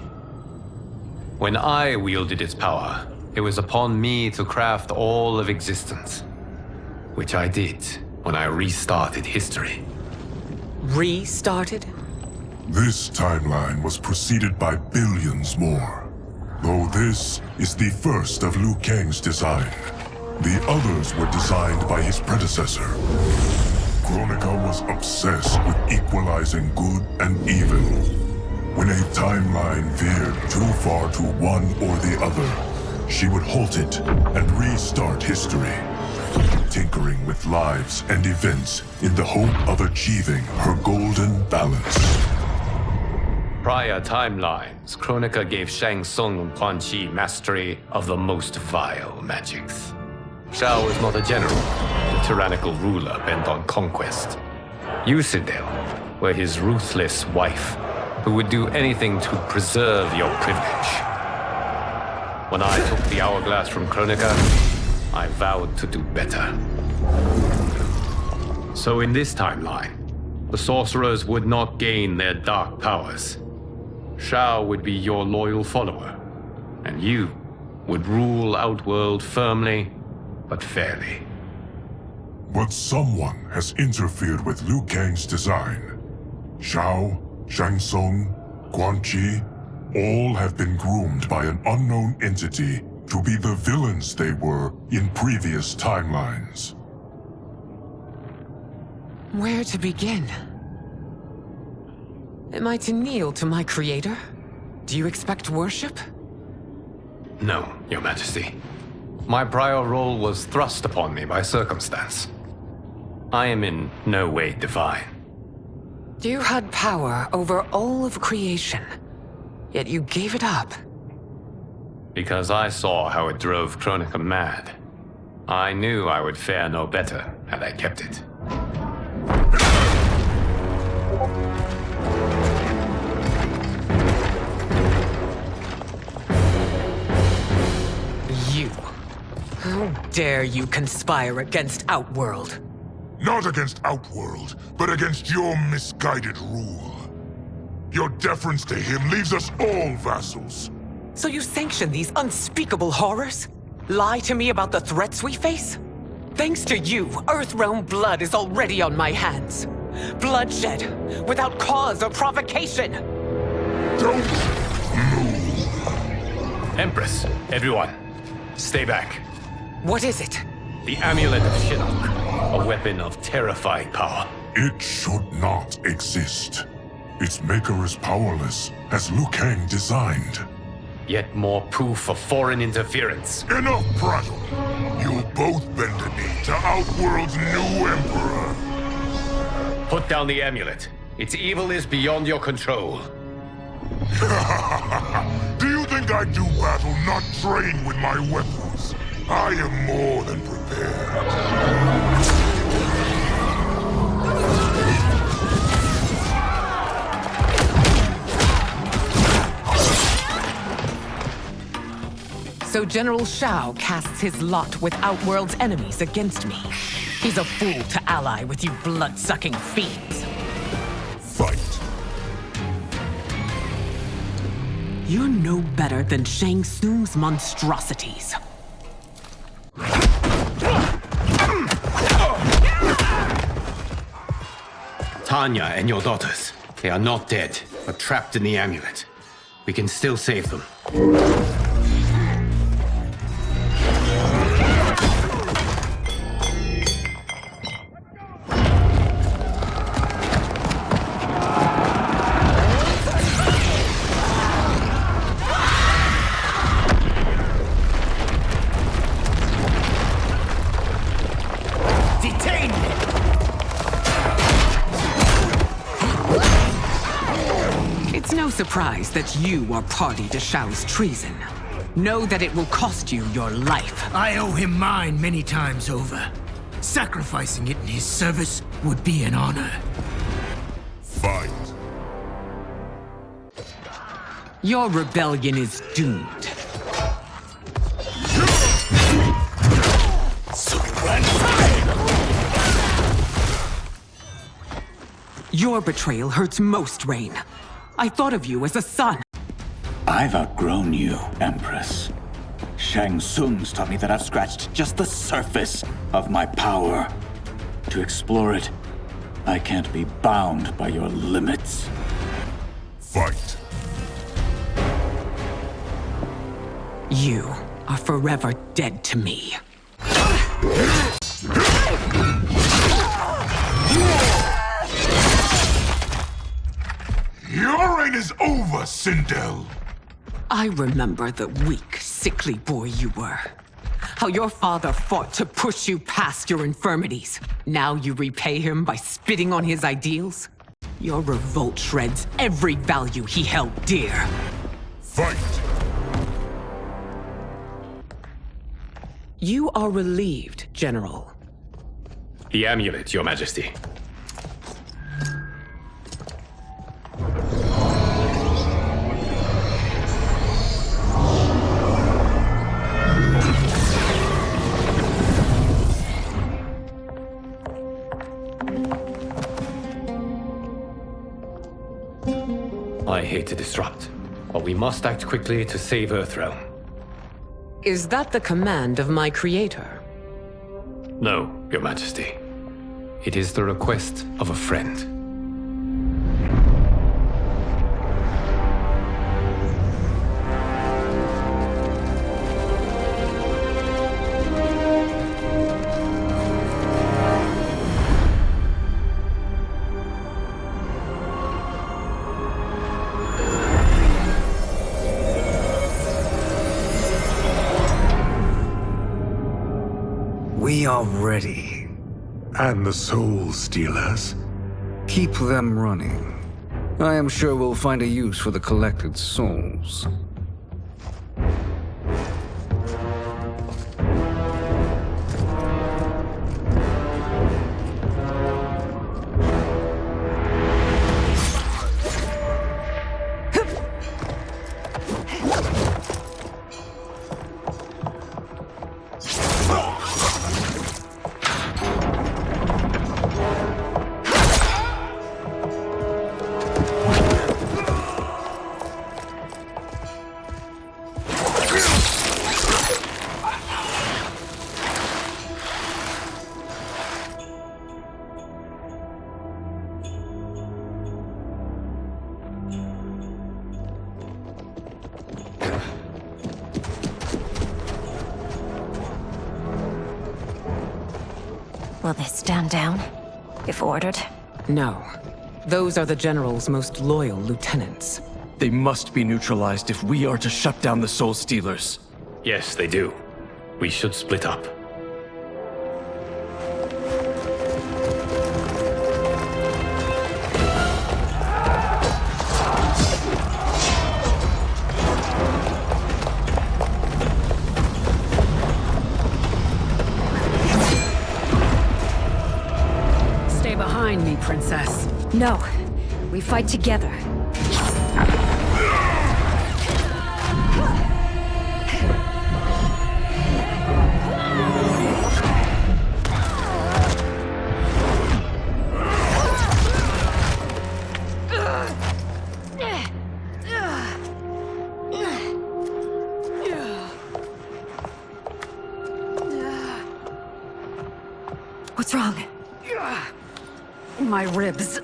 When I wielded its power, it was upon me to craft all of existence. Which I did when I restarted history. Restarted? This timeline was preceded by billions more. Though this is the first of Liu Kang's design. The others were designed by his predecessor. Kronika was obsessed with equalizing good and evil. When a timeline veered too far to one or the other, she would halt it and restart history, tinkering with lives and events in the hope of achieving her golden balance. Prior timelines, Kronika gave Shang Tsung and Quan Chi mastery of the most vile magics. Shao was not a general, a tyrannical ruler bent on conquest. Yusidel were his ruthless wife, who would do anything to preserve your privilege. When I took the Hourglass from Kronika, I vowed to do better. So in this timeline, the sorcerers would not gain their dark powers. Shao would be your loyal follower, and you would rule Outworld firmly, but fairly. But someone has interfered with Liu Kang's design. Shao, Shang Tsung, Quan Chi, all have been groomed by an unknown entity to be the villains they were in previous timelines. Where to begin? Am I to kneel to my creator? Do you expect worship? No, Your Majesty. My prior role was thrust upon me by circumstance. I am in no way divine. You had power over all of creation, yet you gave it up. Because I saw how it drove Kronika mad. I knew I would fare no better had I kept it. dare you conspire against Outworld? Not against Outworld, but against your misguided rule. Your deference to him leaves us all vassals. So you sanction these unspeakable horrors? Lie to me about the threats we face? Thanks to you, Earthrealm blood is already on my hands. Bloodshed, without cause or provocation. Don't Empress, everyone, stay back. What is it? The Amulet of Shinnok, a weapon of terrifying power. It should not exist. Its maker is powerless, as Liu Kang designed. Yet more proof of foreign interference. Enough prattle! You'll both bend a knee to Outworld's new Emperor. Put down the amulet. Its evil is beyond your control. Do you think I do battle not trained with my weapons? I am more than prepared. So General Shao casts his lot with Outworld's enemies against me. He's a fool to ally with you blood-sucking fiends. Fight. You're no better than Shang Tsung's monstrosities. Tanya and your daughters, they are not dead, but trapped in the amulet. We can still save them. Surprised that you are party to Shao's treason. Know that it will cost you your life. I owe him mine many times over. Sacrificing it in his service would be an honor. Fight. Your rebellion is doomed. Your betrayal hurts most, Rain. I thought of you as a son. I've outgrown you, Empress. Shang Tsung's taught me that I've scratched just the surface of my power. To explore it, I can't be bound by your limits. Fight. You are forever dead to me. Your reign is over, Sindel! I remember the weak, sickly boy you were. How your father fought to push you past your infirmities. Now you repay him by spitting on his ideals? Your revolt shreds every value he held dear. Fight! You are relieved, General. The amulet, Your Majesty. I hate to disrupt, but we must act quickly to save Earthrealm. Is that the command of my creator? No, Your Majesty. It is the request of a friend. We are ready. And the Soul Stealers? Keep them running. I am sure we'll find a use for the collected souls. Will they stand down, if ordered? No. Those are the General's most loyal lieutenants. They must be neutralized if we are to shut down the Soul Stealers. Yes, they do. We should split up. Stay behind me, Princess. No. We fight together. What's wrong? My ribs.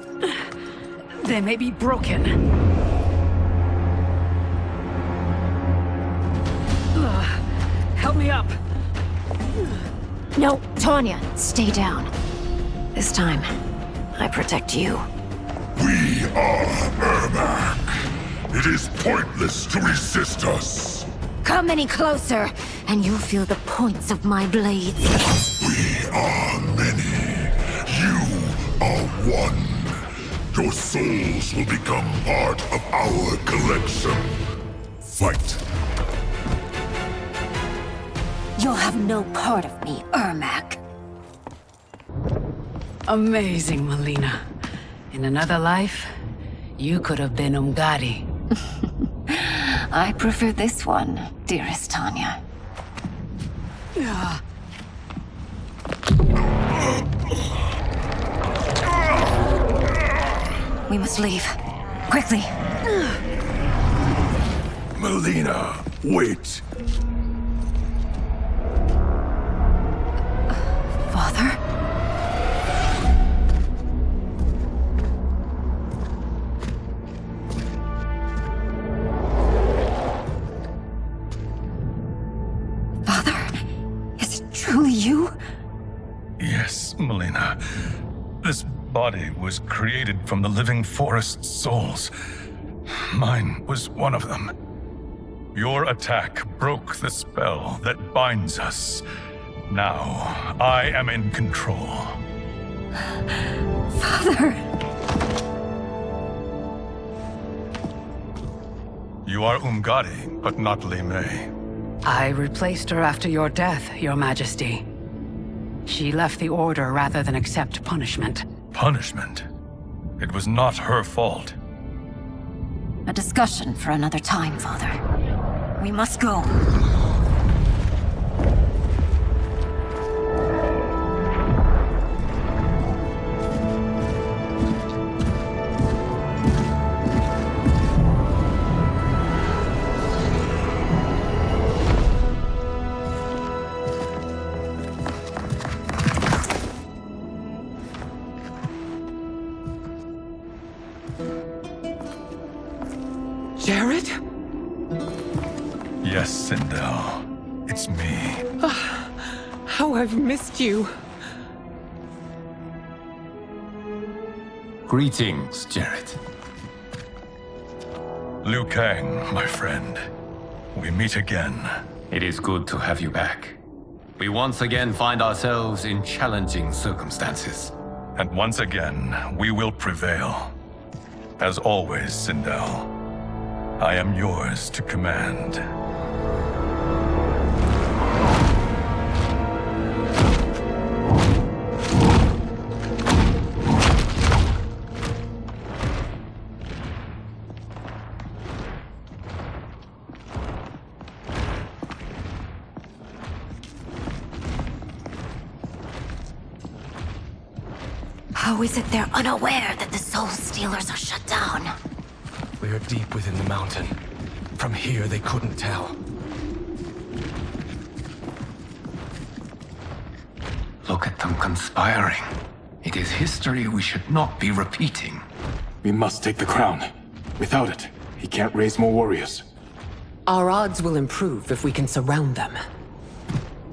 They may be broken. Help me up. No, Tanya, stay down. This time, I protect you. We are Ermac. It is pointless to resist us. Come any closer, and you'll feel the points of my blades. We are many. You are one. Your souls will become part of our collection. Fight. You'll have no part of me, Ermac. Amazing, Melina. In another life, you could have been Umgadi. I prefer this one, dearest Tanya. We must leave. Quickly. Melina, wait. Father? Father? Is it truly you? Yes, Melina. This body was created from the living forest's souls. Mine was one of them. Your attack broke the spell that binds us. Now, I am in control. Father! You are Umgadi, but not Li Mei. I replaced her after your death, Your Majesty. She left the Order rather than accept punishment. Punishment? It was not her fault. A discussion for another time, Father. We must go. Jared? Yes, Sindel. It's me. How I've missed you. Greetings, Jared. Liu Kang, my friend. We meet again. It is good to have you back. We once again find ourselves in challenging circumstances. And once again, we will prevail. As always, Sindel, I am yours to command. How is it they're unaware that the Soul Stealers are shut down? We are deep within the mountain. From here, they couldn't tell. Look at them conspiring. It is history we should not be repeating. We must take the crown. Without it, he can't raise more warriors. Our odds will improve if we can surround them.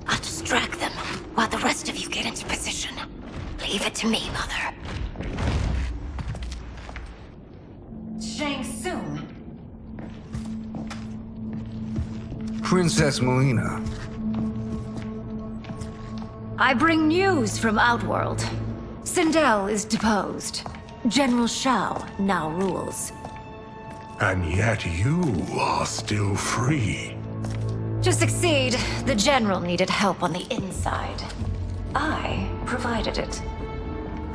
I'll distract them while the rest of you get into position. Leave it to me, Mother. Shang Tsung. Princess Melina. I bring news from Outworld. Sindel is deposed. General Shao now rules. And yet you are still free. To succeed, the General needed help on the inside. I provided it.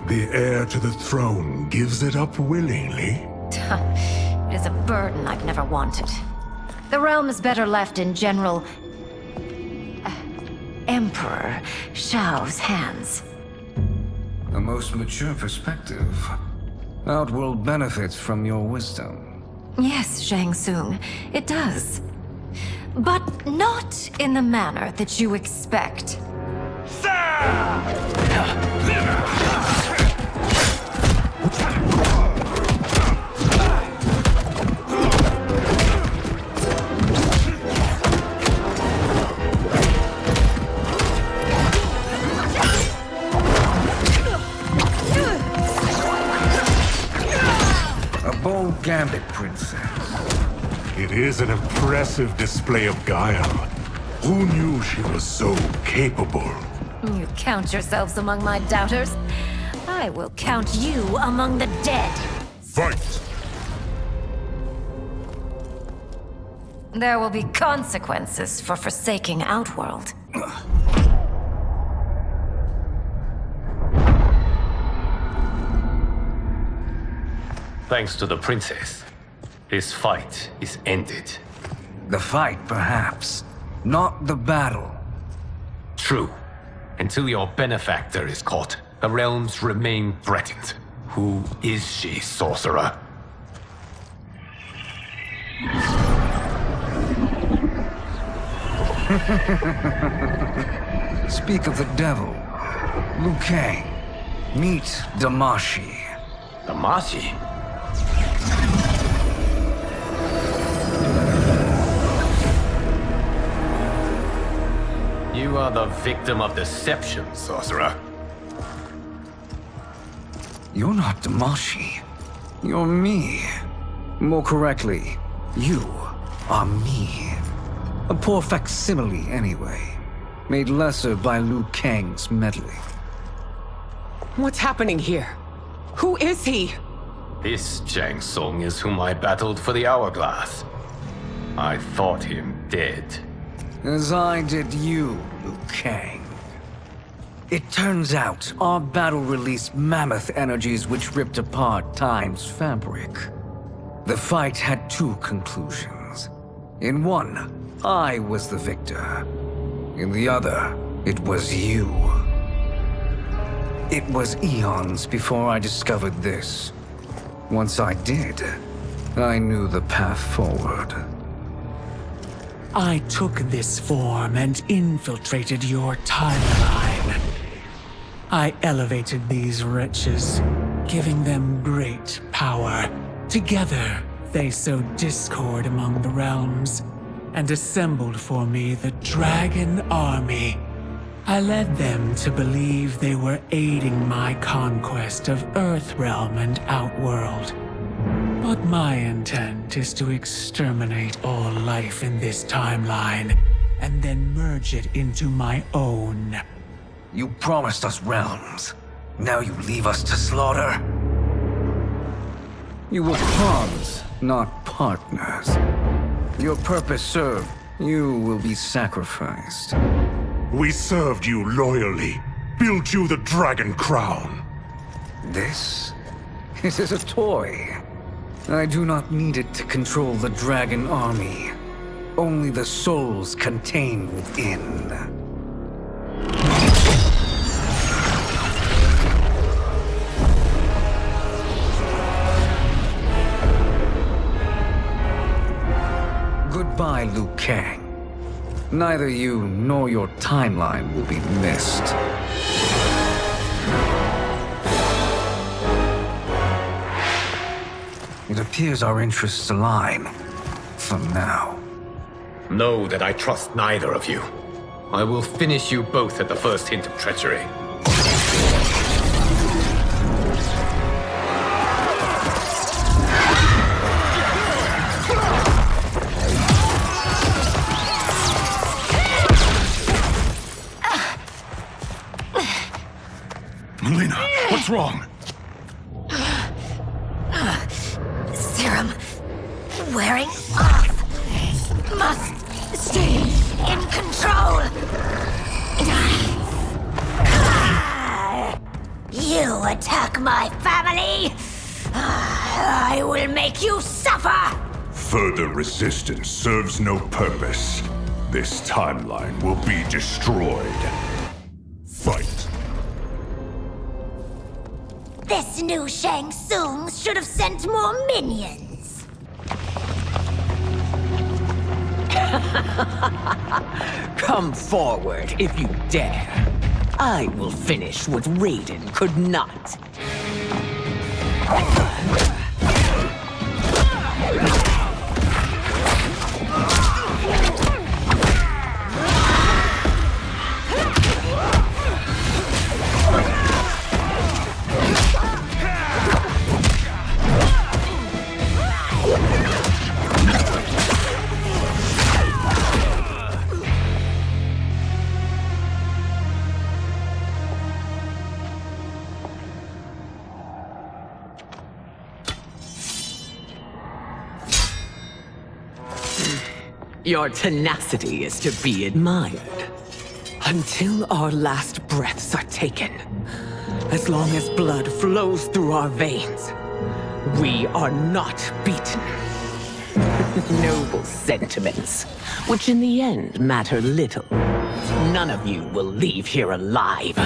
The heir to the throne gives it up willingly. It is a burden I've never wanted. The realm is better left in General... Emperor Shao's hands. A most mature perspective. Outworld benefits from your wisdom. Yes, Shang Tsung, it does. But not in the manner that you expect. A bold gambit, Princess. It is an impressive display of guile. Who knew she was so capable? You count yourselves among my doubters. I will count you among the dead. Fight! There will be consequences for forsaking Outworld. Thanks to the princess, this fight is ended. The fight, perhaps. Not the battle. True. Until your benefactor is caught, the realms remain threatened. Who is she, sorcerer? Speak of the devil. Liu Kang. Meet Damashi. Damashi? You are the victim of deception, sorcerer. You're not Damashi. You're me. More correctly, you are me. A poor facsimile, anyway. Made lesser by Liu Kang's meddling. What's happening here? Who is he? This Shang Tsung is whom I battled for the Hourglass. I thought him dead. As I did you, Liu Kang. It turns out our battle released mammoth energies which ripped apart time's fabric. The fight had two conclusions. In one, I was the victor. In the other, it was you. It was eons before I discovered this. Once I did, I knew the path forward. I took this form and infiltrated your timeline. I elevated these wretches, giving them great power. Together, they sowed discord among the realms, and assembled for me the Dragon Army. I led them to believe they were aiding my conquest of Earthrealm and Outworld. But my intent is to exterminate all life in this timeline, and then merge it into my own. You promised us realms. Now you leave us to slaughter? You were pawns, not partners. Your purpose served. You will be sacrificed. We served you loyally, built you the Dragon Crown. This? It is a toy. I do not need it to control the Dragon Army. Only the souls contained within. Goodbye, Liu Kang. Neither you nor your timeline will be missed. It appears our interests align. For now. Know that I trust neither of you. I will finish you both at the first hint of treachery. What's wrong? Serum wearing off. Must stay in control. You attack my family, I will make you suffer. Further resistance serves no purpose. This timeline will be destroyed. Fight. This new Shang Tsung should have sent more minions. Come forward if you dare. I will finish what Raiden could not. Your tenacity is to be admired. Until our last breaths are taken, as long as blood flows through our veins, we are not beaten. Noble sentiments, which in the end matter little. None of you will leave here alive.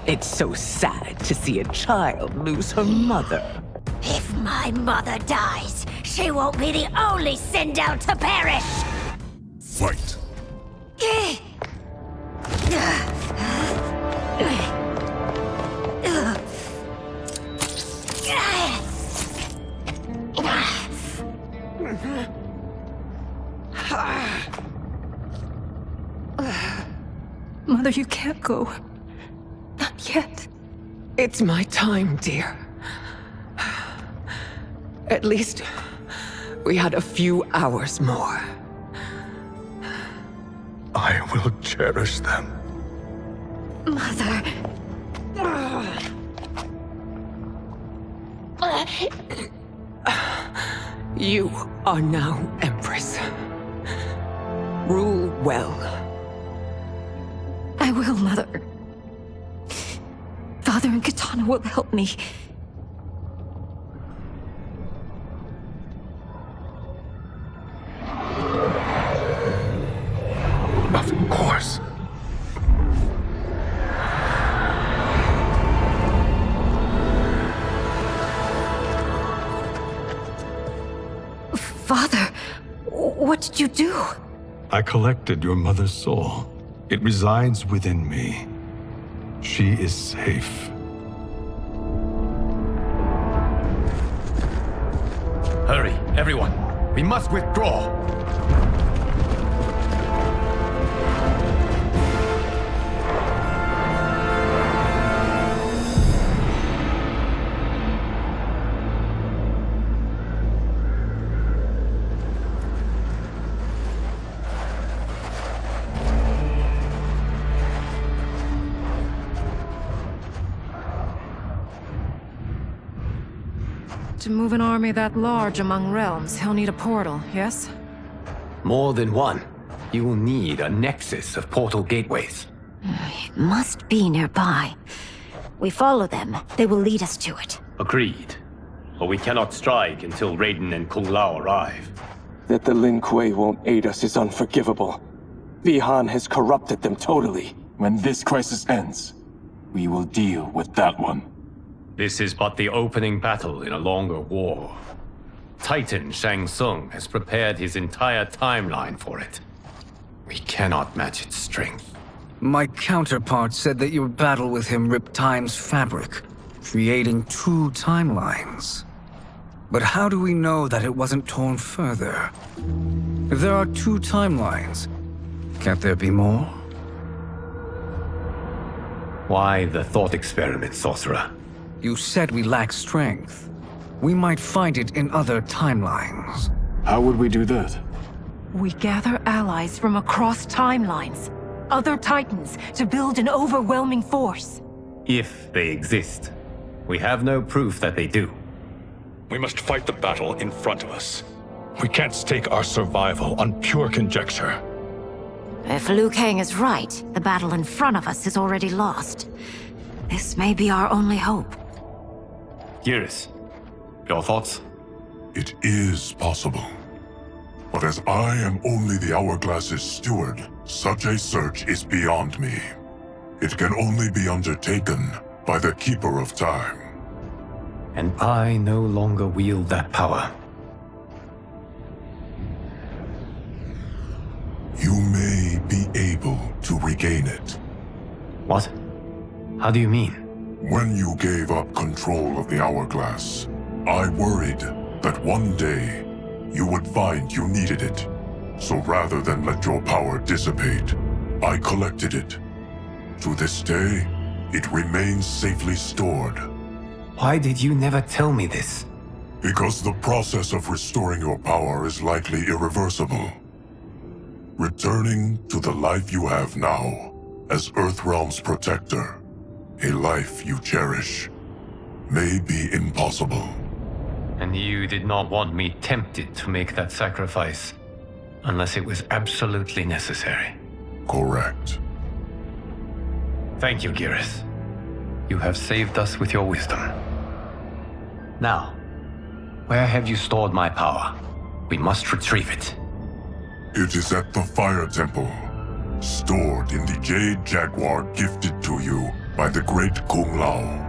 It's so sad to see a child lose her mother. If my mother dies, she won't be the only send out to perish. Fight. Mother, you can't go. Not yet. It's my time, dear. At least we had a few hours more. I will cherish them. Mother. You are now Empress. Rule well. I will, Mother. Father and Katana will help me. Of course. Father, what did you do? I collected your mother's soul. It resides within me. She is safe. Hurry, everyone. We must withdraw. To move an army that large among realms, he'll need a portal, yes? More than one. You will need a nexus of portal gateways. It must be nearby. We follow them. They will lead us to it. Agreed. But we cannot strike until Raiden and Kung Lao arrive. That the Lin Kuei won't aid us is unforgivable. Bi-Han has corrupted them totally. When this crisis ends, we will deal with that one. This is but the opening battle in a longer war. Titan Shang Tsung has prepared his entire timeline for it. We cannot match its strength. My counterpart said that your battle with him ripped time's fabric, creating two timelines. But how do we know that it wasn't torn further? If there are two timelines, can't there be more? Why the thought experiment, sorcerer? You said we lack strength. We might find it in other timelines. How would we do that? We gather allies from across timelines, other Titans, to build an overwhelming force. If they exist. We have no proof that they do. We must fight the battle in front of us. We can't stake our survival on pure conjecture. If Liu Kang is right, the battle in front of us is already lost. This may be our only hope. Geras, your thoughts? It is possible. But as I am only the Hourglass's steward, such a search is beyond me. It can only be undertaken by the Keeper of Time. And I no longer wield that power. You may be able to regain it. What? How do you mean? When you gave up control of the Hourglass, I worried that one day you would find you needed it. So rather than let your power dissipate, I collected it. To this day, it remains safely stored. Why did you never tell me this? Because the process of restoring your power is likely irreversible. Returning to the life you have now, as Earthrealm's protector, a life you cherish, may be impossible. And you did not want me tempted to make that sacrifice, unless it was absolutely necessary. Correct. Thank you, Geras. You have saved us with your wisdom. Now, where have you stored my power? We must retrieve it. It is at the Fire Temple, stored in the Jade Jaguar gifted to you by the great Kung Lao.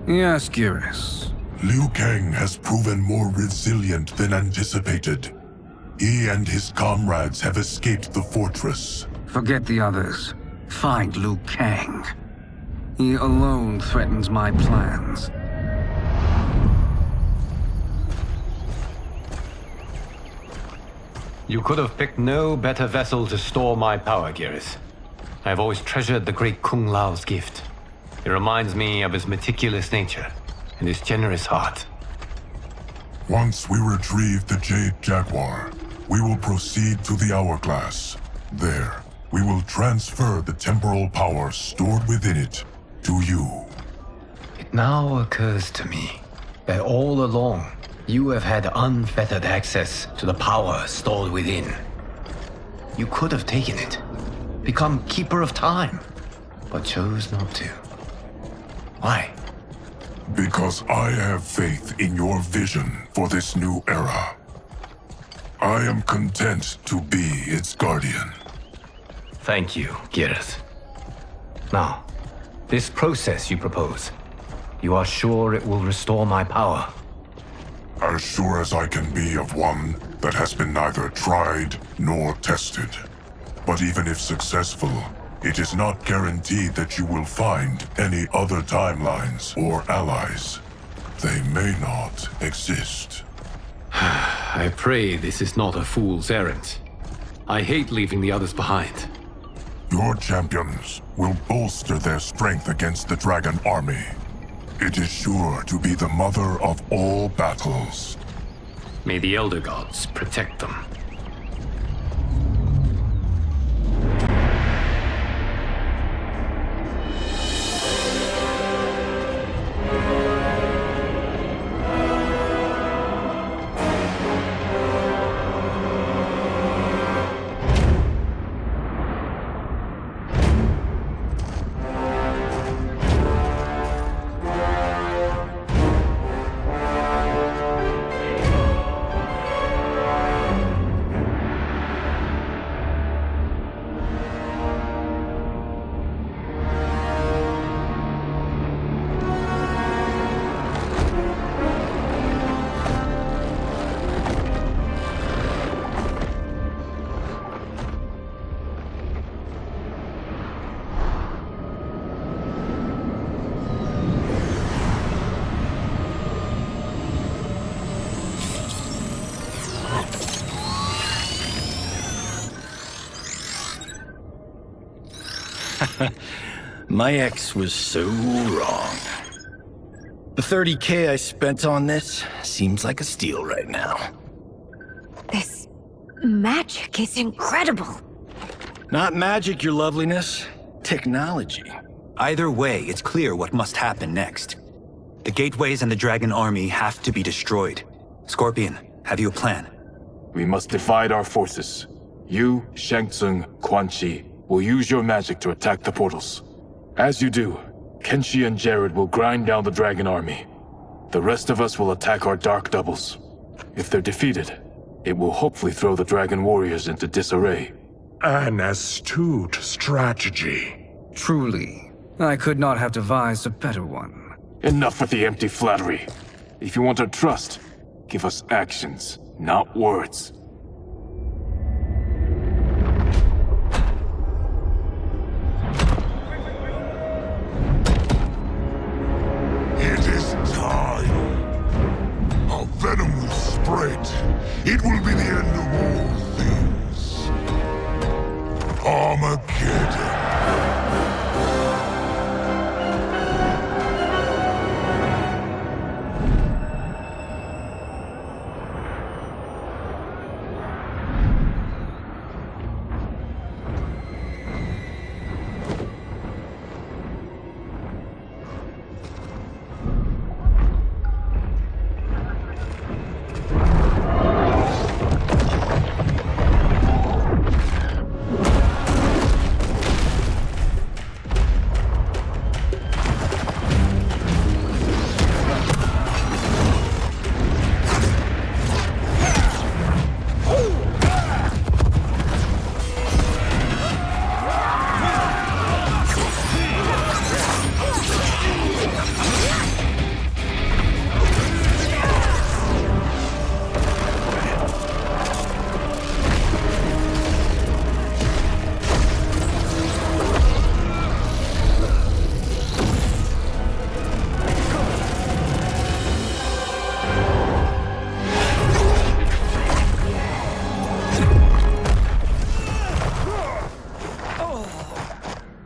Yes, Geras. Liu Kang has proven more resilient than anticipated. He and his comrades have escaped the fortress. Forget the others. Find Liu Kang. He alone threatens my plans. You could have picked no better vessel to store my power, Geras. I have always treasured the great Kung Lao's gift. It reminds me of his meticulous nature and his generous heart. Once we retrieve the Jade Jaguar, we will proceed to the Hourglass. There, we will transfer the temporal power stored within it to you. It now occurs to me that all along, you have had unfettered access to the power stored within. You could have taken it, become Keeper of Time, but chose not to. Why? Because I have faith in your vision for this new era. I am content to be its guardian. Thank you, Geras. Now, this process you propose, you are sure it will restore my power? As sure as I can be of one that has been neither tried nor tested. But even if successful, it is not guaranteed that you will find any other timelines or allies. They may not exist. I pray this is not a fool's errand. I hate leaving the others behind. Your champions will bolster their strength against the Dragon Army. It is sure to be the mother of all battles. May the Elder Gods protect them. My ex was so wrong. The 30K I spent on this seems like a steal right now. This magic is incredible. Not magic, your loveliness. Technology. Either way, it's clear what must happen next. The gateways and the dragon army have to be destroyed. Scorpion, have you a plan? We must divide our forces. You, Shang Tsung, Quan Chi will use your magic to attack the portals. As you do, Kenshi and Jared will grind down the dragon army. The rest of us will attack our dark doubles. If they're defeated, it will hopefully throw the dragon warriors into disarray. An astute strategy. Truly, I could not have devised a better one. Enough with the empty flattery. If you want our trust, give us actions, not words. It is time. Our venom will spread. It will be the end of all things. Armageddon.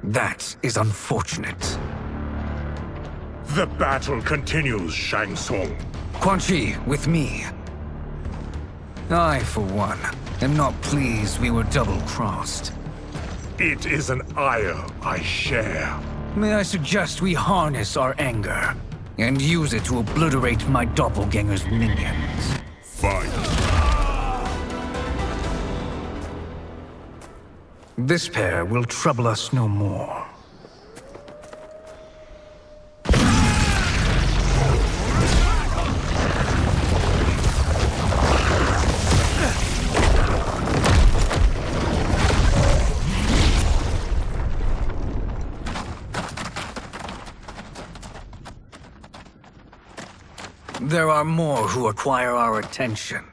That is unfortunate. The battle continues, Shang Tsung. Quan Chi, with me. I, for one, am not pleased we were double-crossed. It is an ire I share. May I suggest we harness our anger and use it to obliterate my doppelganger's minions? Fight. This pair will trouble us no more. There are more who acquire our attention.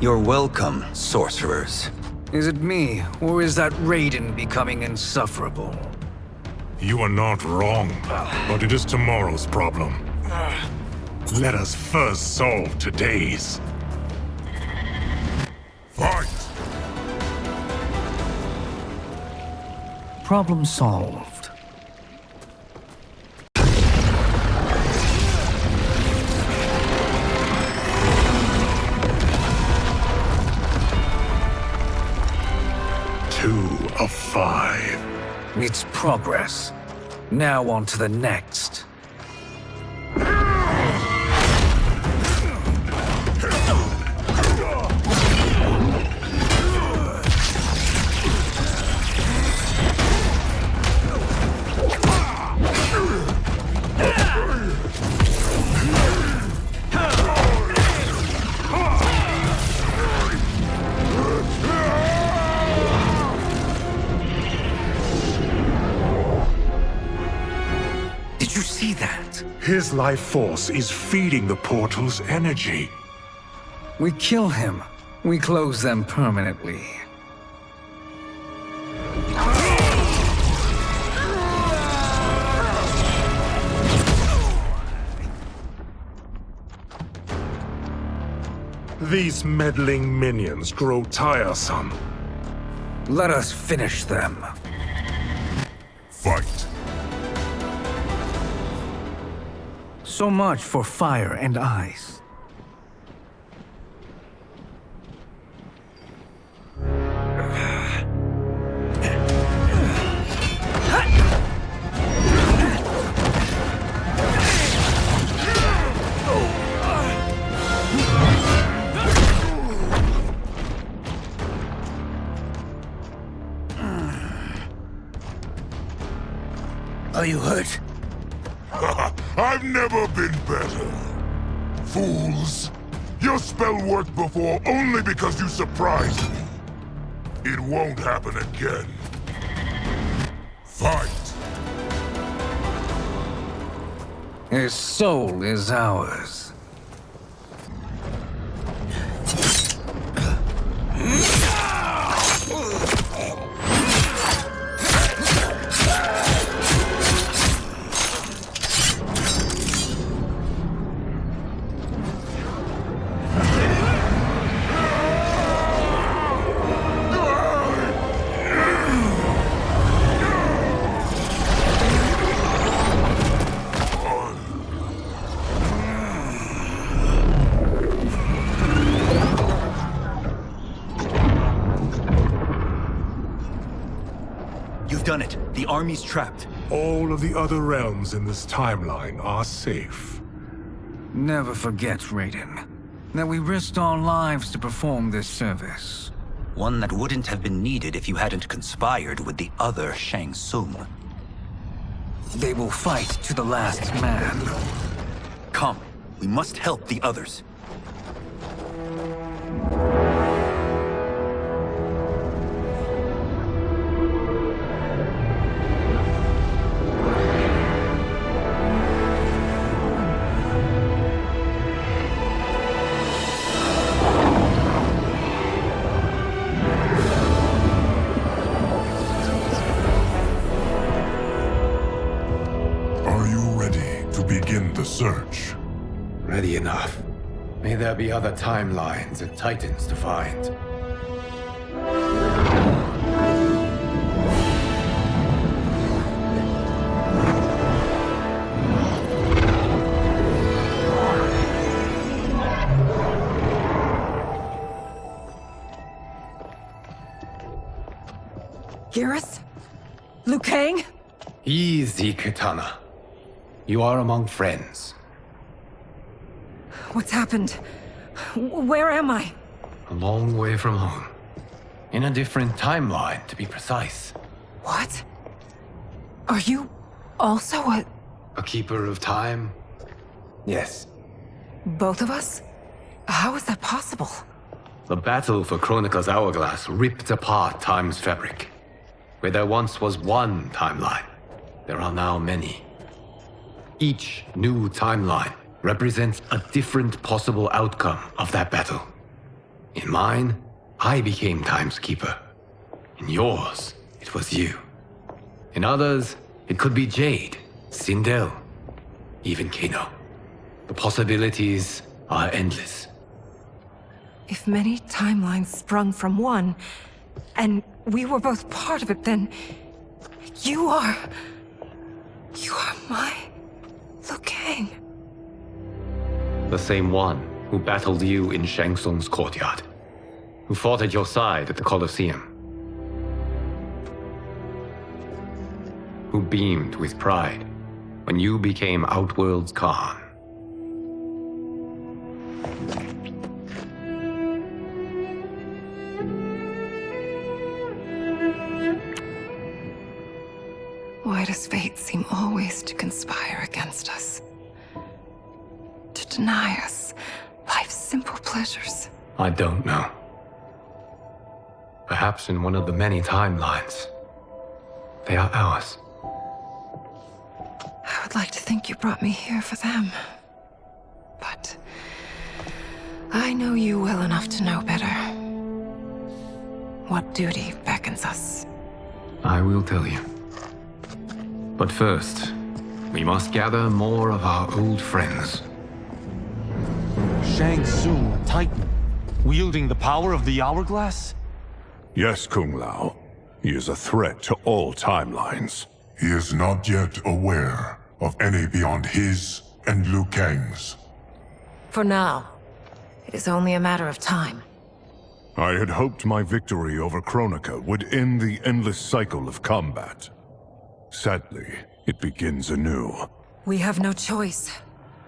You're welcome, sorcerers. Is it me, or is that Raiden becoming insufferable? You are not wrong, but it is tomorrow's problem. Let us first solve today's. Fight! Problem solved. Of 5. It's progress. Now on to the next. Did you see that? His life force is feeding the portal's energy. We kill him. We close them permanently. These meddling minions grow tiresome. Let us finish them. Fight. So much for fire and ice. Are you hurt? I've never been better. Fools! Your spell worked before only because you surprised me. It won't happen again. Fight! His soul is ours. Done it. The army's trapped. All of the other realms in this timeline are safe. Never forget, Raiden, that we risked our lives to perform this service. One that wouldn't have been needed if you hadn't conspired with the other Shang Tsung. They will fight to the last man. Come, we must help the others. Search. Ready enough. May there be other timelines and titans to find. Geras? Liu Kang? Easy, Katana. You are among friends. What's happened? Where am I? A long way from home. In a different timeline, to be precise. What? Are you also a keeper of time? Yes. Both of us? How is that possible? The battle for Chronica's Hourglass ripped apart time's fabric. Where there once was one timeline, there are now many. Each new timeline represents a different possible outcome of that battle. In mine, I became Time's Keeper. In yours, it was you. In others, it could be Jade, Sindel, even Kano. The possibilities are endless. If many timelines sprung from one, and we were both part of it, then you are my Liu Kang. The same one who battled you in Shang Tsung's courtyard. Who fought at your side at the Colosseum. Who beamed with pride when you became Outworld's Khan. Why does fate seem always to conspire against us? To deny us life's simple pleasures? I don't know. Perhaps in one of the many timelines, they are ours. I would I'd like to think you brought me here for them. But I know you well enough to know better. What duty beckons us? I will tell you. But first, we must gather more of our old friends. Shang Tsung, a Titan, wielding the power of the Hourglass? Yes, Kung Lao. He is a threat to all timelines. He is not yet aware of any beyond his and Liu Kang's. For now, it is only a matter of time. I had hoped my victory over Kronika would end the endless cycle of combat. Sadly, it begins anew. We have no choice.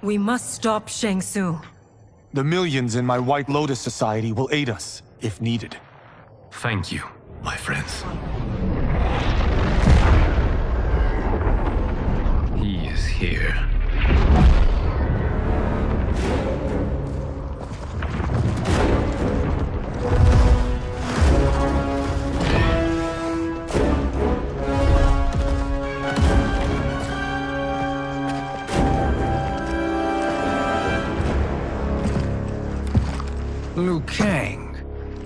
We must stop Shang Tsung. The millions in my White Lotus Society will aid us, if needed. Thank you, my friends. He is here. Liu Kang,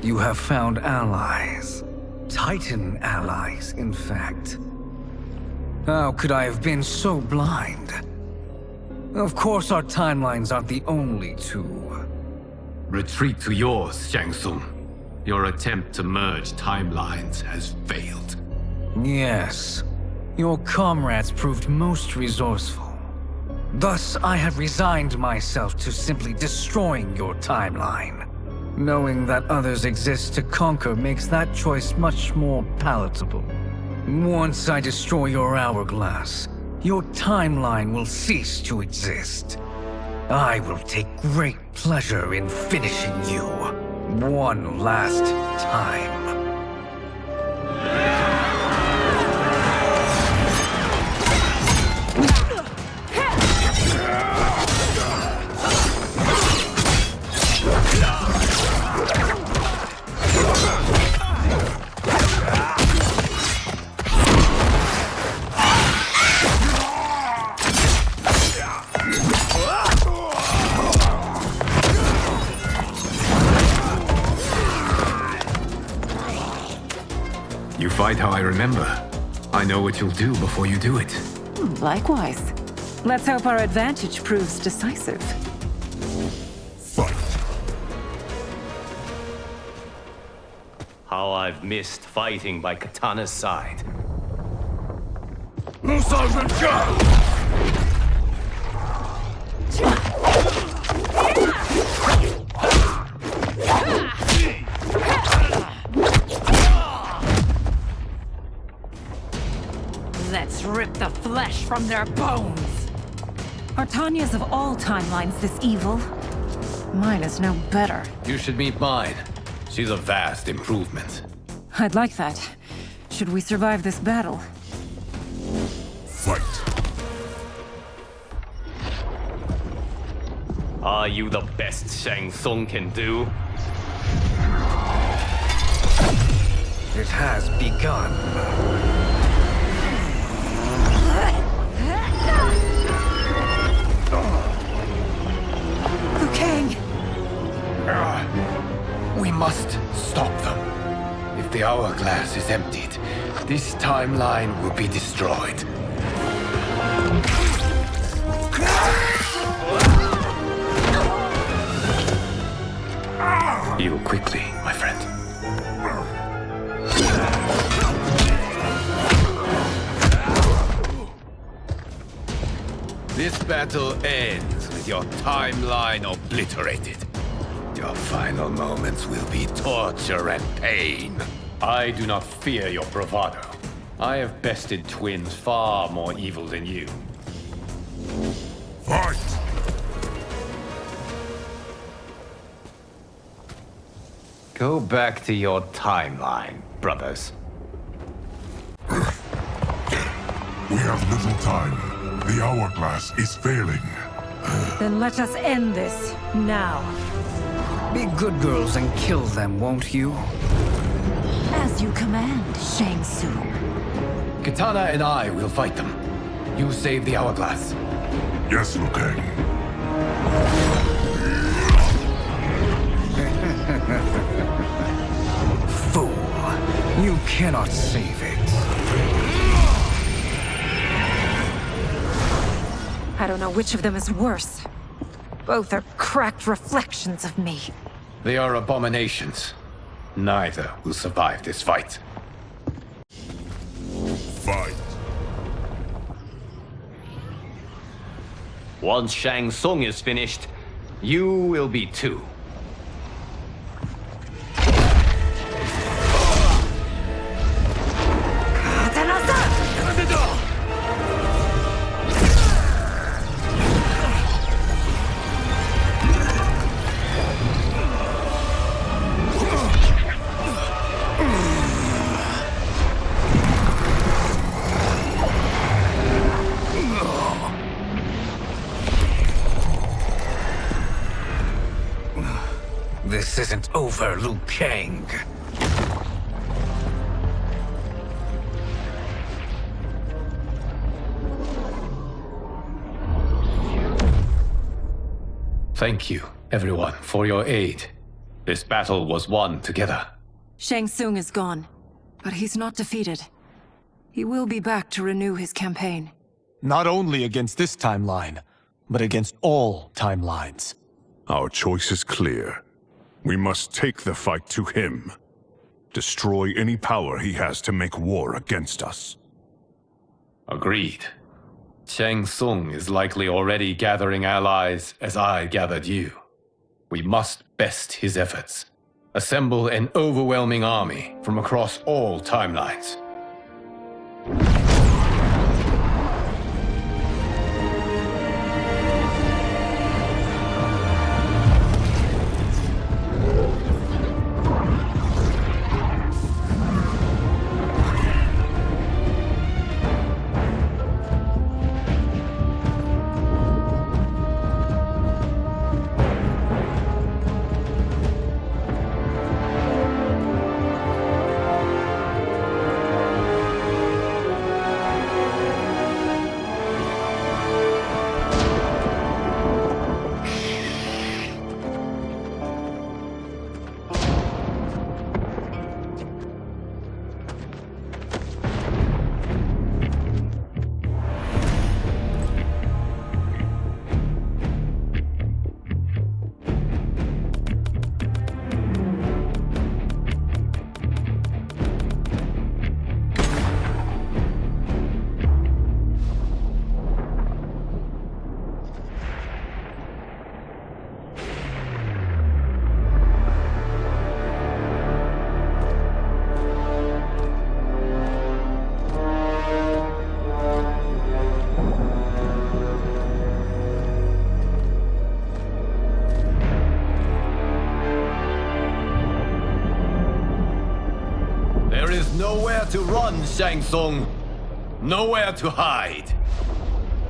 you have found allies. Titan allies, in fact. How could I have been so blind? Of course our timelines aren't the only two. Retreat to yours, Shang Tsung. Your attempt to merge timelines has failed. Yes. Your comrades proved most resourceful. Thus, I have resigned myself to simply destroying your timeline. Knowing that others exist to conquer makes that choice much more palatable. Once I destroy your hourglass, your timeline will cease to exist. I will take great pleasure in finishing you one last time. You fight how I remember. I know what you'll do before you do it. Likewise. Let's hope our advantage proves decisive. How I've missed fighting by Katana's side. Let's rip the flesh from their bones! Are Tanya's of all timelines this evil? Mine is no better. You should meet mine. She's a vast improvement. I'd like that. Should we survive this battle? Fight. Are you the best Shang Tsung can do? It has begun. Liu Kang! We must stop them. If the hourglass is emptied, this timeline will be destroyed. Heal quickly, my friend. This battle ends with your timeline obliterated. Your final moments will be torture and pain. I do not fear your bravado. I have bested twins far more evil than you. Fight! Go back to your timeline, brothers. We have little time. The hourglass is failing. Then let us end this, now. Be good girls and kill them, won't you? As you command, Shang Tsung. Katana and I will fight them. you save the hourglass. Yes, Liu Kang. Fool. You cannot save it. I don't know which of them is worse. Both are cracked reflections of me. They are abominations. Neither will survive this fight. Fight. Once Shang Tsung is finished, you will be too. This isn't over, Liu Kang. Thank you, everyone, for your aid. This battle was won together. Shang Tsung is gone, but he's not defeated. He will be back to renew his campaign. Not only against this timeline, but against all timelines. Our choice is clear. We must take the fight to him. Destroy any power he has to make war against us. Agreed. Shang Tsung is likely already gathering allies as I gathered you. We must best his efforts. Assemble an overwhelming army from across all timelines. There is nowhere to run, Shang Tsung. Nowhere to hide.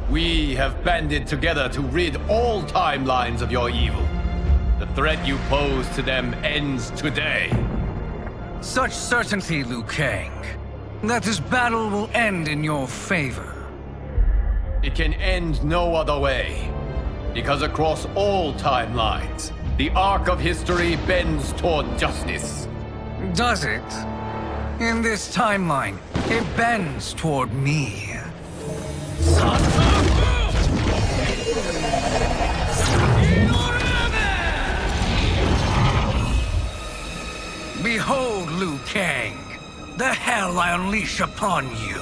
We have banded together to rid all timelines of your evil. The threat you pose to them ends today. Such certainty, Liu Kang, that this battle will end in your favor. It can end no other way. Because across all timelines, the arc of history bends toward justice. Does it? In this timeline, it bends toward me. Behold, Liu Kang, the hell I unleash upon you.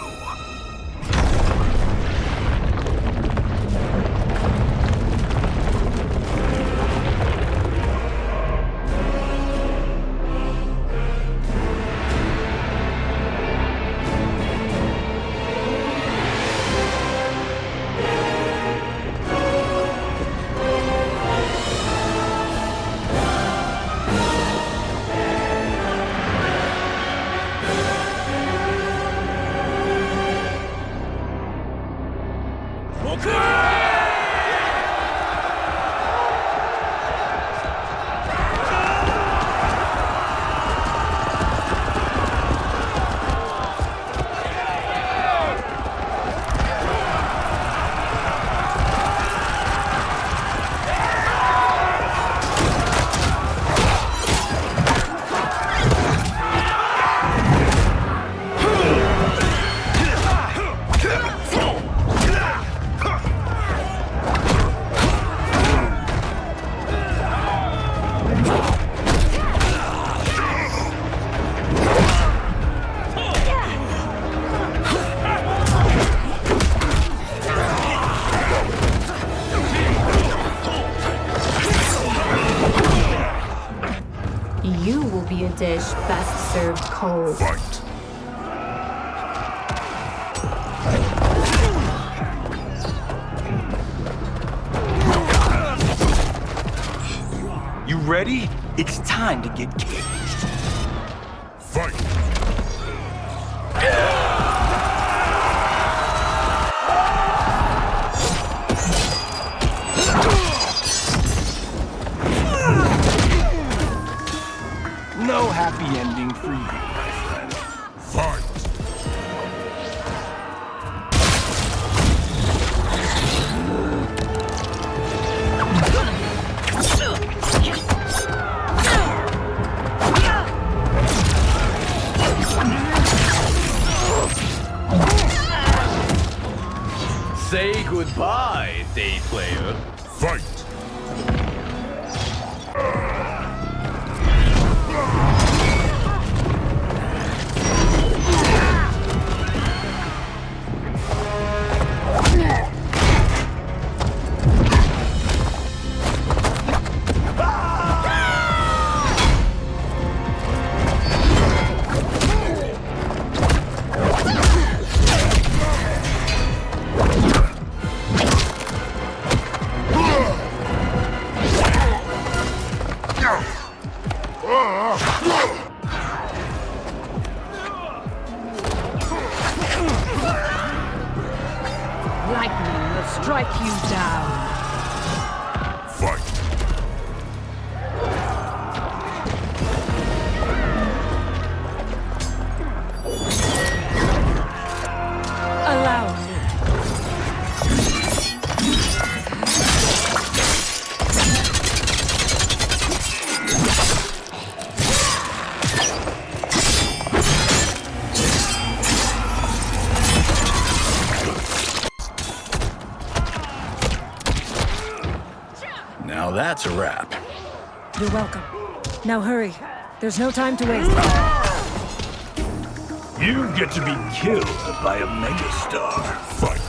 dish best served cold. Fight! You ready? It's time to get caged. Fight! No happy ending for you, my friend. Fight! Say goodbye, day player. Fight! Lightning will strike you down. Fight! Allow me. Now that's a wrap. You're welcome. Now hurry. There's no time to waste. You get to be killed by a megastar. Fight!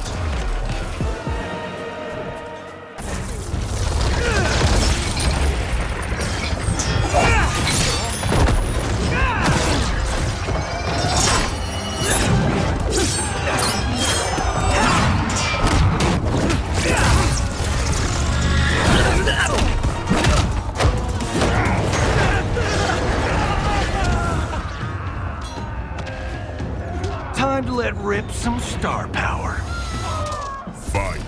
Time to let rip some star power. Fight!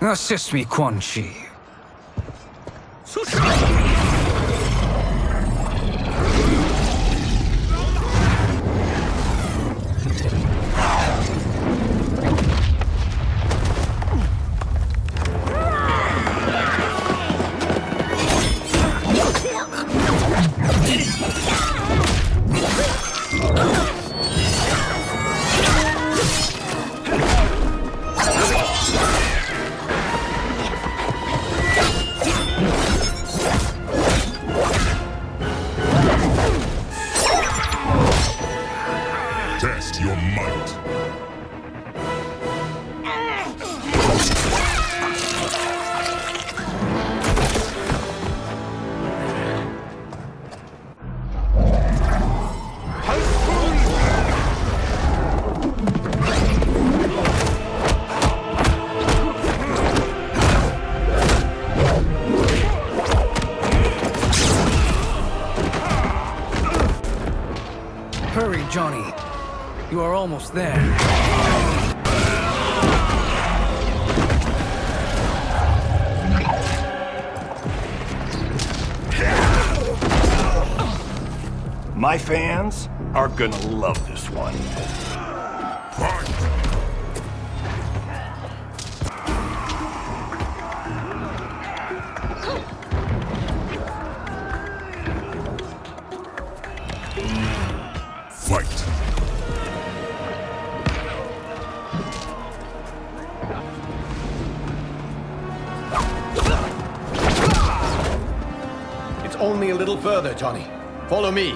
Assist me, Quan Chi. Test your might! Hurry, Johnny. You are almost there. My fans are gonna love this one. Fight! It's only a little further, Johnny. Follow me.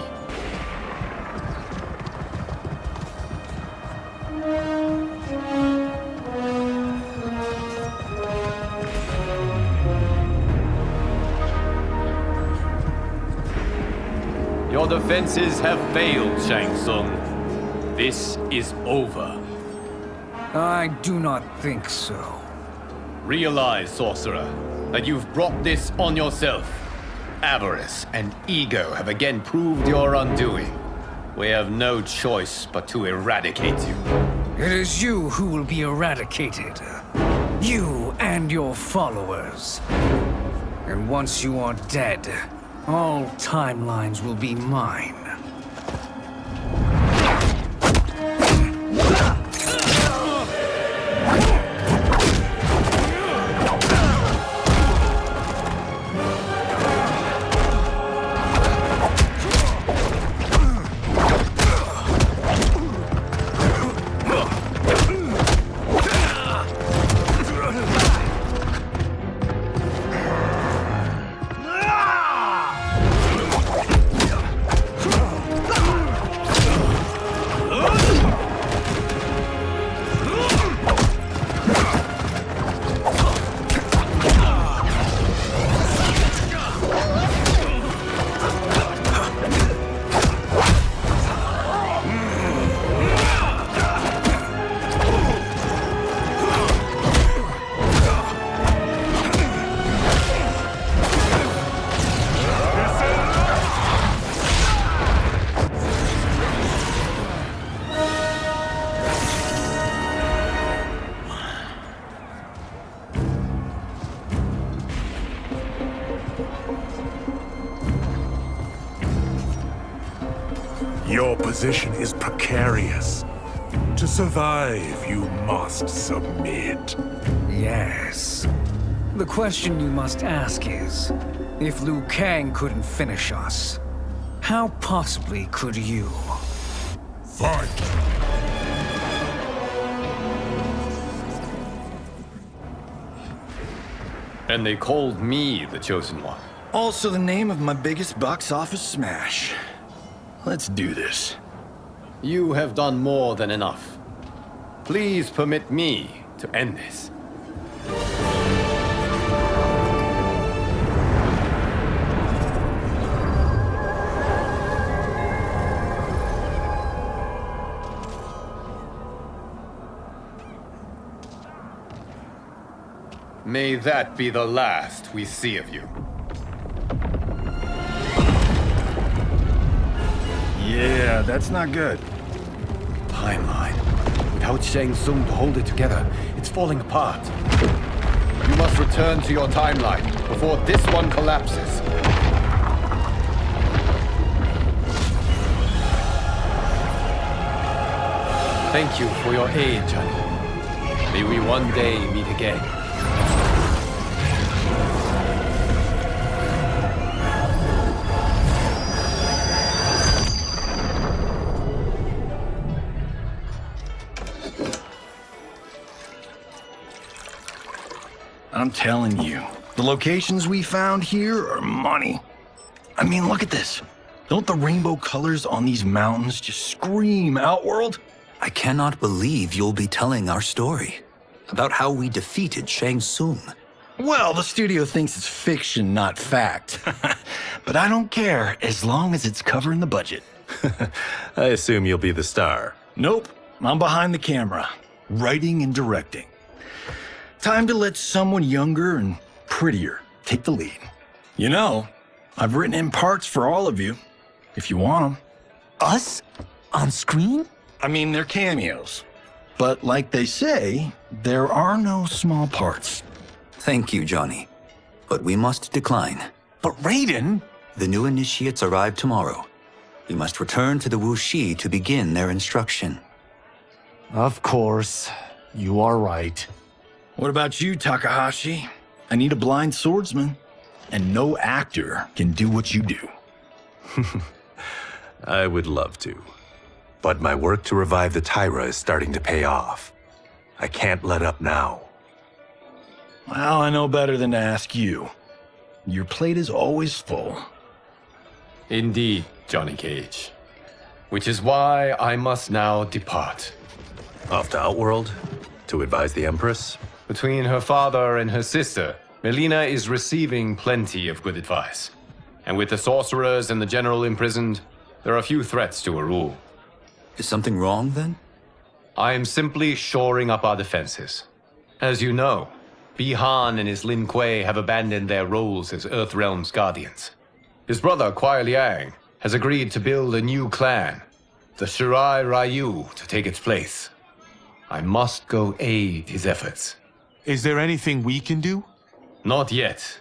defenses have failed, Shang Tsung. This is over. I do not think so. Realize, sorcerer, that you've brought this on yourself. Avarice and ego have again proved your undoing. We have no choice but to eradicate you. It is you who will be eradicated. You and your followers. And once you are dead, all timelines will be mine. Your position is precarious. To survive, you must submit. Yes. The question you must ask is, if Liu Kang couldn't finish us, how possibly could you? Fight! And they called me the Chosen One. Also the name of my biggest box office smash. Let's do this. You have done more than enough. Please permit me to end this. May that be the last we see of you. Yeah, that's not good. Timeline. Without Shang Tsung to hold it together, it's falling apart. You must return to your timeline before this one collapses. Thank you for your aid, Johnny. May we one day meet again. I'm telling you, the locations we found here are money. I mean, look at this. Don't the rainbow colors on these mountains just scream Outworld? I cannot believe you'll be telling our story about how we defeated Shang Tsung. Well, the studio thinks it's fiction, not fact. But I don't care, as long as it's covering the budget. I assume you'll be the star. Nope, I'm behind the camera, writing and directing. Time to let someone younger and prettier take the lead. You know, I've written in parts for all of you, if you want them. Us? On screen? I mean, they're cameos. But like they say, there are no small parts. Thank you, Johnny. But we must decline. But Raiden? The new initiates arrive tomorrow. We must return to the Wuxi to begin their instruction. Of course. You are right. What about you, Takahashi? I need a blind swordsman, and no actor can do what you do. I would love to. But my work to revive the Tyra is starting to pay off. I can't let up now. Well, I know better than to ask you. Your plate is always full. Indeed, Johnny Cage. Which is why I must now depart. Off to Outworld? To advise the Empress? Between her father and her sister, Melina is receiving plenty of good advice. And with the sorcerers and the general imprisoned, There are few threats to a rule. Is something wrong, then? I am simply shoring up our defenses. As you know, Bihan and his Lin Kuei have abandoned their roles as Earthrealm's guardians. His brother, Kuai Liang, has agreed to build a new clan, the Shirai Ryu, to take its place. I must go aid his efforts. Is there anything we can do? Not yet,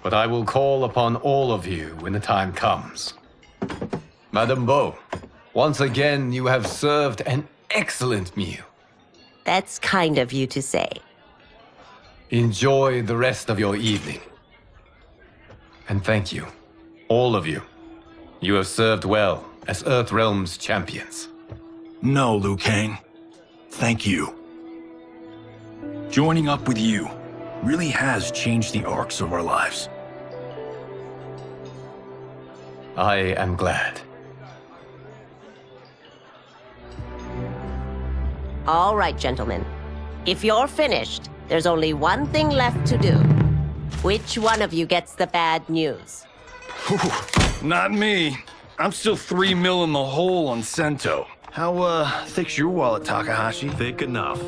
but I will call upon all of you when the time comes. Madame Bo, once again you have served an excellent meal. That's kind of you to say. Enjoy the rest of your evening. And thank you, all of you. You have served well as Earthrealm's champions. No, Liu Kang. Thank you. Joining up with you really has changed the arcs of our lives. I am glad. All right, gentlemen. If you're finished, there's only one thing left to do. Which one of you gets the bad news? Not me. I'm still 3 mil in the hole on Sento. How, thick's your wallet, Takahashi? Thick enough.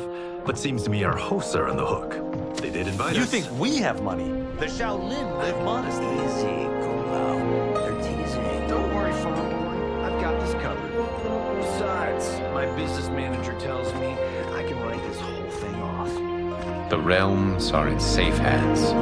But seems to me our hosts are on the hook. They did invite us. You think we have money? The Shaolin live modestly. Easy, Kumo. They're teasing. Don't worry, farm boy. I've got this covered. Besides, my business manager tells me I can write this whole thing off. The realms are in safe hands.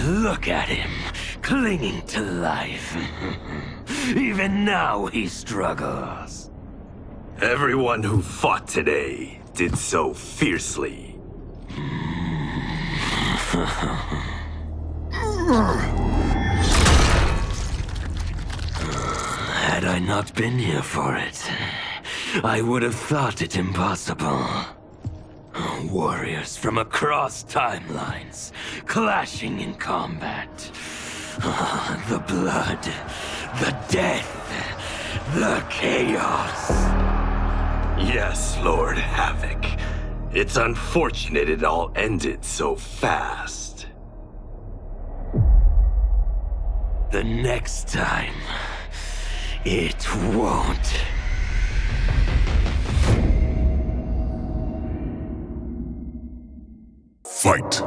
Look at him, clinging to life. Even now he struggles. Everyone who fought today did so fiercely. Had I not been here for it, I would have thought it impossible. Warriors from across timelines, clashing in combat. The blood, the death, the chaos. Yes, Lord Havoc. It's unfortunate it all ended so fast. The next time, it won't. Fight!